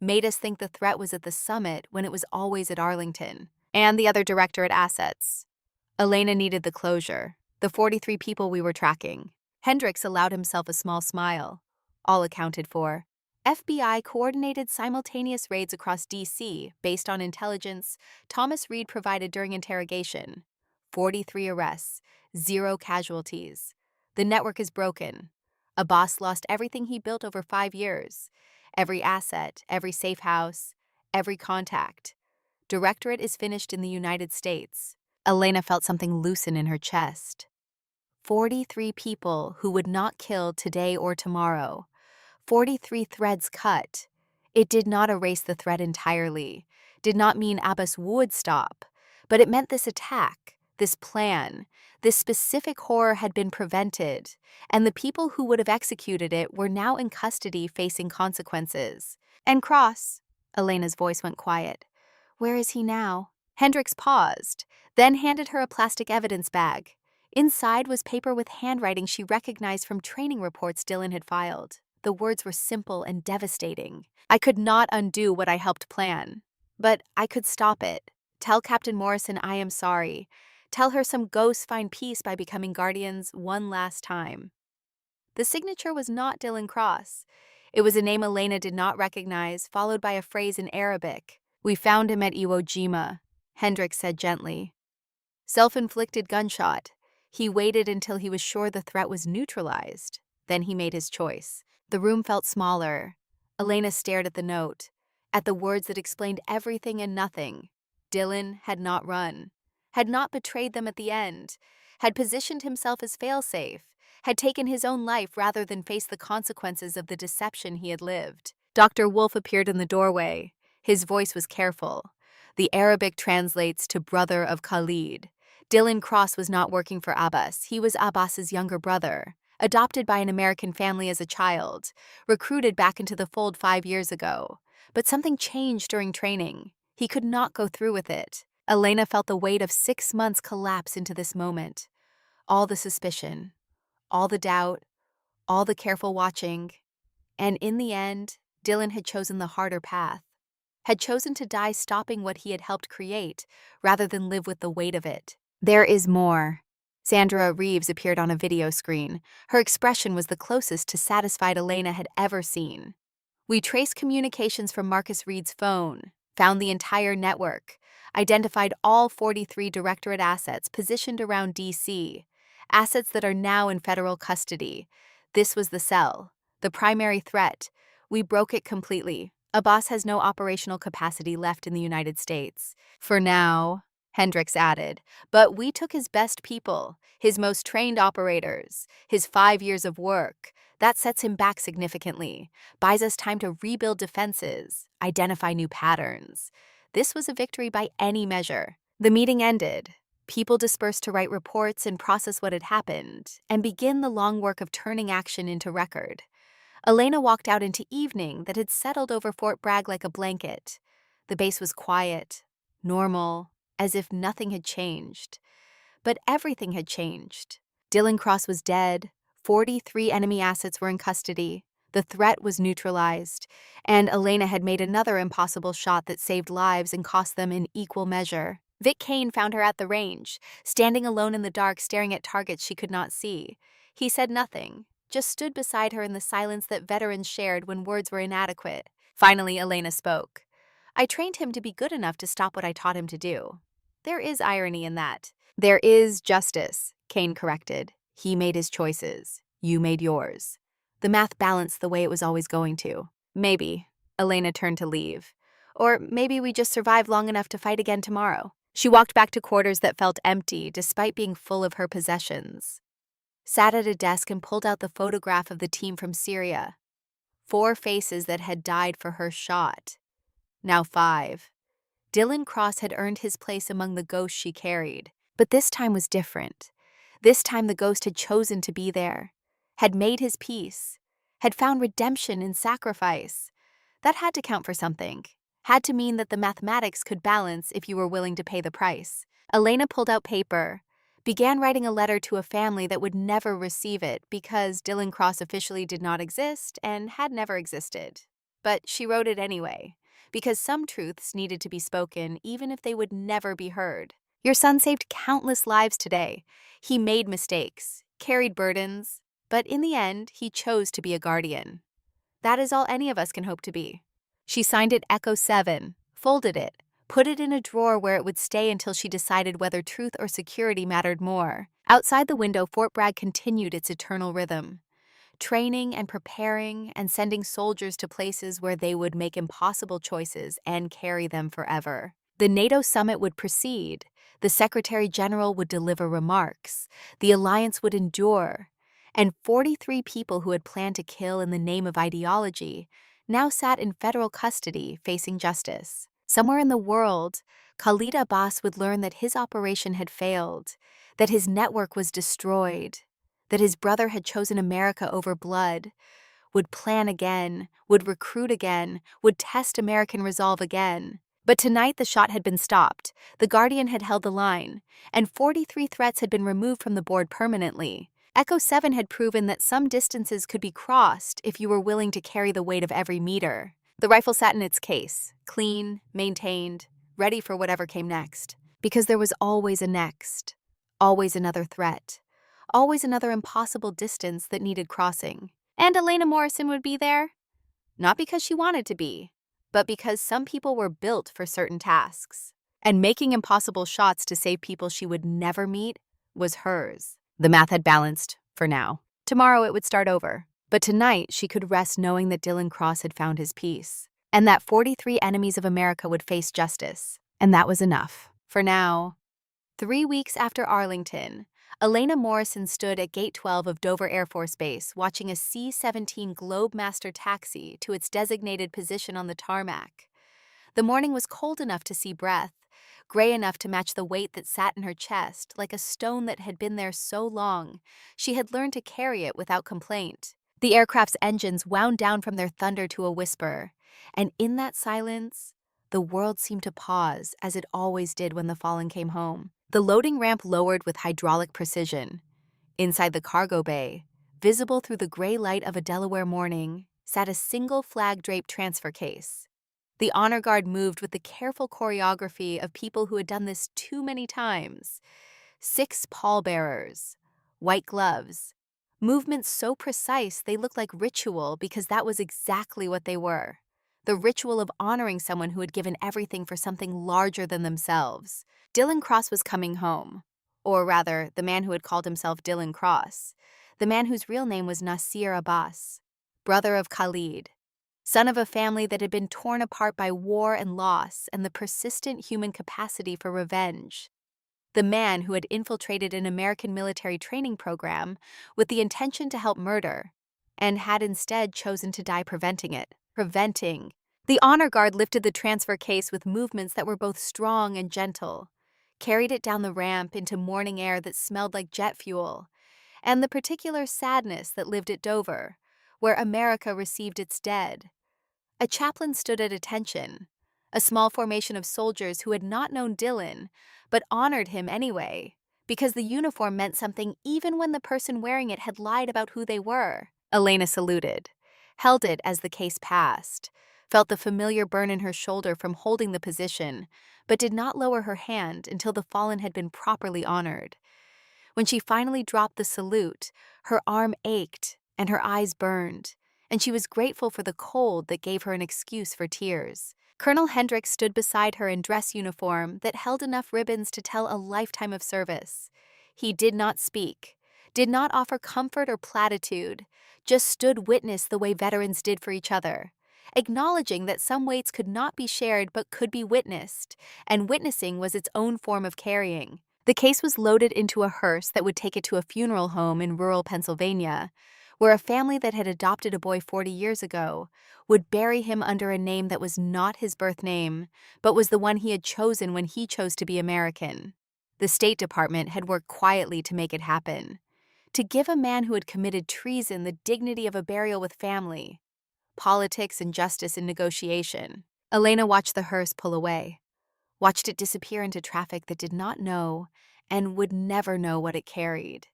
made us think the threat was at the summit when it was always at Arlington, and the other director at assets. Elena needed the closure, the 43 people we were tracking. Hendricks allowed himself a small smile. All accounted for. FBI coordinated simultaneous raids across D.C. based on intelligence Thomas Reed provided during interrogation. 43 arrests, 0 casualties. The network is broken. A boss lost everything he built over 5 years. Every asset, every safe house, every contact. Directorate is finished in the United States. Elena felt something loosen in her chest. 43 people who would not kill today or tomorrow. 43 threads cut. It did not erase the threat entirely, did not mean Abbas would stop, but it meant this attack, this plan, this specific horror had been prevented, and the people who would have executed it were now in custody facing consequences. And Cross, Elena's voice went quiet. Where is he now? Hendricks paused, then handed her a plastic evidence bag. Inside was paper with handwriting she recognized from training reports Dylan had filed. The words were simple and devastating. I could not undo what I helped plan, but I could stop it. Tell Captain Morrison I am sorry. Tell her some ghosts find peace by becoming guardians one last time. The signature was not Dylan Cross. It was a name Elena did not recognize, followed by a phrase in Arabic. We found him at Iwo Jima, Hendricks said gently. Self-inflicted gunshot. He waited until he was sure the threat was neutralized. Then he made his choice. The room felt smaller. Elena stared at the note, at the words that explained everything and nothing. Dylan had not run, had not betrayed them at the end, had positioned himself as failsafe, had taken his own life rather than face the consequences of the deception he had lived. Dr. Wolf appeared in the doorway. His voice was careful. The Arabic translates to brother of Khalid. Dylan Cross was not working for Abbas. He was Abbas's younger brother. Adopted by an American family as a child, recruited back into the fold 5 years ago. But something changed during training. He could not go through with it. Elena felt the weight of 6 months collapse into this moment. All the suspicion, all the doubt, all the careful watching. And in the end, Dylan had chosen the harder path. Had chosen to die stopping what he had helped create, rather than live with the weight of it. There is more. Sandra Reeves appeared on a video screen. Her expression was the closest to satisfied Elena had ever seen. We traced communications from Marcus Reed's phone, found the entire network, identified all 43 directorate assets positioned around D.C., assets that are now in federal custody. This was the cell, the primary threat. We broke it completely. Abbas has no operational capacity left in the United States. For now, Hendricks added, but we took his best people, his most trained operators, his 5 years of work. That sets him back significantly, buys us time to rebuild defenses, identify new patterns. This was a victory by any measure. The meeting ended. People dispersed to write reports and process what had happened, and begin the long work of turning action into record. Elena walked out into evening that had settled over Fort Bragg like a blanket. The base was quiet, normal, as if nothing had changed. But everything had changed. Dylan Cross was dead, 43 enemy assets were in custody, the threat was neutralized, and Elena had made another impossible shot that saved lives and cost them in equal measure. Vic Kane found her at the range, standing alone in the dark staring at targets she could not see. He said nothing, just stood beside her in the silence that veterans shared when words were inadequate. Finally, Elena spoke. I trained him to be good enough to stop what I taught him to do. There is irony in that. There is justice, Kane corrected. He made his choices. You made yours. The math balanced the way it was always going to. Maybe. Elena turned to leave. Or maybe we just survive long enough to fight again tomorrow. She walked back to quarters that felt empty despite being full of her possessions. Sat at a desk and pulled out the photograph of the team from Syria. 4 faces that had died for her shot. Now 5. Dylan Cross had earned his place among the ghosts she carried. But this time was different. This time the ghost had chosen to be there, had made his peace, had found redemption in sacrifice. That had to count for something. Had to mean that the mathematics could balance if you were willing to pay the price. Elena pulled out paper, began writing a letter to a family that would never receive it because Dylan Cross officially did not exist and had never existed. But she wrote it anyway, because some truths needed to be spoken even if they would never be heard. Your son saved countless lives today. He made mistakes, carried burdens, but in the end, he chose to be a guardian. That is all any of us can hope to be. She signed it Echo 7, folded it, put it in a drawer where it would stay until she decided whether truth or security mattered more. Outside the window, Fort Bragg continued its eternal rhythm, training and preparing and sending soldiers to places where they would make impossible choices and carry them forever. The NATO summit would proceed. The Secretary General would deliver remarks. The alliance would endure. And 43 people who had planned to kill in the name of ideology now sat in federal custody facing justice. Somewhere in the world, Khalid Abbas would learn that his operation had failed, that his network was destroyed, that his brother had chosen America over blood, would plan again, would recruit again, would test American resolve again. But tonight the shot had been stopped, the Guardian had held the line, and 43 threats had been removed from the board permanently. Echo 7 had proven that some distances could be crossed if you were willing to carry the weight of every meter. The rifle sat in its case, clean, maintained, ready for whatever came next. Because there was always a next, always another threat, always another impossible distance that needed crossing. And Elena Morrison would be there. Not because she wanted to be, but because some people were built for certain tasks. And making impossible shots to save people she would never meet was hers. The math had balanced, for now. Tomorrow it would start over. But tonight she could rest knowing that Dylan Cross had found his peace, and that 43 enemies of America would face justice. And that was enough. For now. 3 weeks after Arlington, Elena Morrison stood at Gate 12 of Dover Air Force Base watching a C-17 Globemaster taxi to its designated position on the tarmac. The morning was cold enough to see breath, gray enough to match the weight that sat in her chest like a stone that had been there so long she had learned to carry it without complaint. The aircraft's engines wound down from their thunder to a whisper, and in that silence, the world seemed to pause as it always did when the fallen came home. The loading ramp lowered with hydraulic precision. Inside the cargo bay, visible through the gray light of a Delaware morning, sat a single flag-draped transfer case. The honor guard moved with the careful choreography of people who had done this too many times. 6 pallbearers, white gloves, movements so precise they looked like ritual because that was exactly what they were. The ritual of honoring someone who had given everything for something larger than themselves. Dylan Cross was coming home. Or rather, the man who had called himself Dylan Cross. The man whose real name was Nasir Abbas, brother of Khalid, son of a family that had been torn apart by war and loss and the persistent human capacity for revenge. The man who had infiltrated an American military training program with the intention to help murder, and had instead chosen to die preventing it. Preventing. The honor guard lifted the transfer case with movements that were both strong and gentle, carried it down the ramp into morning air that smelled like jet fuel, and the particular sadness that lived at Dover, where America received its dead. A chaplain stood at attention, a small formation of soldiers who had not known Dylan, but honored him anyway, because the uniform meant something even when the person wearing it had lied about who they were. Elena saluted, held it as the case passed, felt the familiar burn in her shoulder from holding the position, but did not lower her hand until the fallen had been properly honored. When she finally dropped the salute, her arm ached and her eyes burned, and she was grateful for the cold that gave her an excuse for tears. Colonel Hendricks stood beside her in dress uniform that held enough ribbons to tell a lifetime of service. He did not speak, did not offer comfort or platitude, just stood witness the way veterans did for each other. acknowledging that some weights could not be shared but could be witnessed, and witnessing was its own form of carrying. The case was loaded into a hearse that would take it to a funeral home in rural Pennsylvania, where a family that had adopted a boy 40 years ago would bury him under a name that was not his birth name, but was the one he had chosen when he chose to be American. The State Department had worked quietly to make it happen, to give a man who had committed treason the dignity of a burial with family. Politics and justice in negotiation. Elena watched the hearse pull away, watched it disappear into traffic that did not know and would never know what it carried.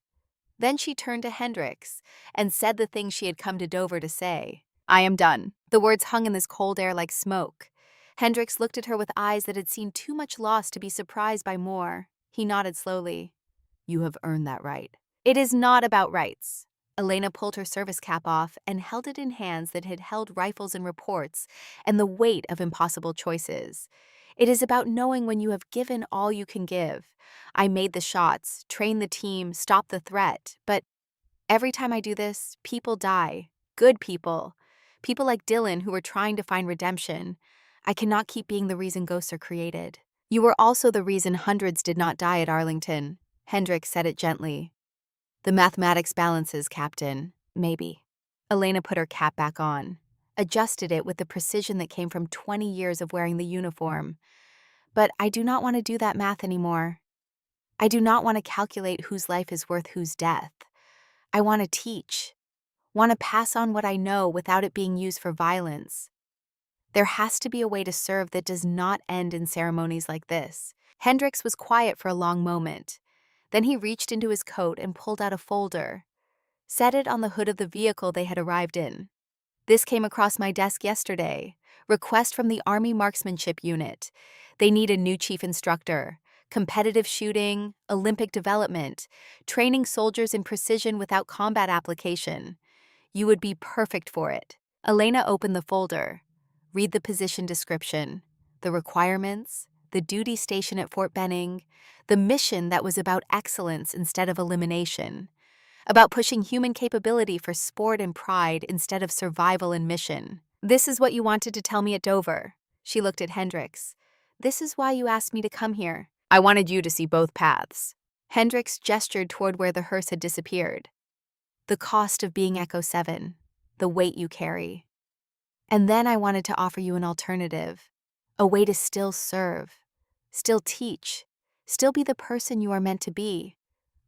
Then she turned to Hendricks and said the thing she had come to Dover to say. "I am done." The words hung in this cold air like smoke. Hendricks looked at her with eyes that had seen too much loss to be surprised by more. He nodded slowly. "You have earned that right." "It is not about rights." Elena pulled her service cap off and held it in hands that had held rifles and reports and the weight of impossible choices. "It is about knowing when you have given all you can give. I made the shots, trained the team, stopped the threat, but every time I do this, people die. Good people. People like Dylan who were trying to find redemption. I cannot keep being the reason ghosts are created." "You were also the reason hundreds did not die at Arlington." Hendricks said it gently. "The mathematics balances, Captain. Maybe." Elena put her cap back on, adjusted it with the precision that came from 20 years of wearing the uniform. "But I do not want to do that math anymore. I do not want to calculate whose life is worth whose death. I want to teach, want to pass on what I know without it being used for violence. There has to be a way to serve that does not end in ceremonies like this." Hendricks was quiet for a long moment. Then he reached into his coat and pulled out a folder, set it on the hood of the vehicle they had arrived in. "This came across my desk yesterday. Request from the Army Marksmanship Unit. They need a new chief instructor. Competitive shooting, Olympic development, training soldiers in precision without combat application. You would be perfect for it." Elena opened the folder. Read the position description, the requirements, the duty station at Fort Benning, the mission that was about excellence instead of elimination, about pushing human capability for sport and pride instead of survival and mission. "This is what you wanted to tell me at Dover." She looked at Hendricks. "This is why you asked me to come here." "I wanted you to see both paths." Hendricks gestured toward where the hearse had disappeared. "The cost of being Echo 7, the weight you carry. And then I wanted to offer you an alternative, a way to still serve, still teach, still be the person you are meant to be,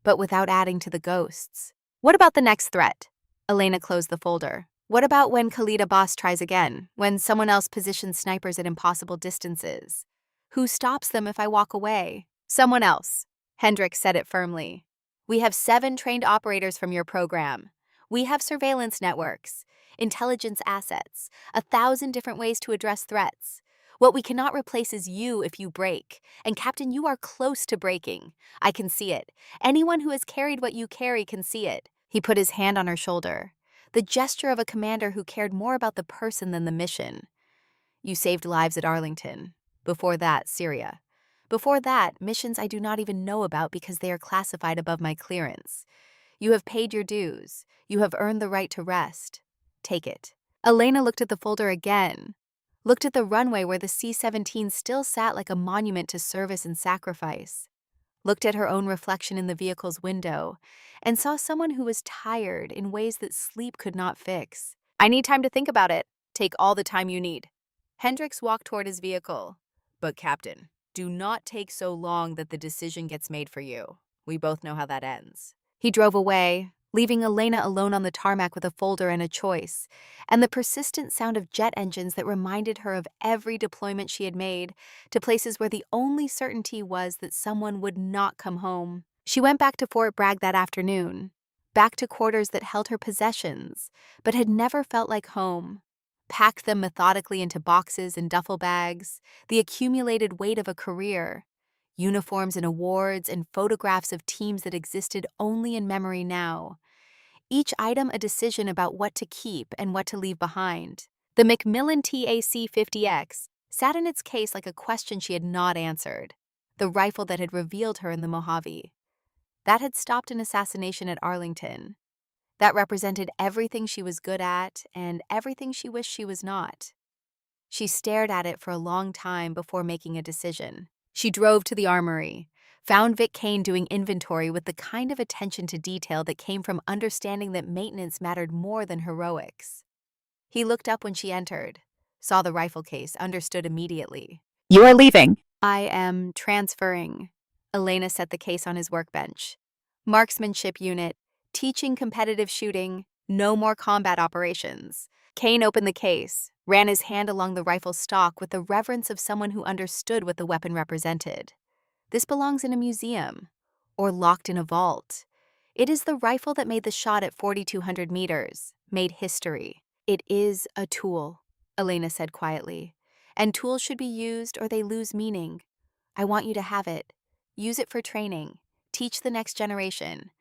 but without adding to the ghosts." "What about the next threat?" Elena closed the folder. "What about when Khalida Boss tries again, when someone else positions snipers at impossible distances? Who stops them if I walk away?" "Someone else." Hendricks said it firmly. "We have 7 trained operators from your program. We have surveillance networks, intelligence assets, 1,000 different ways to address threats. What we cannot replace is you if you break. And Captain, you are close to breaking. I can see it. Anyone who has carried what you carry can see it." He put his hand on her shoulder, the gesture of a commander who cared more about the person than the mission. "You saved lives at Arlington. Before that, Syria. Before that, missions I do not even know about because they are classified above my clearance. You have paid your dues. You have earned the right to rest. Take it." Elena looked at the folder again, looked at the runway where the C-17 still sat like a monument to service and sacrifice, looked at her own reflection in the vehicle's window, and saw someone who was tired in ways that sleep could not fix. "I need time to think about it." "Take all the time you need." Hendricks walked toward his vehicle. "But Captain, do not take so long that the decision gets made for you. We both know how that ends." He drove away, leaving Elena alone on the tarmac with a folder and a choice, and the persistent sound of jet engines that reminded her of every deployment she had made to places where the only certainty was that someone would not come home. She went back to Fort Bragg that afternoon, back to quarters that held her possessions, but had never felt like home, packed them methodically into boxes and duffel bags, the accumulated weight of a career, uniforms and awards and photographs of teams that existed only in memory now. Each item a decision about what to keep and what to leave behind. The Macmillan TAC-50X sat in its case like a question she had not answered. The rifle that had revealed her in the Mojave. That had stopped an assassination at Arlington. that represented everything she was good at and everything she wished she was not. She stared at it for a long time before making a decision. She drove to the armory, found Vic Kane doing inventory with the kind of attention to detail that came from understanding that maintenance mattered more than heroics. He looked up when she entered, saw the rifle case, understood immediately. "You are leaving." "I am transferring." Elena set the case on his workbench. "Marksmanship unit, teaching competitive shooting, no more combat operations." Kane opened the case, ran his hand along the rifle stock with the reverence of someone who understood what the weapon represented. "This belongs in a museum, or locked in a vault. It is the rifle that made the shot at 4,200 meters, made history. It is a tool," Elena said quietly, "and tools should be used or they lose meaning. I want you to have it. Use it for training. Teach the next generation.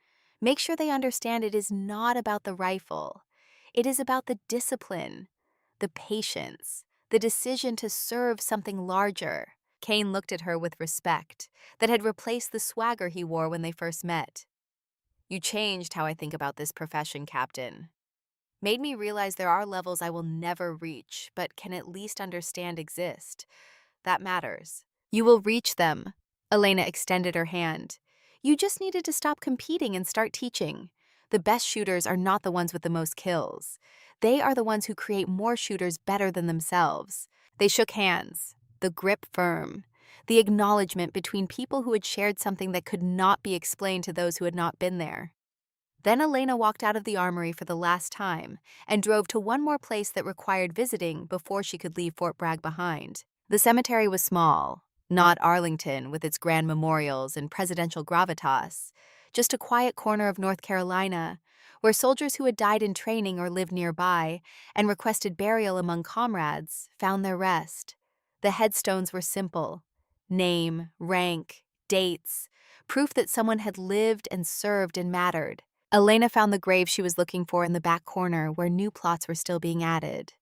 Make sure they understand it is not about the rifle. It is about the discipline, the patience, the decision to serve something larger." Kane looked at her with respect that had replaced the swagger he wore when they first met. "You changed how I think about this profession, Captain. Made me realize there are levels I will never reach, but can at least understand exist. That matters." "You will reach them." Elena extended her hand. "You just needed to stop competing and start teaching. The best shooters are not the ones with the most kills. They are the ones who create more shooters better than themselves." They shook hands, the grip firm, the acknowledgement between people who had shared something that could not be explained to those who had not been there. Then Elena walked out of the armory for the last time and drove to one more place that required visiting before she could leave Fort Bragg behind. The cemetery was small, not Arlington with its grand memorials and presidential gravitas, just a quiet corner of North Carolina where soldiers who had died in training or lived nearby and requested burial among comrades found their rest. The headstones were simple: name, rank, dates, proof that someone had lived and served and mattered. Elena found the grave she was looking for in the back corner where new plots were still being added.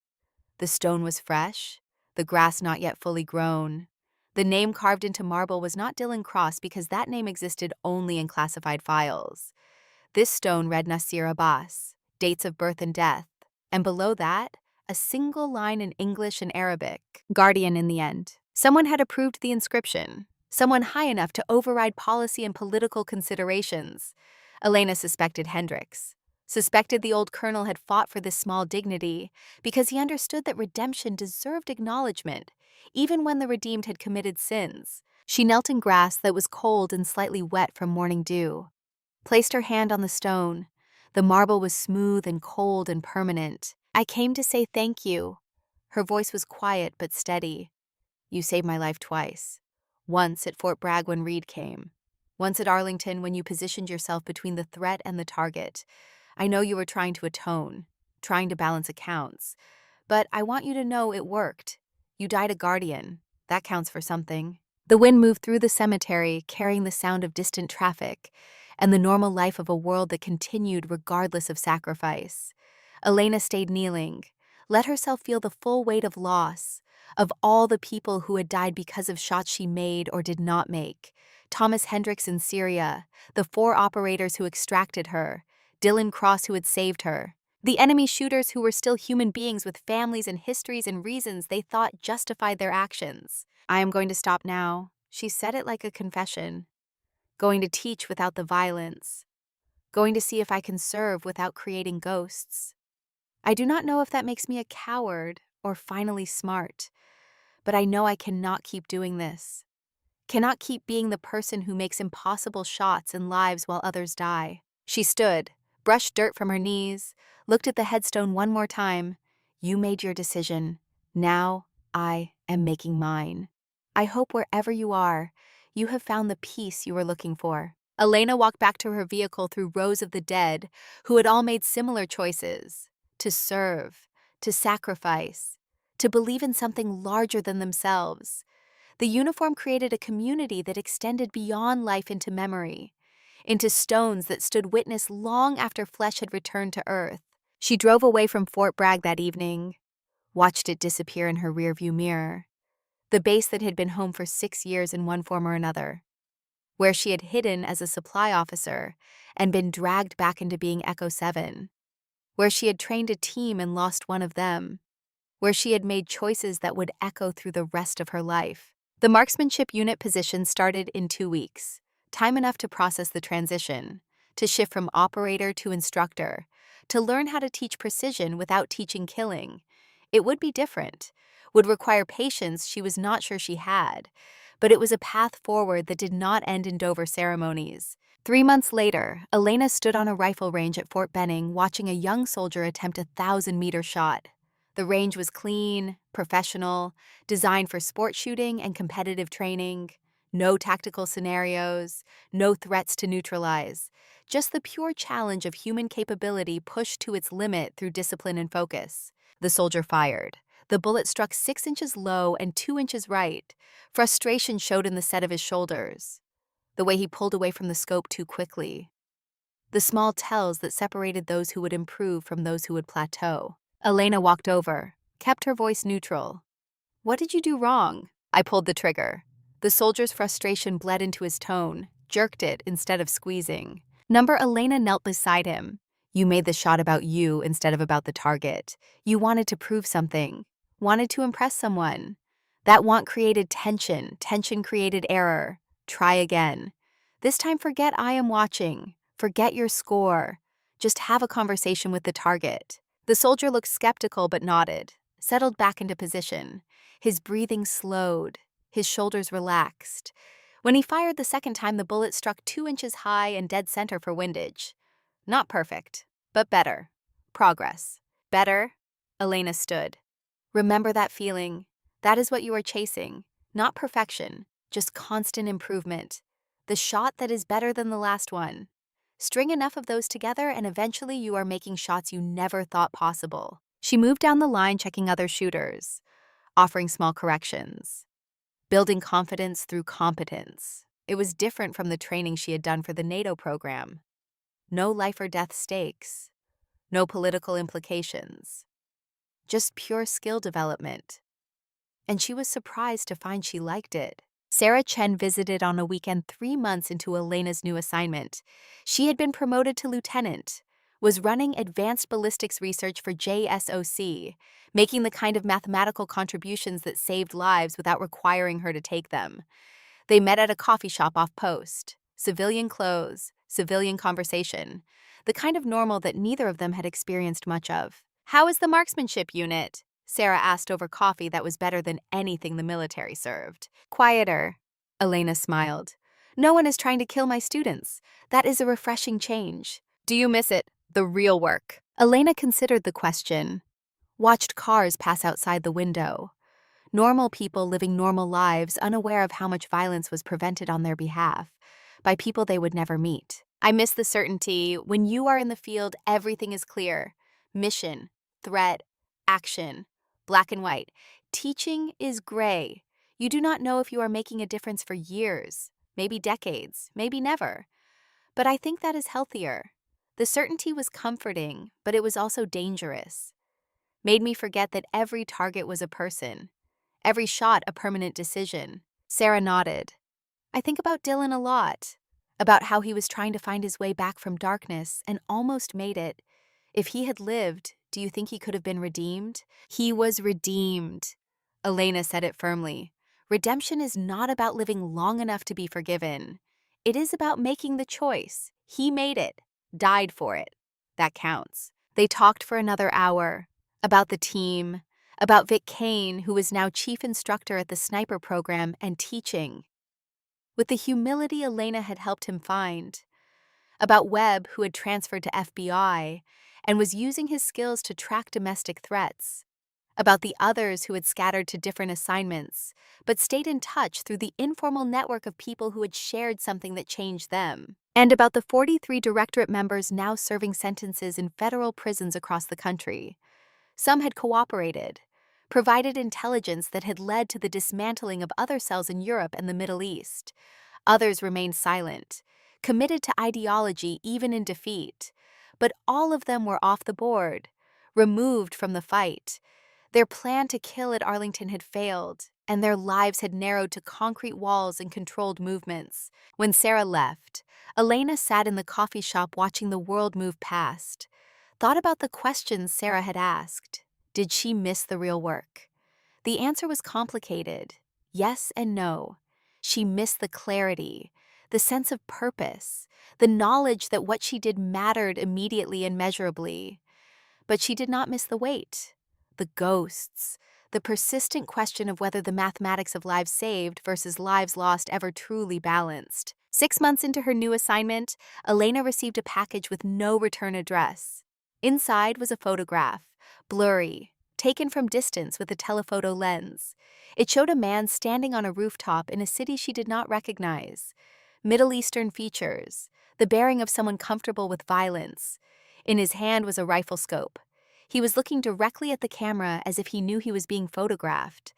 The stone was fresh, the grass not yet fully grown. The name carved into marble was not Dylan Cross because that name existed only in classified files. This stone read Nasir Abbas, dates of birth and death, and below that, a single line in English and Arabic, "Guardian in the end." Someone had approved the inscription, someone high enough to override policy and political considerations. Elena suspected Hendricks, suspected the old colonel had fought for this small dignity because he understood that redemption deserved acknowledgement, even when the redeemed had committed sins. She knelt in grass that was cold and slightly wet from morning dew, placed her hand on the stone. The marble was smooth and cold and permanent. "I came to say thank you." Her voice was quiet but steady. "You saved my life twice. Once at Fort Bragg when Reed came. Once at Arlington when you positioned yourself between the threat and the target. I know you were trying to atone, trying to balance accounts. But I want you to know it worked. You died a guardian. That counts for something." The wind moved through the cemetery, carrying the sound of distant traffic and the normal life of a world that continued regardless of sacrifice. Elena stayed kneeling, let herself feel the full weight of loss, of all the people who had died because of shots she made or did not make. Thomas Hendricks in Syria, the 4 operators who extracted her, Dylan Cross who had saved her, the enemy shooters who were still human beings with families and histories and reasons they thought justified their actions. "I am going to stop now." She said it like a confession. "Going to teach without the violence. Going to see if I can serve without creating ghosts. I do not know if that makes me a coward or finally smart, but I know I cannot keep doing this. Cannot keep being the person who makes impossible shots and lives while others die." She stood, brushed dirt from her knees, looked at the headstone one more time. "You made your decision. Now I am making mine. I hope wherever you are, you have found the peace you were looking for." Elena walked back to her vehicle through rows of the dead who had all made similar choices: to serve, to sacrifice, to believe in something larger than themselves. The uniform created a community that extended beyond life into memory, into stones that stood witness long after flesh had returned to earth. She drove away from Fort Bragg that evening, watched it disappear in her rearview mirror, the base that had been home for 6 years in one form or another. where she had hidden as a supply officer and been dragged back into being Echo 7, where she had trained a team and lost one of them, where she had made choices that would echo through the rest of her life. The marksmanship unit position started in 2 weeks, time enough to process the transition, to shift from operator to instructor, to learn how to teach precision without teaching killing. It would be different, would require patience she was not sure she had, but it was a path forward that did not end in Dover ceremonies. 3 months later, Elena stood on a rifle range at Fort Benning watching a young soldier attempt a 1,000-meter shot. The range was clean, professional, designed for sport shooting and competitive training. No tactical scenarios, no threats to neutralize. Just the pure challenge of human capability pushed to its limit through discipline and focus. The soldier fired. The bullet struck 6 inches low and 2 inches right. Frustration showed in the set of his shoulders, the way he pulled away from the scope too quickly, the small tells that separated those who would improve from those who would plateau. Elena walked over, kept her voice neutral. "What did you do wrong?" I pulled the trigger. The soldier's frustration bled into his tone, jerked it instead of squeezing. Number Elena knelt beside him. "You made the shot about you instead of about the target. You wanted to prove something, wanted to impress someone. That want created tension, tension created error. Try again. This time forget I am watching, forget your score. Just have a conversation with the target." The soldier looked skeptical but nodded, settled back into position. His breathing slowed, his shoulders relaxed. When he fired the second time, the bullet struck 2 inches high and dead center for windage. Not perfect, but better. Progress. Better? Elena stood. Remember that feeling. That is what you are chasing. Not perfection, just constant improvement. The shot that is better than the last one. String enough of those together and eventually you are making shots you never thought possible. She moved down the line checking other shooters, offering small corrections, building confidence through competence. It was different from the training she had done for the NATO program. No life or death stakes, no political implications, just pure skill development. And she was surprised to find she liked it. Sarah Chen visited on a weekend 3 months into Elena's new assignment. She had been promoted to lieutenant, was running advanced ballistics research for JSOC, making the kind of mathematical contributions that saved lives without requiring her to take them. They met at a coffee shop off post. Civilian clothes, civilian conversation, the kind of normal that neither of them had experienced much of. "How is the marksmanship unit?" Sarah asked over coffee that was better than anything the military served. "Quieter," Elena smiled. "No one is trying to kill my students. That is a refreshing change." "Do you miss it, the real work?" Elena considered the question, watched cars pass outside the window. Normal people living normal lives, unaware of how much violence was prevented on their behalf by people they would never meet. "I miss the certainty. When you are in the field, everything is clear. Mission, threat, action. Black and white. Teaching is gray. You do not know if you are making a difference for years, maybe decades, maybe never. But I think that is healthier. The certainty was comforting, but it was also dangerous. Made me forget that every target was a person, every shot a permanent decision." Sarah nodded. "I think about Dylan a lot, about how he was trying to find his way back from darkness and almost made it. If he had lived, do you think he could have been redeemed?" "He was redeemed." Elena said it firmly. Redemption is not about living long enough to be forgiven. It is about making the choice. He made it, died for it. That counts. They talked for another hour, about the team, about Vic Kane, who was now chief instructor at the sniper program and teaching, with the humility Elena had helped him find, about Webb, who had transferred to FBI and was using his skills to track domestic threats, about the others who had scattered to different assignments, but stayed in touch through the informal network of people who had shared something that changed them, and about the 43 directorate members now serving sentences in federal prisons across the country. Some had cooperated, provided intelligence that had led to the dismantling of other cells in Europe and the Middle East. Others remained silent, committed to ideology even in defeat. But all of them were off the board, removed from the fight. Their plan to kill at Arlington had failed. and their lives had narrowed to concrete walls and controlled movements. When Sarah left, Elena sat in the coffee shop watching the world move past, thought about the questions Sarah had asked. Did she miss the real work? The answer was complicated. Yes and no. She missed the clarity, the sense of purpose, the knowledge that what she did mattered immediately and measurably. But she did not miss the wait, the ghosts, the persistent question of whether the mathematics of lives saved versus lives lost ever truly balanced. 6 months into her new assignment, Elena received a package with no return address. Inside was a photograph, blurry, taken from distance with a telephoto lens. It showed a man standing on a rooftop in a city she did not recognize. Middle Eastern features, the bearing of someone comfortable with violence. In his hand was a rifle scope. He was looking directly at the camera as if he knew he was being photographed,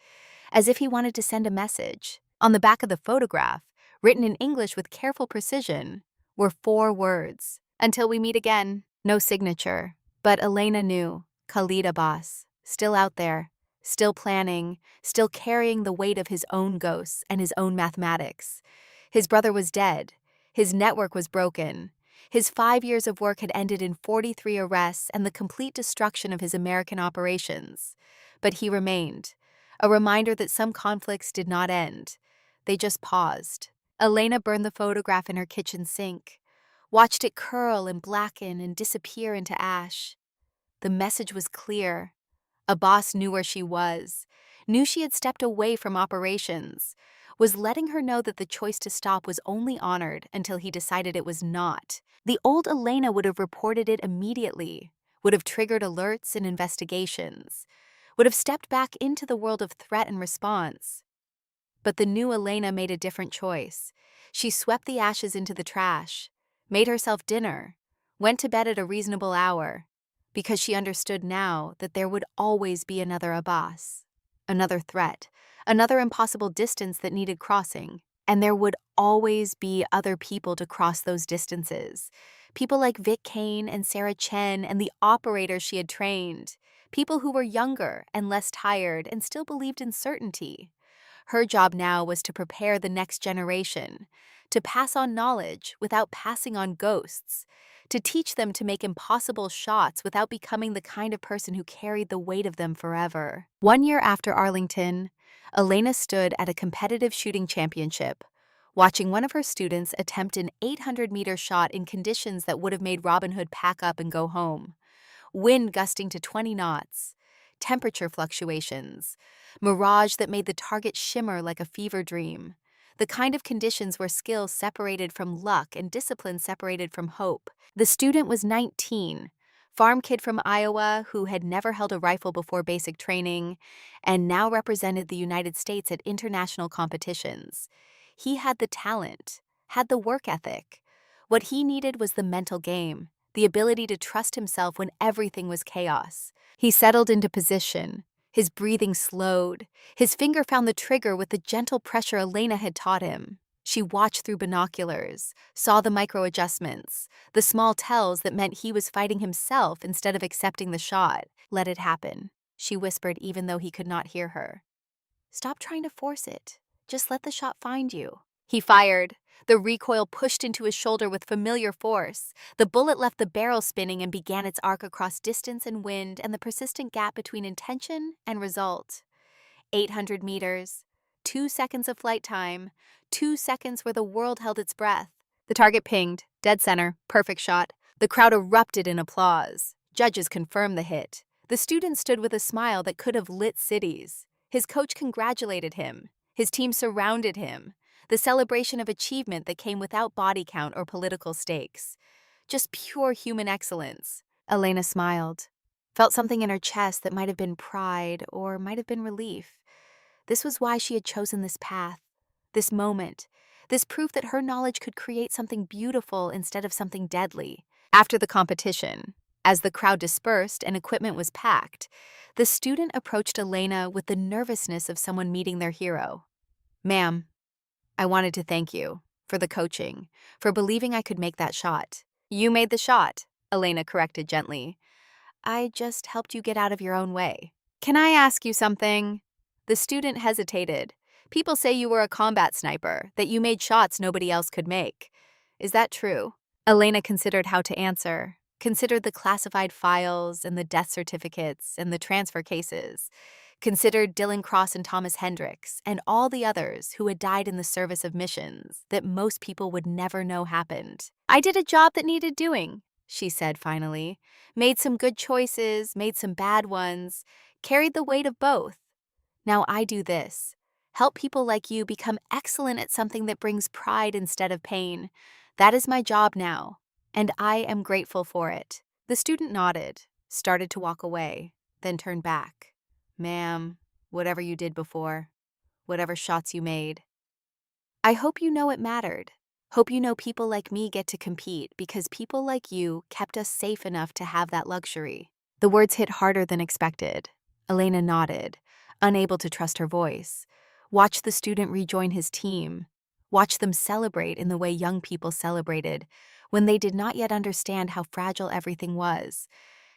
as if he wanted to send a message. On the back of the photograph, written in English with careful precision, were 4 words. Until we meet again. No signature. But Elena knew. Khalid Abbas. Still out there. Still planning. Still carrying the weight of his own ghosts and his own mathematics. His brother was dead. His network was broken. His 5 years of work had ended in 43 arrests and the complete destruction of his American operations. But he remained. A reminder that some conflicts did not end. They just paused. Elena burned the photograph in her kitchen sink, watched it curl and blacken and disappear into ash. The message was clear. Abbas knew where she was, knew she had stepped away from operations, was letting her know that the choice to stop was only honored until he decided it was not. The old Elena would have reported it immediately, would have triggered alerts and investigations, would have stepped back into the world of threat and response. But the new Elena made a different choice. She swept the ashes into the trash, made herself dinner, went to bed at a reasonable hour, because she understood now that there would always be another Abbas, another threat, another impossible distance that needed crossing, and there would always be other people to cross those distances. People like Vic Kane and Sarah Chen and the operators she had trained, people who were younger and less tired and still believed in certainty. Her job now was to prepare the next generation, to pass on knowledge without passing on ghosts, to teach them to make impossible shots without becoming the kind of person who carried the weight of them forever. 1 year after Arlington, Elena stood at a competitive shooting championship, watching one of her students attempt an 800-meter shot in conditions that would have made Robin Hood pack up and go home. Wind gusting to 20 knots, temperature fluctuations, mirage that made the target shimmer like a fever dream, the kind of conditions where skill separated from luck and discipline separated from hope. The student was 19, farm kid from Iowa who had never held a rifle before basic training and now represented the United States at international competitions. He had the talent, had the work ethic. What he needed was the mental game, the ability to trust himself when everything was chaos. He settled into position. His breathing slowed. His finger found the trigger with the gentle pressure Elena had taught him. She watched through binoculars, saw the micro-adjustments, the small tells that meant he was fighting himself instead of accepting the shot. Let it happen, she whispered even though he could not hear her. Stop trying to force it. Just let the shot find you. He fired. The recoil pushed into his shoulder with familiar force. The bullet left the barrel spinning and began its arc across distance and wind and the persistent gap between intention and result. 800 meters, 2 seconds of flight time, 2 seconds where the world held its breath. The target pinged, dead center, perfect shot. The crowd erupted in applause. Judges confirmed the hit. The student stood with a smile that could have lit cities. His coach congratulated him. His team surrounded him. The celebration of achievement that came without body count or political stakes. Just pure human excellence. Elena smiled, felt something in her chest that might have been pride or might have been relief. This was why she had chosen this path, this moment, this proof that her knowledge could create something beautiful instead of something deadly. After the competition, as the crowd dispersed and equipment was packed, the student approached Elena with the nervousness of someone meeting their hero. Ma'am, I wanted to thank you for the coaching, for believing I could make that shot. You made the shot, Elena corrected gently. I just helped you get out of your own way. Can I ask you something? The student hesitated. People say you were a combat sniper, that you made shots nobody else could make. Is that true? Elena considered how to answer, considered the classified files and the death certificates and the transfer cases, considered Dylan Cross and Thomas Hendricks and all the others who had died in the service of missions that most people would never know happened. I did a job that needed doing, she said finally. Made some good choices, made some bad ones, carried the weight of both. Now I do this. Help people like you become excellent at something that brings pride instead of pain. That is my job now, and I am grateful for it. The student nodded, started to walk away, then turned back. Ma'am, whatever you did before, whatever shots you made, I hope you know it mattered. Hope you know people like me get to compete because people like you kept us safe enough to have that luxury. The words hit harder than expected. Elena nodded, unable to trust her voice. Watched the student rejoin his team. Watched them celebrate in the way young people celebrated when they did not yet understand how fragile everything was,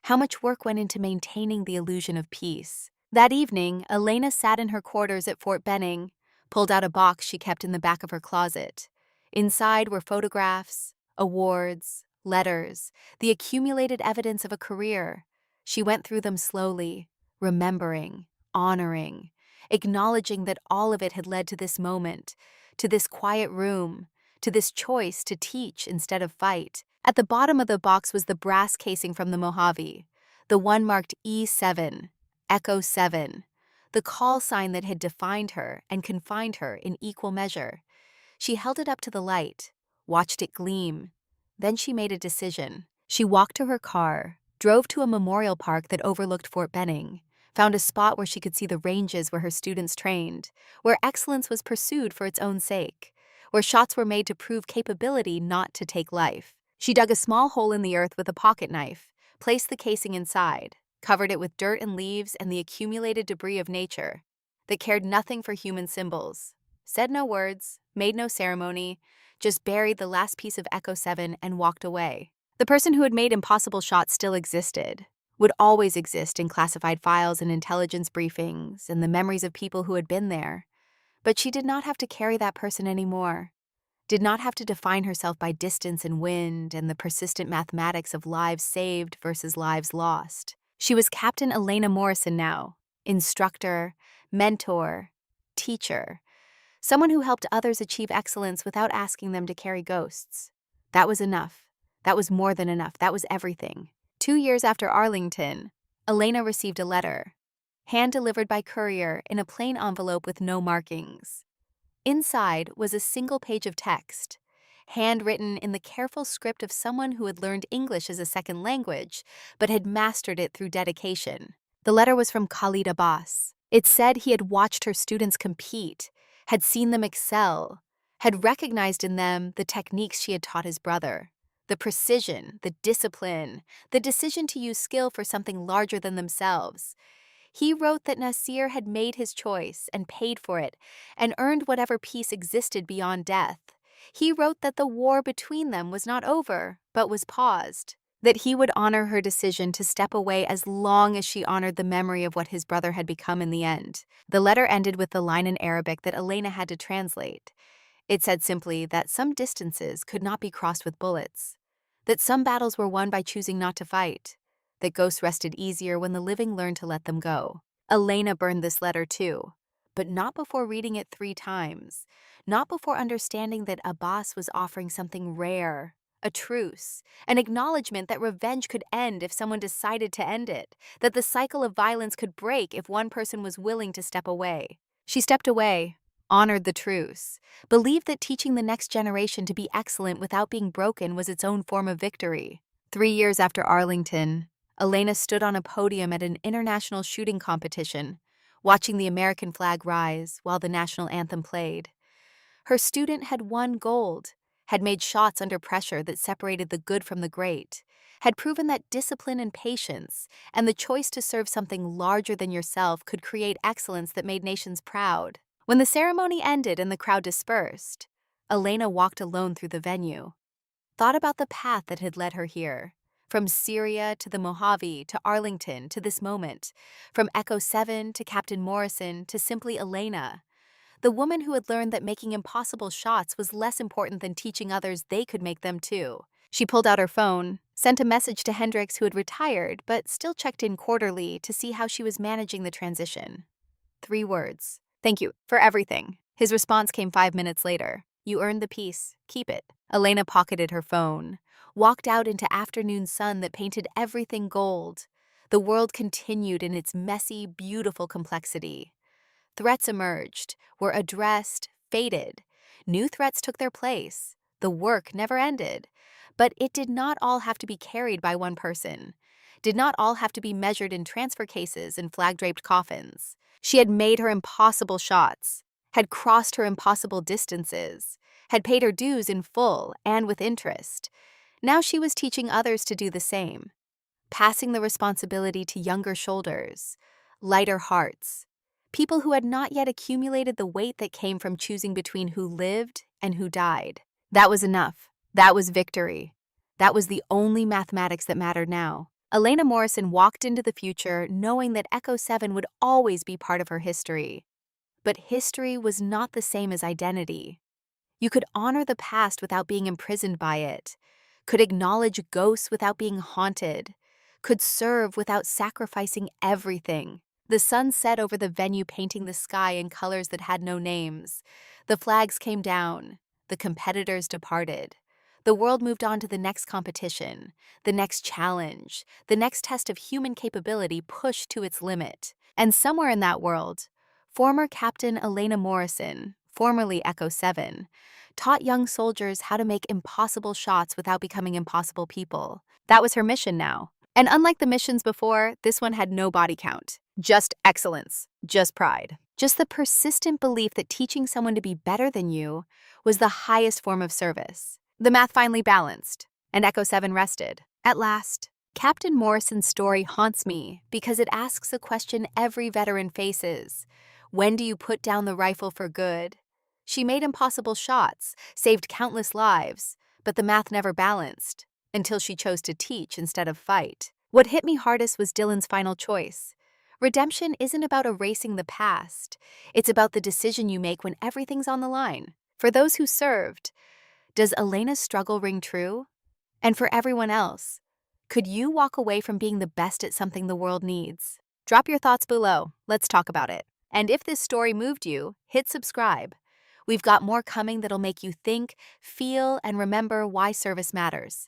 how much work went into maintaining the illusion of peace. That evening, Elena sat in her quarters at Fort Benning, pulled out a box she kept in the back of her closet. Inside were photographs, awards, letters, the accumulated evidence of a career. She went through them slowly, remembering, honoring, acknowledging that all of it had led to this moment, to this quiet room, to this choice to teach instead of fight. At the bottom of the box was the brass casing from the Mojave, the one marked E7, Echo 7, the call sign that had defined her and confined her in equal measure. She held it up to the light, watched it gleam. Then she made a decision. She walked to her car, drove to a memorial park that overlooked Fort Benning, found a spot where she could see the ranges where her students trained, where excellence was pursued for its own sake, where shots were made to prove capability, not to take life. She dug a small hole in the earth with a pocket knife, placed the casing inside, covered it with dirt and leaves and the accumulated debris of nature that cared nothing for human symbols, said no words, made no ceremony, just buried the last piece of Echo 7 and walked away. The person who had made impossible shots still existed, would always exist in classified files and intelligence briefings and the memories of people who had been there. But she did not have to carry that person anymore, did not have to define herself by distance and wind and the persistent mathematics of lives saved versus lives lost. She was Captain Elena Morrison now, instructor, mentor, teacher, someone who helped others achieve excellence without asking them to carry ghosts. That was enough. That was more than enough. That was everything. 2 years after Arlington, Elena received a letter, hand-delivered by courier in a plain envelope with no markings. Inside was a single page of text, handwritten in the careful script of someone who had learned English as a second language, but had mastered it through dedication. The letter was from Khalid Abbas. It said he had watched her students compete, had seen them excel, had recognized in them the techniques she had taught his brother, the precision, the discipline, the decision to use skill for something larger than themselves. He wrote that Nasir had made his choice and paid for it and earned whatever peace existed beyond death. He wrote that the war between them was not over, but was paused, that he would honor her decision to step away as long as she honored the memory of what his brother had become in the end. The letter ended with the line in Arabic that Elena had to translate. It said simply that some distances could not be crossed with bullets, that some battles were won by choosing not to fight, that ghosts rested easier when the living learned to let them go. Elena burned this letter too, but not before reading it 3 times, not before understanding that Abbas was offering something rare, a truce, an acknowledgement that revenge could end if someone decided to end it, that the cycle of violence could break if one person was willing to step away. She stepped away, honored the truce, believed that teaching the next generation to be excellent without being broken was its own form of victory. 3 years after Arlington, Elena stood on a podium at an international shooting competition, watching the American flag rise while the national anthem played. Her student had won gold, had made shots under pressure that separated the good from the great, had proven that discipline and patience and the choice to serve something larger than yourself could create excellence that made nations proud. When the ceremony ended and the crowd dispersed, Elena walked alone through the venue, thought about the path that had led her here. From Syria to the Mojave to Arlington to this moment. From Echo 7 to Captain Morrison to simply Elena. The woman who had learned that making impossible shots was less important than teaching others they could make them too. She pulled out her phone, sent a message to Hendricks, who had retired but still checked in quarterly to see how she was managing the transition. 3 words. "Thank you for everything." His response came 5 minutes later. "You earned the peace. Keep it." Elena pocketed her phone, walked out into afternoon sun that painted everything gold. The world continued in its messy, beautiful complexity. Threats emerged, were addressed, faded. New threats took their place. The work never ended. But it did not all have to be carried by one person. Did not all have to be measured in transfer cases and flag-draped coffins. She had made her impossible shots, had crossed her impossible distances, had paid her dues in full and with interest. Now she was teaching others to do the same, passing the responsibility to younger shoulders, lighter hearts, people who had not yet accumulated the weight that came from choosing between who lived and who died. That was enough. That was victory. That was the only mathematics that mattered now. Elena Morrison walked into the future knowing that Echo 7 would always be part of her history. But history was not the same as identity. You could honor the past without being imprisoned by it, could acknowledge ghosts without being haunted, could serve without sacrificing everything. The sun set over the venue, painting the sky in colors that had no names. The flags came down. The competitors departed. The world moved on to the next competition, the next challenge, the next test of human capability pushed to its limit. And somewhere in that world, former Captain Elena Morrison, formerly Echo 7, taught young soldiers how to make impossible shots without becoming impossible people. That was her mission now. And unlike the missions before, this one had no body count. Just excellence, just pride. Just the persistent belief that teaching someone to be better than you was the highest form of service. The math finally balanced, and Echo 7 rested. At last, Captain Morrison's story haunts me because it asks a question every veteran faces. When do you put down the rifle for good? She made impossible shots, saved countless lives, but the math never balanced, until she chose to teach instead of fight. What hit me hardest was Dylan's final choice. Redemption isn't about erasing the past. It's about the decision you make when everything's on the line. For those who served, does Elena's struggle ring true? And for everyone else, could you walk away from being the best at something the world needs? Drop your thoughts below. Let's talk about it. And if this story moved you, hit subscribe. We've got more coming that'll make you think, feel, and remember why service matters.